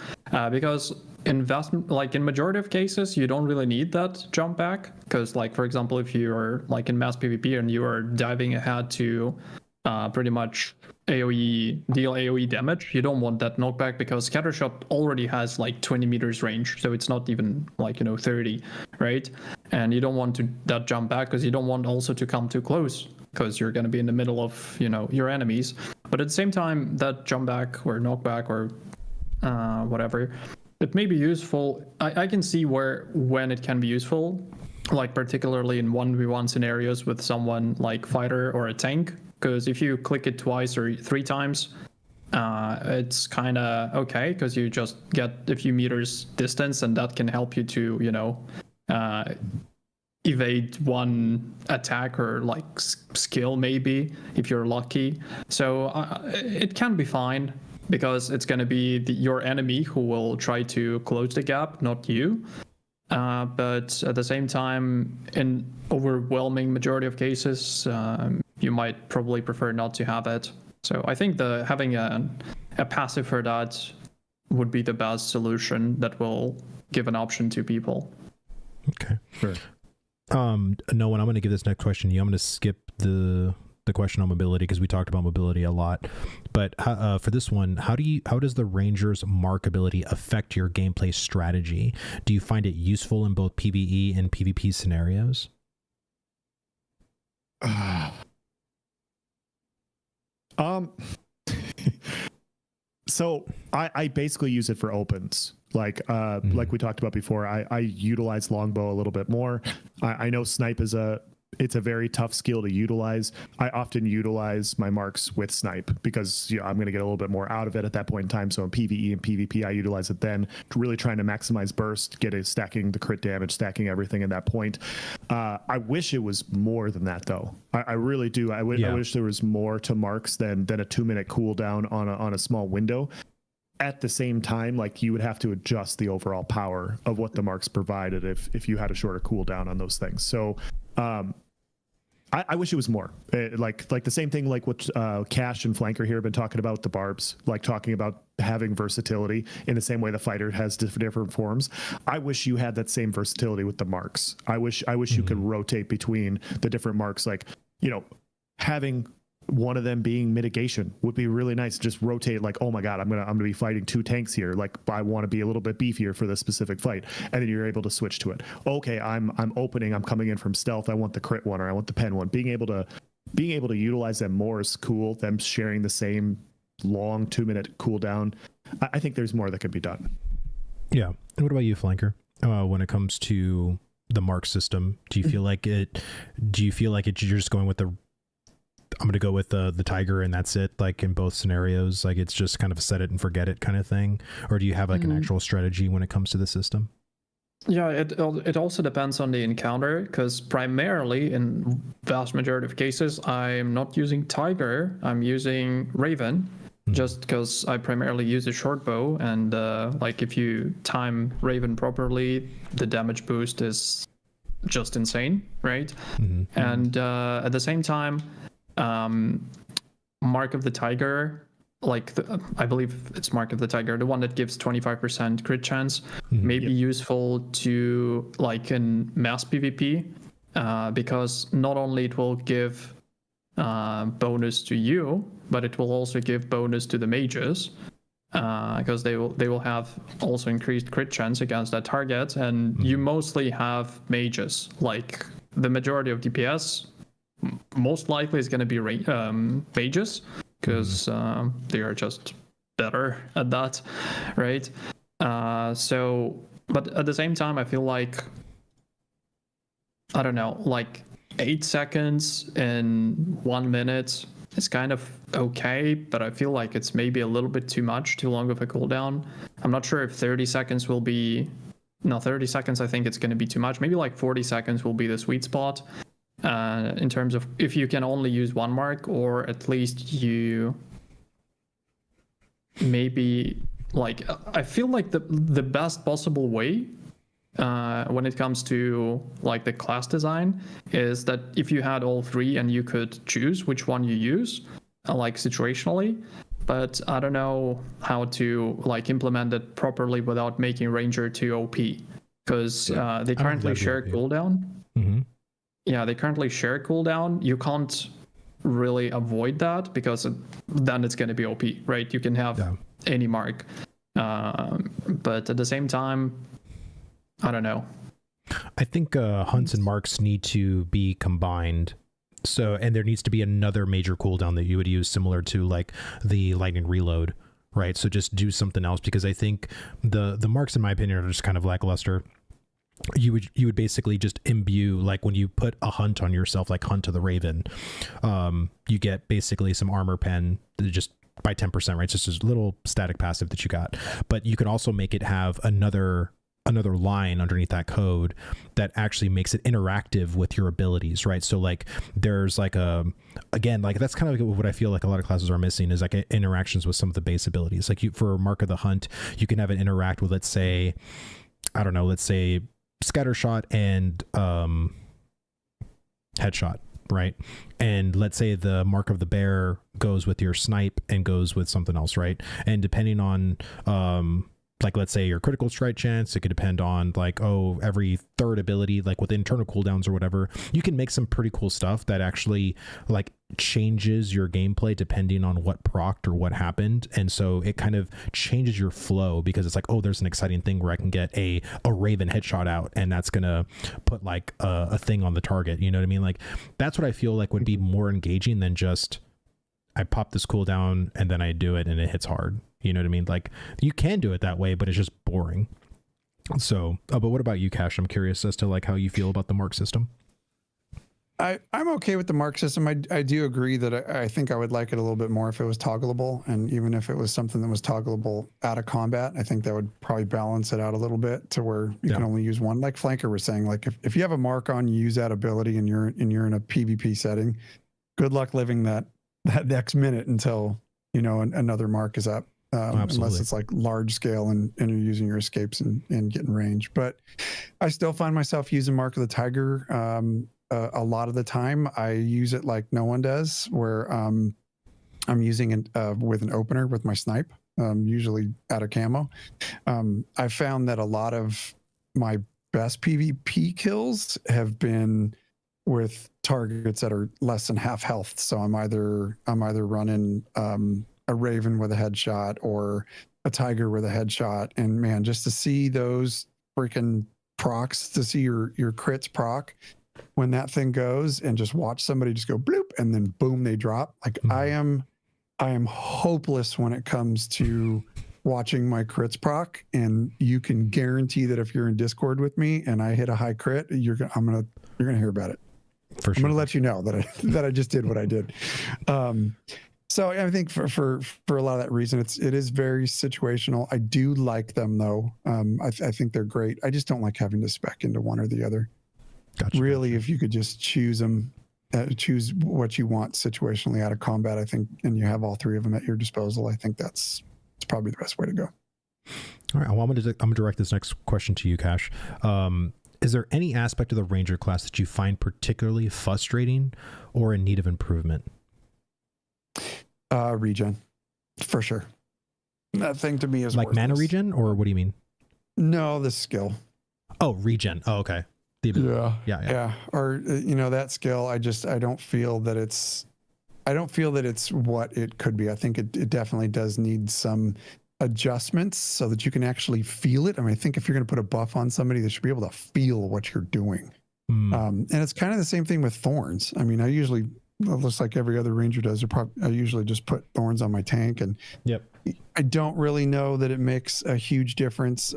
Speaker 4: Because investment, like in majority of cases, you don't really need that jump back. Because like, for example, if you're like in mass PvP and you are diving ahead to pretty much deal AoE damage, you don't want that knockback because Scattershot already has like 20 meters range, so it's not even like 30, right? And you don't want that jump back because you don't want also to come too close because you're going to be in the middle of your enemies. But at the same time, that jump back or knockback or whatever, it may be useful. I can see when it can be useful, like particularly in 1v1 scenarios with someone like fighter or a tank. Because if you click it twice or 3 times, it's kind of okay because you just get a few meters distance, and that can help you to, evade one attack or like skill maybe if you're lucky. So it can be fine because it's going to be your enemy who will try to close the gap, not you. But at the same time, in overwhelming majority of cases, you might probably prefer not to have it. So I think having a passive for that would be the best solution that will give an option to people.
Speaker 1: Okay.
Speaker 3: Sure.
Speaker 1: Noah, I'm going to give this next question to you. I'm going to skip the question on mobility because we talked about mobility a lot. But for this one, how does the Ranger's mark ability affect your gameplay strategy? Do you find it useful in both PvE and PvP scenarios?
Speaker 3: So I basically use it for opens. Like we talked about before, I utilize longbow a little bit more. I know snipe it's a very tough skill to utilize. I often utilize my marks with snipe because I'm going to get a little bit more out of it at that point in time. So in PvE and PvP, I utilize it then, really trying to maximize burst, stacking the crit damage, stacking everything at that point. I wish it was more than that, though. I really do. I wish there was more to marks than a 2-minute cooldown on a small window. At the same time, like, you would have to adjust the overall power of what the marks provided if you had a shorter cooldown on those things. So I wish it was more. Like the same thing like what Cash and Flanker here have been talking about with the barbs, like talking about having versatility in the same way the fighter has different forms. I wish you had that same versatility with the marks. I wish you could rotate between the different marks. Like, having one of them being mitigation would be really nice. Just rotate, like, oh my god, I'm gonna be fighting 2 tanks here, like I want to be a little bit beefier for this specific fight, and then you're able to switch to it. Okay, I'm coming in from stealth, I want the crit one or I want the pen one. Being able to utilize them more is cool. Them sharing the same long 2-minute cooldown, I think there's more that could be done. Yeah.
Speaker 1: And what about you, Flanker? When it comes to the mark system, do you feel like you're just going with I'm going to go with the Tiger and that's it, like in both scenarios, like it's just kind of a set it and forget it kind of thing? Or do you have like an actual strategy when it comes to the system?
Speaker 4: Yeah, it also depends on the encounter, because primarily in vast majority of cases, I'm not using Tiger, I'm using Raven, just because I primarily use a short bow, and like if you time Raven properly, the damage boost is just insane, right? And at the same time, Mark of the Tiger, like I believe it's Mark of the Tiger, the one that gives 25% crit chance, may be useful to like in mass PvP, because not only it will give bonus to you, but it will also give bonus to the mages, because they will have also increased crit chance against that target, and you mostly have mages. Like the majority of DPS most likely is going to be mages, because they are just better at that, right? So, but at the same time, I feel like, I don't know, like 8 seconds in 1 minute is kind of okay, but I feel like it's maybe a little bit too long of a cooldown. I'm not sure if 30 seconds will be... No, 30 seconds, I think it's going to be too much. Maybe like 40 seconds will be the sweet spot. In terms of if you can only use one mark, or at least you maybe, like, I feel like the best possible way when it comes to like the class design is that if you had all 3 and you could choose which one you use, like situationally, but I don't know how to like implement it properly without making Ranger too OP, because they currently share cooldown. Yeah, they currently share cooldown. You can't really avoid that, because then it's going to be OP, right? You can have any mark. But at the same time, I don't know.
Speaker 1: I think hunts and marks need to be combined. So, and there needs to be another major cooldown that you would use similar to like the lightning reload, right? So just do something else, because I think the marks, in my opinion, are just kind of lackluster. You would basically just imbue, like when you put a hunt on yourself, like Hunt to the Raven, you get basically some armor pen just by 10%, right? It's just a little static passive that you got, but you can also make it have another another line underneath that code that actually makes it interactive with your abilities, right? So like there's like again, like that's kind of like what I feel like a lot of classes are missing is like interactions with some of the base abilities. Like for Mark of the Hunt, you can have it interact with, let's say, I don't know, let's say scattershot and headshot, right? And let's say the Mark of the Bear goes with your snipe and goes with something else, right? And depending on like let's say your critical strike chance, it could depend on like, oh, every third ability, like with internal cooldowns or whatever, you can make some pretty cool stuff that actually like changes your gameplay depending on what procced or what happened. And so it kind of changes your flow because it's like, oh, there's an exciting thing where I can get a Raven headshot out and that's gonna put like a thing on the target, you know what I mean? Like that's what I feel like would be more engaging than just I pop this cooldown and then I do it and it hits hard. You know what I mean? Like you can do it that way, but it's just boring. So, but what about you, Cash? I'm curious as to like how you feel about the mark system.
Speaker 2: I'm okay with the mark system. I do agree that I think I would like it a little bit more if it was toggleable, and even if it was something that was toggleable out of combat, I think that would probably balance it out a little bit to where you can only use one. Like Flanker was saying, like if you have a mark on, you use that ability, and you're in a PvP setting. Good luck living that next minute until another mark is up. Unless it's like large scale and you're using your escapes and getting range. But I still find myself using Mark of the Tiger a lot of the time. I use it like no one does, where I'm using it with an opener with my snipe, usually out of camo. I found that a lot of my best PvP kills have been with targets that are less than half health. So I'm either running a Raven with a headshot or a Tiger with a headshot, and man, just to see those freaking procs, to see your crits proc when that thing goes, and just watch somebody just go bloop and then boom, they drop. Like I am hopeless when it comes to watching my crits proc, and you can guarantee that if you're in Discord with me and I hit a high crit, you're gonna hear about it.
Speaker 1: For sure.
Speaker 2: I'm gonna let you know that I just did what I did. So I think for a lot of that reason, it is very situational. I do like them though. I think they're great. I just don't like having to spec into one or the other.
Speaker 1: Gotcha.
Speaker 2: Really, if you could just choose them, choose what you want situationally out of combat, I think, and you have all three of them at your disposal, I think it's probably the best way to go.
Speaker 1: All right. Well, I'm gonna direct this next question to you, Cash. Is there any aspect of the Ranger class that you find particularly frustrating or in need of improvement?
Speaker 2: Regen, for sure. That thing to me is
Speaker 1: like
Speaker 2: worthless.
Speaker 1: mana regen, or what do you mean?
Speaker 2: No, the skill.
Speaker 1: Oh, regen. Oh, okay. Yeah.
Speaker 2: Or that skill. I don't feel that it's what it could be. I think it definitely does need some adjustments so that you can actually feel it. I mean, I think if you're going to put a buff on somebody, they should be able to feel what you're doing. And it's kind of the same thing with thorns. I mean, I usually, just like every other ranger does, I usually just put thorns on my tank, and I don't really know that it makes a huge difference.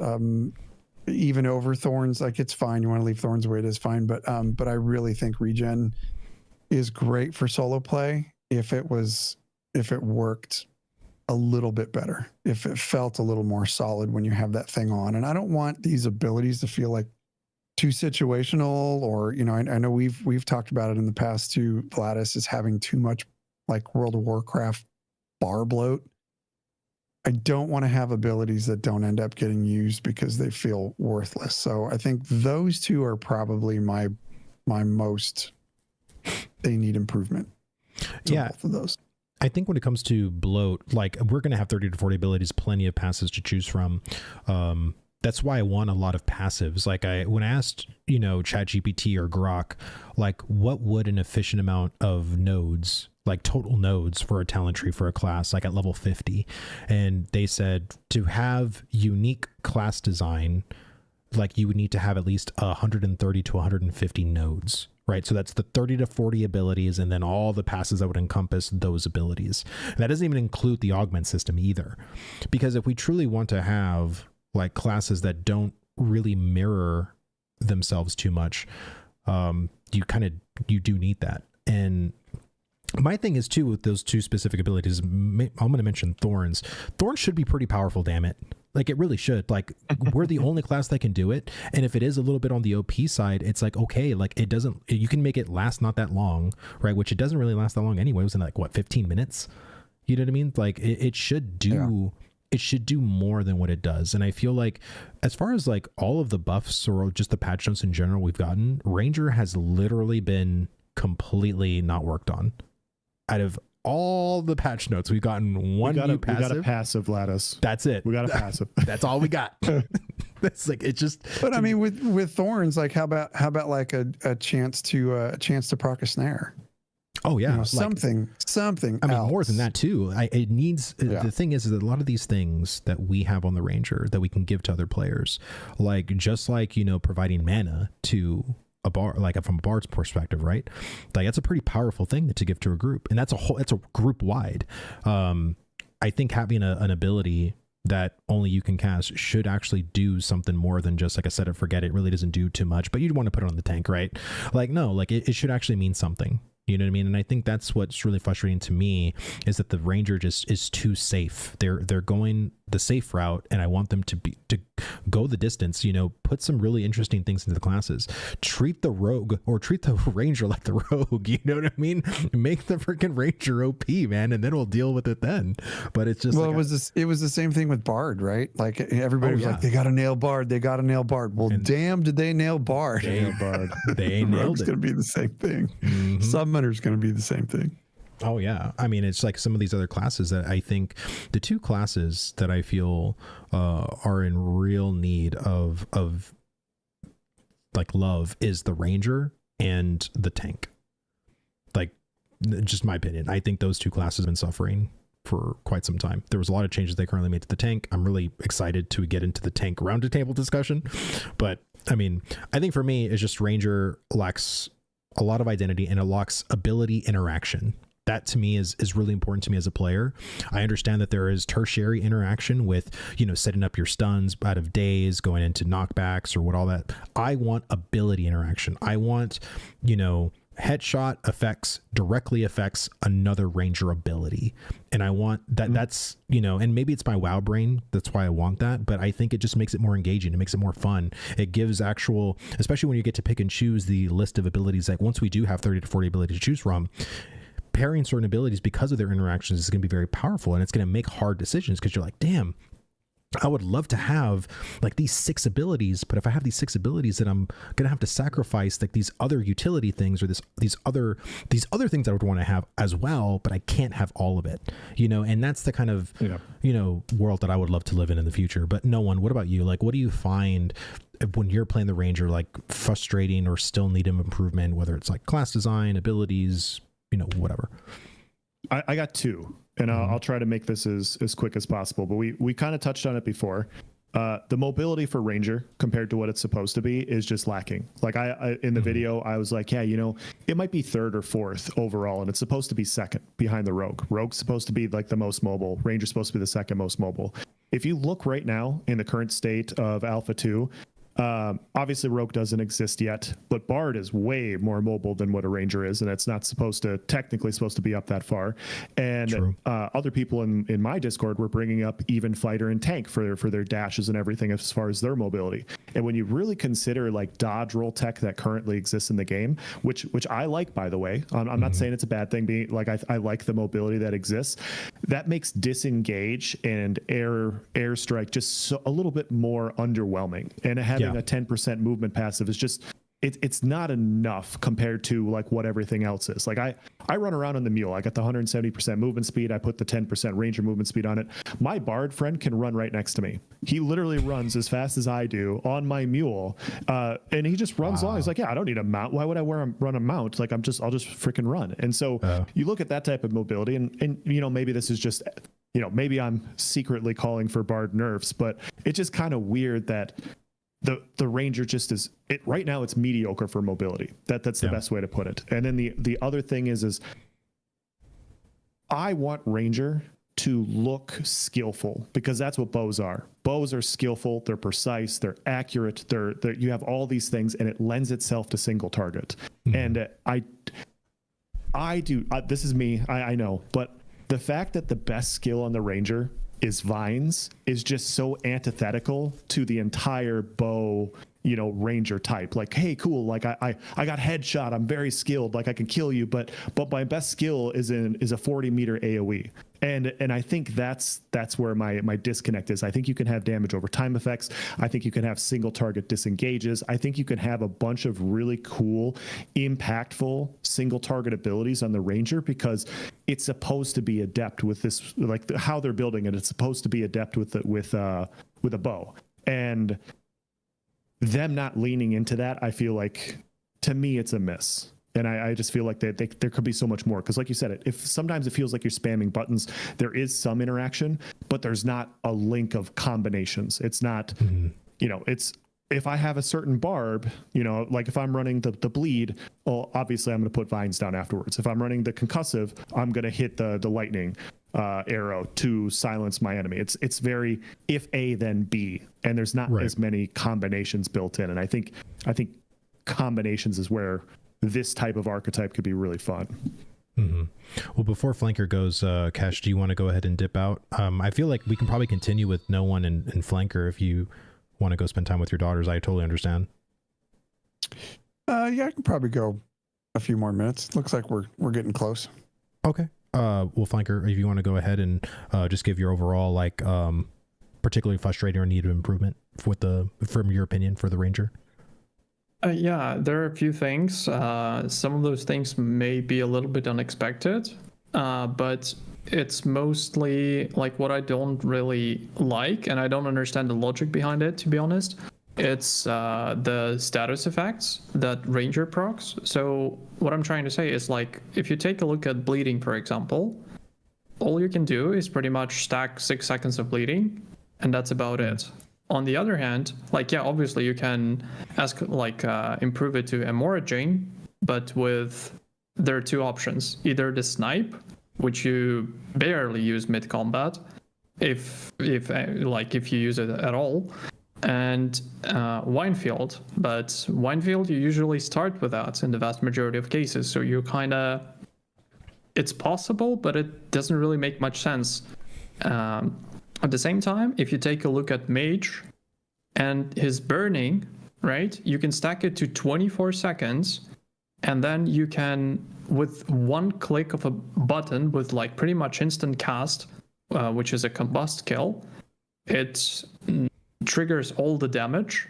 Speaker 2: Even over thorns, like it's fine. You want to leave thorns the way it is, fine. But I really think regen is great for solo play if it worked a little bit better, if it felt a little more solid when you have that thing on. And I don't want these abilities to feel like too situational, or I know we've talked about it in the past too, Vladis, is having too much like World of Warcraft bar bloat. I don't want to have abilities that don't end up getting used because they feel worthless. So I think those two are probably my most, they need improvement. Both of those.
Speaker 1: I think when it comes to bloat, like we're going to have 30 to 40 abilities, plenty of passives to choose from. That's why I want a lot of passives. Like when I asked, ChatGPT or Grok, like what would an efficient amount of nodes, like total nodes for a talent tree for a class, like at level 50. And they said to have unique class design, like you would need to have at least 130 to 150 nodes, right? So that's the 30 to 40 abilities, and then all the passes that would encompass those abilities. And that doesn't even include the augment system either. Because if we truly want to have like classes that don't really mirror themselves too much, you do need that. And my thing is too, with those two specific abilities, I'm going to mention thorns. Thorns should be pretty powerful, damn it. Like it really should. Like we're the only class that can do it. And if it is a little bit on the OP side, it's like, okay, like it doesn't, you can make it last not that long, right? Which it doesn't really last that long anyway. It was in like what, 15 minutes? You know what I mean? Like it should do, it should do more than what it does. And I feel like as far as like all of the buffs or just the patch notes in general we've gotten, Ranger has literally been completely not worked on. Out of all the patch notes, we've gotten one new passive.
Speaker 3: We got a passive lattice.
Speaker 1: That's it.
Speaker 3: We got a passive.
Speaker 1: That's all we got. That's like, it just.
Speaker 2: But I mean, with thorns, like how about like a chance to proc a snare?
Speaker 1: Oh yeah,
Speaker 2: you know,
Speaker 1: like,
Speaker 2: something.
Speaker 1: I mean,
Speaker 2: else.
Speaker 1: more than that too. It needs. The thing is that a lot of these things that we have on the Ranger that we can give to other players, like just like, you know, providing mana to a bar, like from a bard's perspective, right? Like that's a pretty powerful thing to give to a group, and that's a group wide. I think having an ability that only you can cast should actually do something more than just like a set it forget it. Really doesn't do too much, but you'd want to put it on the tank, right? Like no, like it should actually mean something. You know what I mean? And I think that's what's really frustrating to me is that the Ranger just is too safe. They're going the safe route, and I want them to go the distance, you know, put some really interesting things into the classes. Treat the rogue or treat the Ranger like the rogue, you know what I mean? Make the freaking Ranger OP, man, and then we'll deal with it then. But it's just
Speaker 2: well, like it was the same thing with Bard, right? Like everybody was like, they got to nail Bard. Well, and damn, did they nail Bard?
Speaker 1: They nailed
Speaker 2: Rogue's
Speaker 1: it.
Speaker 2: going to be the same thing.
Speaker 1: Mm-hmm.
Speaker 2: Summoner's going to be the same thing.
Speaker 1: Oh yeah, I mean it's like some of these other classes that I think the two classes that I feel are in real need of like love is the Ranger and the tank. Like just my opinion, I think those two classes have been suffering for quite some time. There was a lot of changes they currently made to the tank. I'm really excited to get into the tank roundtable discussion, but I mean I think for me it's just Ranger lacks a lot of identity and it lacks ability interaction. That to me is really important to me as a player. I understand that there is tertiary interaction with, you know, setting up your stuns out of days, going into knockbacks or what all that. I want ability interaction. I want, you know, headshot effects directly affects another Ranger ability. And I want that that's, you know, and maybe it's my WoW brain. That's why I want that. But I think it just makes it more engaging. It makes it more fun. It gives actual, especially when you get to pick and choose the list of abilities. Like once we do have 30 to 40 abilities to choose from, pairing certain abilities because of their interactions is going to be very powerful, and it's going to make hard decisions because you're like, damn, I would love to have like these 6 abilities, but if I have these 6 abilities, then I'm going to have to sacrifice like these other utility things or these other things I would want to have as well, but I can't have all of it, you know. And that's the kind of you know world that I would love to live in the future. But no one, what about you? Like, what do you find when you're playing the Ranger like frustrating or still need improvement, whether it's like class design, abilities, you know, whatever?
Speaker 3: I got 2, and I'll try to make this as quick as possible, but we kind of touched on it before. The mobility for Ranger compared to what it's supposed to be is just lacking. Like I in the video, I was like, yeah, you know, it might be 3rd or 4th overall, and it's supposed to be 2nd behind the Rogue. Rogue's supposed to be like the most mobile. Ranger's supposed to be the 2nd most mobile. If you look right now in the current state of Alpha 2, obviously Rogue doesn't exist yet, but Bard is way more mobile than what a Ranger is, and it's not technically supposed to be up that far. And other people in my Discord were bringing up even Fighter and Tank for their dashes and everything as far as their mobility. And when you really consider like dodge roll tech that currently exists in the game, which I like, by the way, I'm not saying it's a bad thing, being like I like the mobility that exists, that makes disengage and airstrike just a little bit more underwhelming. And having a 10% movement passive is just it's not enough compared to like what everything else is. Like I run around on the mule. I got the 170% movement speed. I put the 10% Ranger movement speed on it. My Bard friend can run right next to me. He literally runs as fast as I do on my mule, and he just runs along. He's like, yeah, I don't need a mount. Why would I run a mount? Like I'll just freaking run. And so you look at that type of mobility, and you know, maybe this is just, you know, maybe I'm secretly calling for Bard nerfs, but it's just kind of weird that the Ranger just is it right now. It's mediocre for mobility. That's the best way to put it. And then the other thing is I want Ranger to look skillful, because that's what bows are. Bows are skillful. They're precise. They're accurate. They're you have all these things, and it lends itself to single target. And I do. This is me. I know, but the fact that the best skill on the Ranger vines is just so antithetical to the entire bow, ranger type. Like, hey, cool, like I got headshot, I'm very skilled, like I can kill you, but my best skill is a 40 meter AoE. And I think that's where my disconnect is. I think you can have damage over time effects. I think you can have single target disengages. I think you can have a bunch of really cool, impactful single target abilities on the ranger, because it's supposed to be adept with this, like how they're building it. It's supposed to be adept with a bow, and them not leaning into that, I feel like, to me, it's a miss. And I just feel like there could be so much more. Because like you said, if sometimes it feels like you're spamming buttons, there is some interaction, but there's not a link of combinations. It's not, it's, if I have a certain barb, like if I'm running the bleed, well, obviously I'm going to put vines down afterwards. If I'm running the concussive, I'm going to hit the lightning arrow to silence my enemy. It's very if A then B, and there's not as many combinations built in. And I think combinations is where this type of archetype could be really fun.
Speaker 1: Well, before Flanker goes, Cash, do you want to go ahead and dip out? I feel like we can probably continue with no one in Flanker if you want to go spend time with your daughters. I totally understand.
Speaker 2: Yeah, I can probably go a few more minutes. Looks like we're getting close.
Speaker 1: Okay. Well, Flanker, if you want to go ahead and just give your overall, like, particularly frustrating or need of improvement from your opinion for the Ranger.
Speaker 4: Yeah, there are a few things. Some of those things may be a little bit unexpected, but it's mostly like what I don't really like, and I don't understand the logic behind it, to be honest. It's the status effects that Ranger procs. So what I'm trying to say is, like, if you take a look at bleeding, for example, all you can do is pretty much stack 6 seconds of bleeding, and that's about it. On the other hand, like, yeah, obviously you can improve it to hemorrhaging, but there are two options: either the snipe, which you barely use mid combat, if you use it at all, and Winefield. But Winefield, you usually start with that in the vast majority of cases, so you it's possible, but it doesn't really make much sense. At the same time, if you take a look at Mage and his burning, right, you can stack it to 24 seconds, and then you can, with one click of a button with like pretty much instant cast, which is a combust kill, it triggers all the damage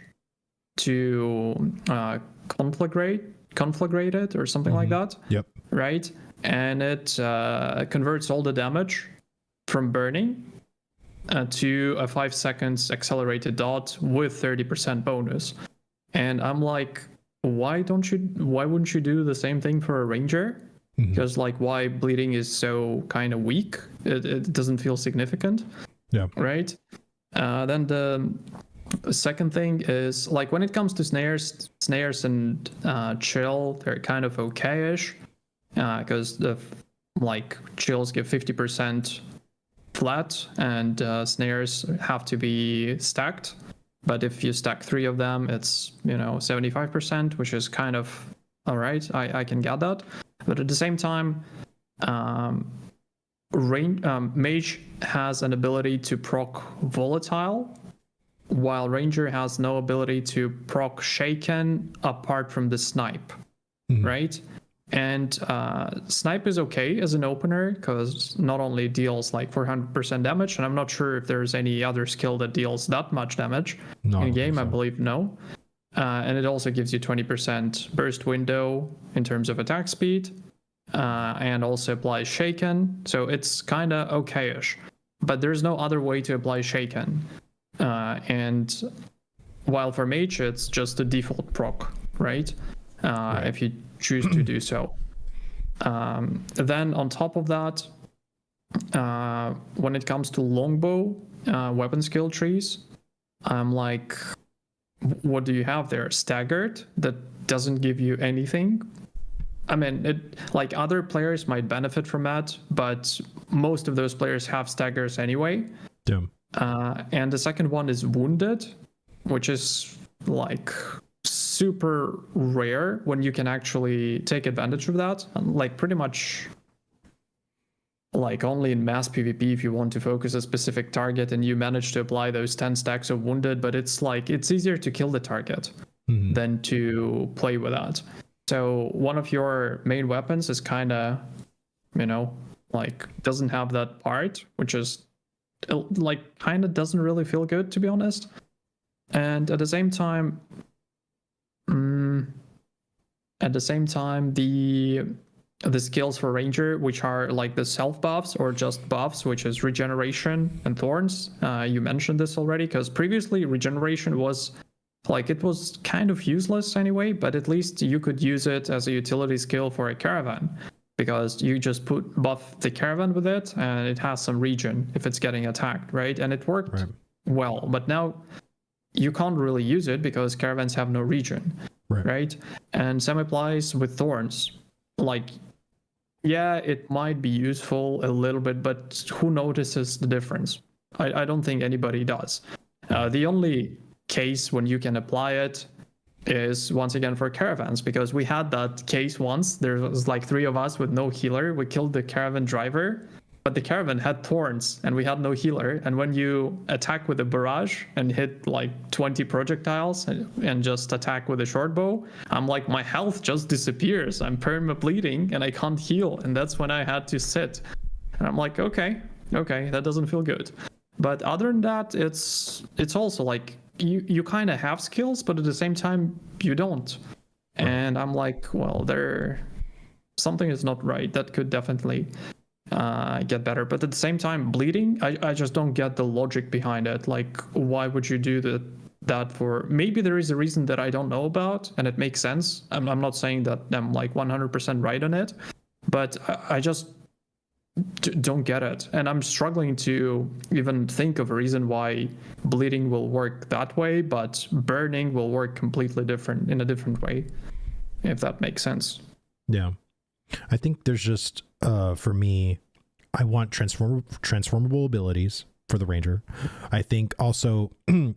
Speaker 4: to conflagrate it or something like that.
Speaker 1: Yep.
Speaker 4: Right? And it converts all the damage from burning to a 5 seconds accelerated dot with 30% bonus. And I'm like, why wouldn't you do the same thing for a Ranger? Because like, why bleeding is so kind of weak? It doesn't feel significant.
Speaker 1: Yeah.
Speaker 4: Right? Then the second thing is, like, when it comes to snares and chill, they're kind of okay-ish, because the chills give 50% flat, and snares have to be stacked. But if you stack 3 of them, it's 75%, which is kind of all right. I can get that. But at the same time, Mage has an ability to proc volatile, while Ranger has no ability to proc shaken apart from the snipe, right? And snipe is okay as an opener, because not only deals like 400% damage, and I'm not sure if there's any other skill that deals that much damage in game. I believe no. And it also gives you 20% burst window in terms of attack speed, and also applies shaken. So it's kind of okay-ish, but there's no other way to apply shaken. And while for Mage, it's just a default proc, right? If you choose to do so. Then on top of that, when it comes to longbow weapon skill trees, I'm like, what do you have there? Staggered, that doesn't give you anything. I mean, other players might benefit from that, but most of those players have staggers anyway.
Speaker 1: Damn.
Speaker 4: And the second one is wounded, which is like super rare when you can actually take advantage of that. Like, pretty much like only in mass PvP if you want to focus a specific target and you manage to apply those 10 stacks of wounded, but it's like it's easier to kill the target than to play with that. So one of your main weapons is kind of, like doesn't have that part, which is like kind of doesn't really feel good, to be honest. And at the same time, the skills for Ranger, which are like the self buffs or just buffs, which is regeneration and thorns. You mentioned this already, because previously regeneration was like, it was kind of useless anyway, but at least you could use it as a utility skill for a caravan, because you just buff the caravan with it and it has some regen if it's getting attacked, right? And it worked well, but now you can't really use it because caravans have no regen, right? And same applies with thorns. Like, yeah, it might be useful a little bit, but who notices the difference? I don't think anybody does. The only case when you can apply it is once again for caravans, because we had that case once. There was like 3 of us with no healer. We killed the caravan driver, but the caravan had thorns and we had no healer. And when you attack with a barrage and hit like 20 projectiles and just attack with a short bow, I'm like, my health just disappears. I'm perma bleeding and I can't heal. And that's when I had to sit. And I'm like, okay, that doesn't feel good. But other than that, it's also like you kind of have skills, but at the same time you don't. And I'm like, well, something is not right. That could definitely get better. But at the same time, bleeding, I just don't get the logic behind it. Like, why would you do that for? Maybe there is a reason that I don't know about and it makes sense. I'm not saying that I'm like 100% right on it, but I just don't get it. And I'm struggling to even think of a reason why bleeding will work that way, but burning will work completely different in a different way, if that makes sense.
Speaker 1: Yeah. I think there's just, for me, I want transformable abilities for the Ranger. I think also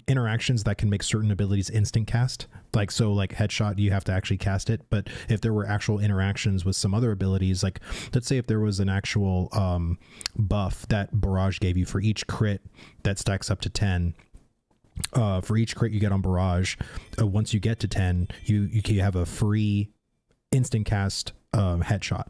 Speaker 1: interactions that can make certain abilities instant cast. Like, so like headshot, you have to actually cast it. But if there were actual interactions with some other abilities, like let's say if there was an actual buff that Barrage gave you for each crit that stacks up to 10, for each crit you get on Barrage, once you get to 10, you have a free instant cast headshot,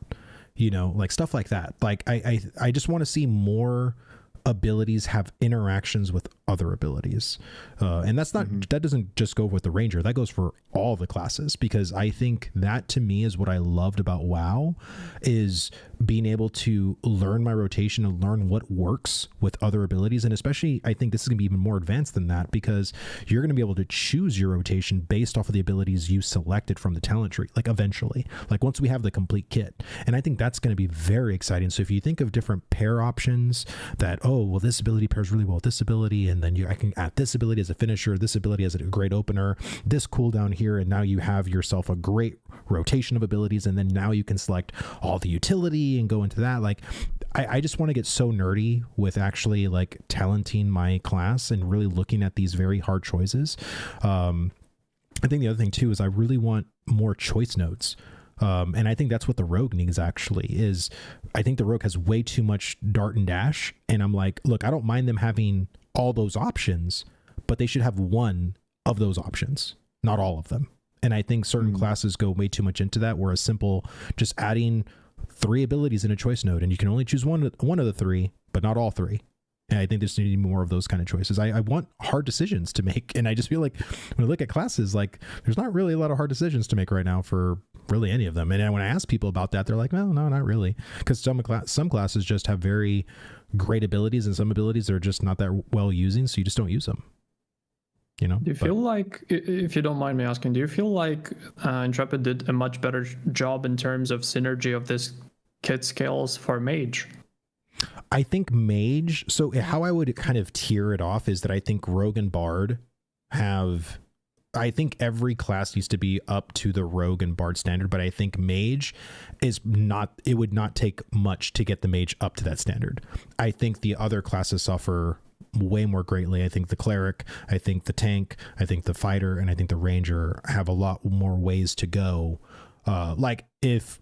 Speaker 1: like stuff like that. Like I just want to see more abilities have interactions with other abilities, and that's not that doesn't just go with the Ranger, that goes for all the classes, because I think that to me is what I loved about WoW, is being able to learn my rotation and learn what works with other abilities. And especially I think this is gonna be even more advanced than that, because you're going to be able to choose your rotation based off of the abilities you selected from the talent tree, like eventually, like once we have the complete kit. And I think that's going to be very exciting. So if you think of different pair options that, oh well, this ability pairs really well with this ability, and then I can add this ability as a finisher, this ability as a great opener, this cooldown here, and now you have yourself a great rotation of abilities. And then now you can select all the utility and go into that. Like I just want to get so nerdy with actually like talenting my class and really looking at these very hard choices. I think the other thing too is I really want more choice nodes. And I think that's what the Rogue needs actually is. I think the Rogue has way too much dart and dash. And I'm like, look, I don't mind them having all those options, but they should have one of those options, not all of them. And I think certain classes go way too much into that, where a simple just adding 3 abilities in a choice node, and you can only choose one of the 3, but not all 3. And I think there's needing more of those kind of choices. I want hard decisions to make. And I just feel like when I look at classes, like there's not really a lot of hard decisions to make right now for really any of them. And when I ask people about that, they're like, well, no, not really. Because some classes just have very great abilities, and some abilities are just not that well using. So you just don't use them. Do
Speaker 4: you feel like, if you don't mind me asking, do you feel like Intrepid did a much better job in terms of synergy of this kit skills for Mage?
Speaker 1: I think Mage, so how I would kind of tier it off is that I think Rogue and Bard I think every class used to be up to the Rogue and Bard standard, but I think Mage it would not take much to get the Mage up to that standard. I think the other classes suffer way more greatly. I think the Cleric, I think the Tank, I think the Fighter, and I think the Ranger have a lot more ways to go Like if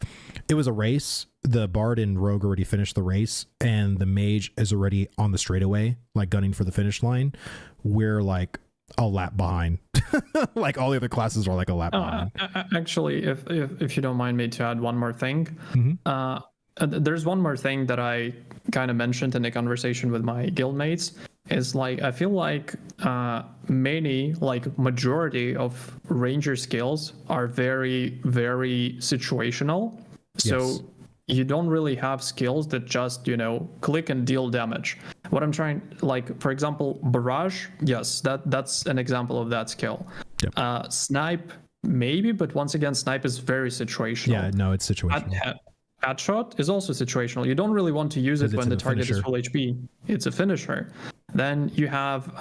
Speaker 1: it was a race, the bard and rogue already finished the race and the mage is already on the straightaway, like gunning for the finish line, we're like a lap behind. Like all the other classes are like a lap behind.
Speaker 4: Actually, if you don't mind me to add one more thing, there's one more thing that I kind of mentioned in the conversation with my guildmates. Is like I feel like majority of ranger skills are very, very situational. So you don't really have skills that just, click and deal damage. What I'm trying, like, for example, barrage, yes, that's an example of that skill. Yep. Snipe, maybe, but once again, snipe is very situational.
Speaker 1: Yeah, no, it's situational.
Speaker 4: Headshot is also situational. You don't really want to use it when the target is full HP. It's a finisher. Then you have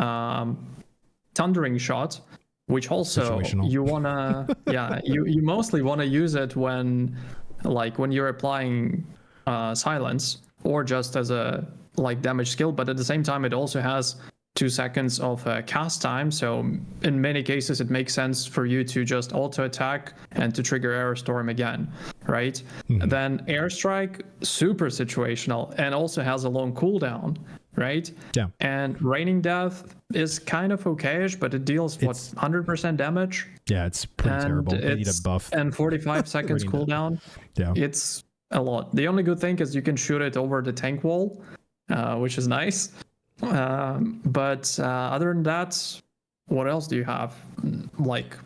Speaker 4: thundering shot, which also you wanna, you mostly want to use it when you're applying silence or just as a damage skill. But at the same time, it also has 2 seconds of cast time. So in many cases, it makes sense for you to just auto attack and to trigger Aerostorm again, right? Mm-hmm. Then airstrike, super situational and also has a long cooldown, right? Yeah. And raining death is kind of okayish, but it deals 100% damage.
Speaker 1: Yeah, it's pretty terrible. They need a buff.
Speaker 4: And 45 seconds cooldown. Yeah. It's a lot. The only good thing is you can shoot it over the tank wall, which is nice. But other than that, what else do you have?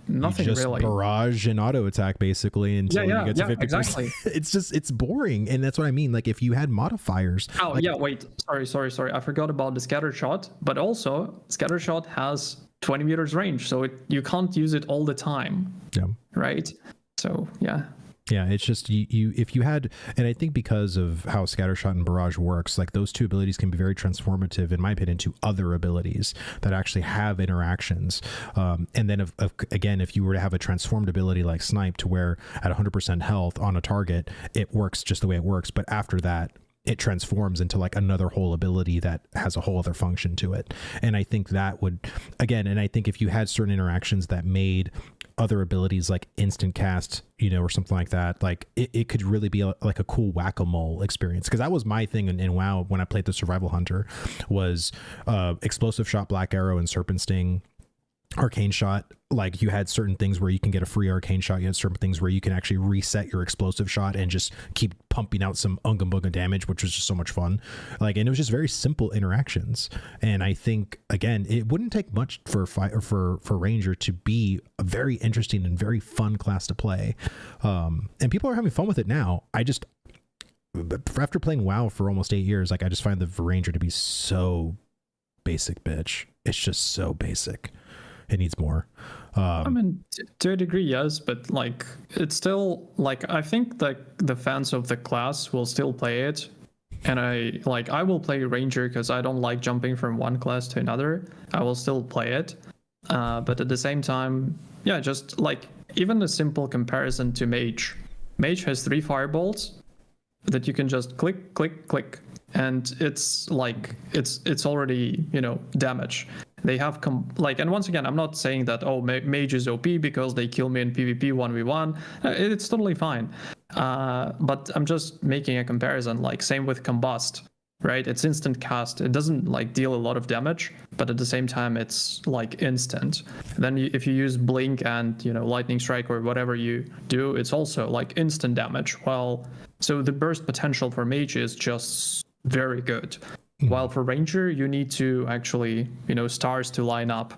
Speaker 4: Nothing
Speaker 1: just
Speaker 4: really.
Speaker 1: Barrage and auto attack basically until you get to 50%.
Speaker 4: Exactly.
Speaker 1: It's boring, and that's what I mean. Like if you had modifiers.
Speaker 4: Oh wait, sorry. I forgot about the scatter shot. But also, scatter shot has 20 meters range, so you can't use it all the time. Yeah. Right. So yeah.
Speaker 1: Yeah, it's just you if you had, and I think because of how Scattershot and Barrage works, like those two abilities can be very transformative, in my opinion, to other abilities that actually have interactions. And then again, if you were to have a transformed ability like Snipe, to where at 100% health on a target, it works just the way it works. But after that, it transforms into like another whole ability that has a whole other function to it. And I think that would, again, and I think if you had certain interactions that made other abilities like instant cast, or something like that, like it could really be like a cool whack-a-mole experience. Because that was my thing in WoW when I played the Survival Hunter, was explosive shot, black arrow, and serpent sting, arcane shot. Like you had certain things where you can get a free arcane shot, you had certain things where you can actually reset your explosive shot and just keep pumping out some unga bunga damage, which was just so much fun. And it was just very simple interactions. And I think, again, it wouldn't take much for Ranger to be a very interesting and very fun class to play. And people are having fun with it now. After playing WoW for almost 8 years, I just find the Ranger to be so basic, bitch. It's just so basic. It needs more.
Speaker 4: To a degree, yes, but it's still I think that the fans of the class will still play it, and I will play Ranger because I don't like jumping from one class to another. I will still play it, but at the same time, just even a simple comparison to Mage. Mage has 3 firebolts that you can just click, click, click, and it's already damage. They have and once again, I'm not saying that Mage is OP because they kill me in PvP 1v1. It's totally fine. But I'm just making a comparison. Same with Combust, right? It's instant cast. It doesn't deal a lot of damage, but at the same time, it's instant. Then if you use Blink and Lightning Strike or whatever you do, it's also instant damage. Well, so the burst potential for Mage is just very good. While for Ranger, you need to actually, stars to line up.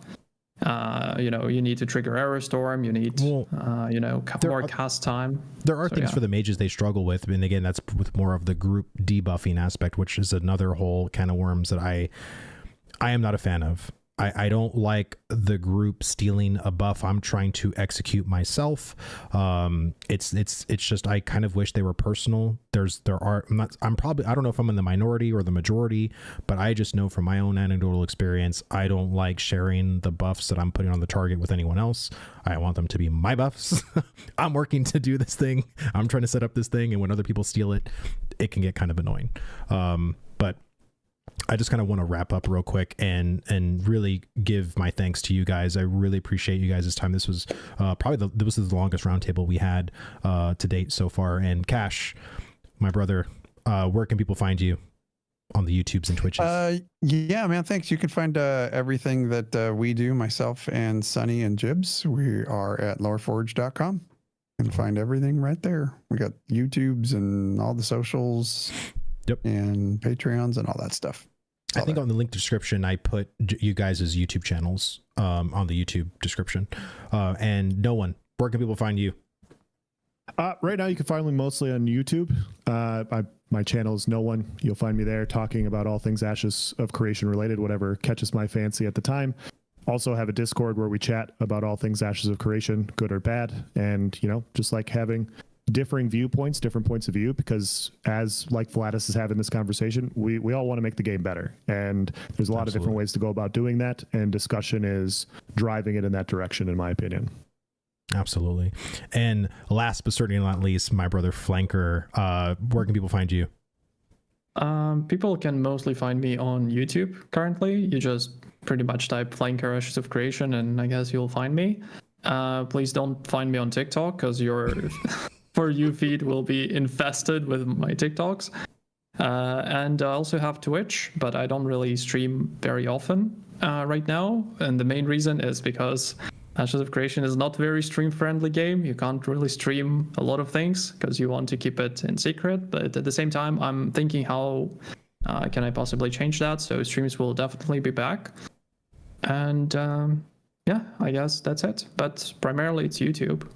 Speaker 4: You need to trigger Aerostorm. You need, more cast time.
Speaker 1: There are things for the mages they struggle with, and again, that's with more of the group debuffing aspect, which is another whole can of worms that I am not a fan of. I don't like the group stealing a buff I'm trying to execute myself. It's just, I kind of wish they were personal. I don't know if I'm in the minority or the majority, but I just know from my own anecdotal experience, I don't like sharing the buffs that I'm putting on the target with anyone else. I want them to be my buffs. I'm working to do this thing. I'm trying to set up this thing. And when other people steal it, it can get kind of annoying. But I just kind of want to wrap up real quick and really give my thanks to you guys. I really appreciate you guys' time. This was this is the longest roundtable we had to date so far. And Cash, my brother, where can people find you on the YouTubes and Twitches?
Speaker 2: Yeah, man, thanks. You can find everything that we do, myself and Sunny and Jibs. We are at loreforge.com. You can find everything right there. We got YouTubes and all the socials.
Speaker 1: Yep.
Speaker 2: And Patreons and all that stuff.
Speaker 1: I think on the link description, I put you guys' YouTube channels on the YouTube description. And no one, where can people find you?
Speaker 3: Right now, you can find me mostly on YouTube. My channel is No One. You'll find me there talking about all things Ashes of Creation related, whatever catches my fancy at the time. Also have a Discord where we chat about all things Ashes of Creation, good or bad. And, just like having differing viewpoints, different points of view, because as like Vladis is having this conversation, we all want to make the game better. And there's a lot of different ways to go about doing that. And discussion is driving it in that direction, in my opinion.
Speaker 1: Absolutely. And last but certainly not least, my brother Flanker, where can people find you?
Speaker 4: People can mostly find me on YouTube currently. You just pretty much type Flanker Ashes of Creation and I guess you'll find me. Please don't find me on TikTok because your For You feed will be infested with my TikToks. And I also have Twitch, but I don't really stream very often right now. And the main reason is because Ashes of Creation is not a very stream-friendly game. You can't really stream a lot of things because you want to keep it in secret. But at the same time, I'm thinking how can I possibly change that? So streams will definitely be back. And yeah, I guess that's it. But primarily it's YouTube.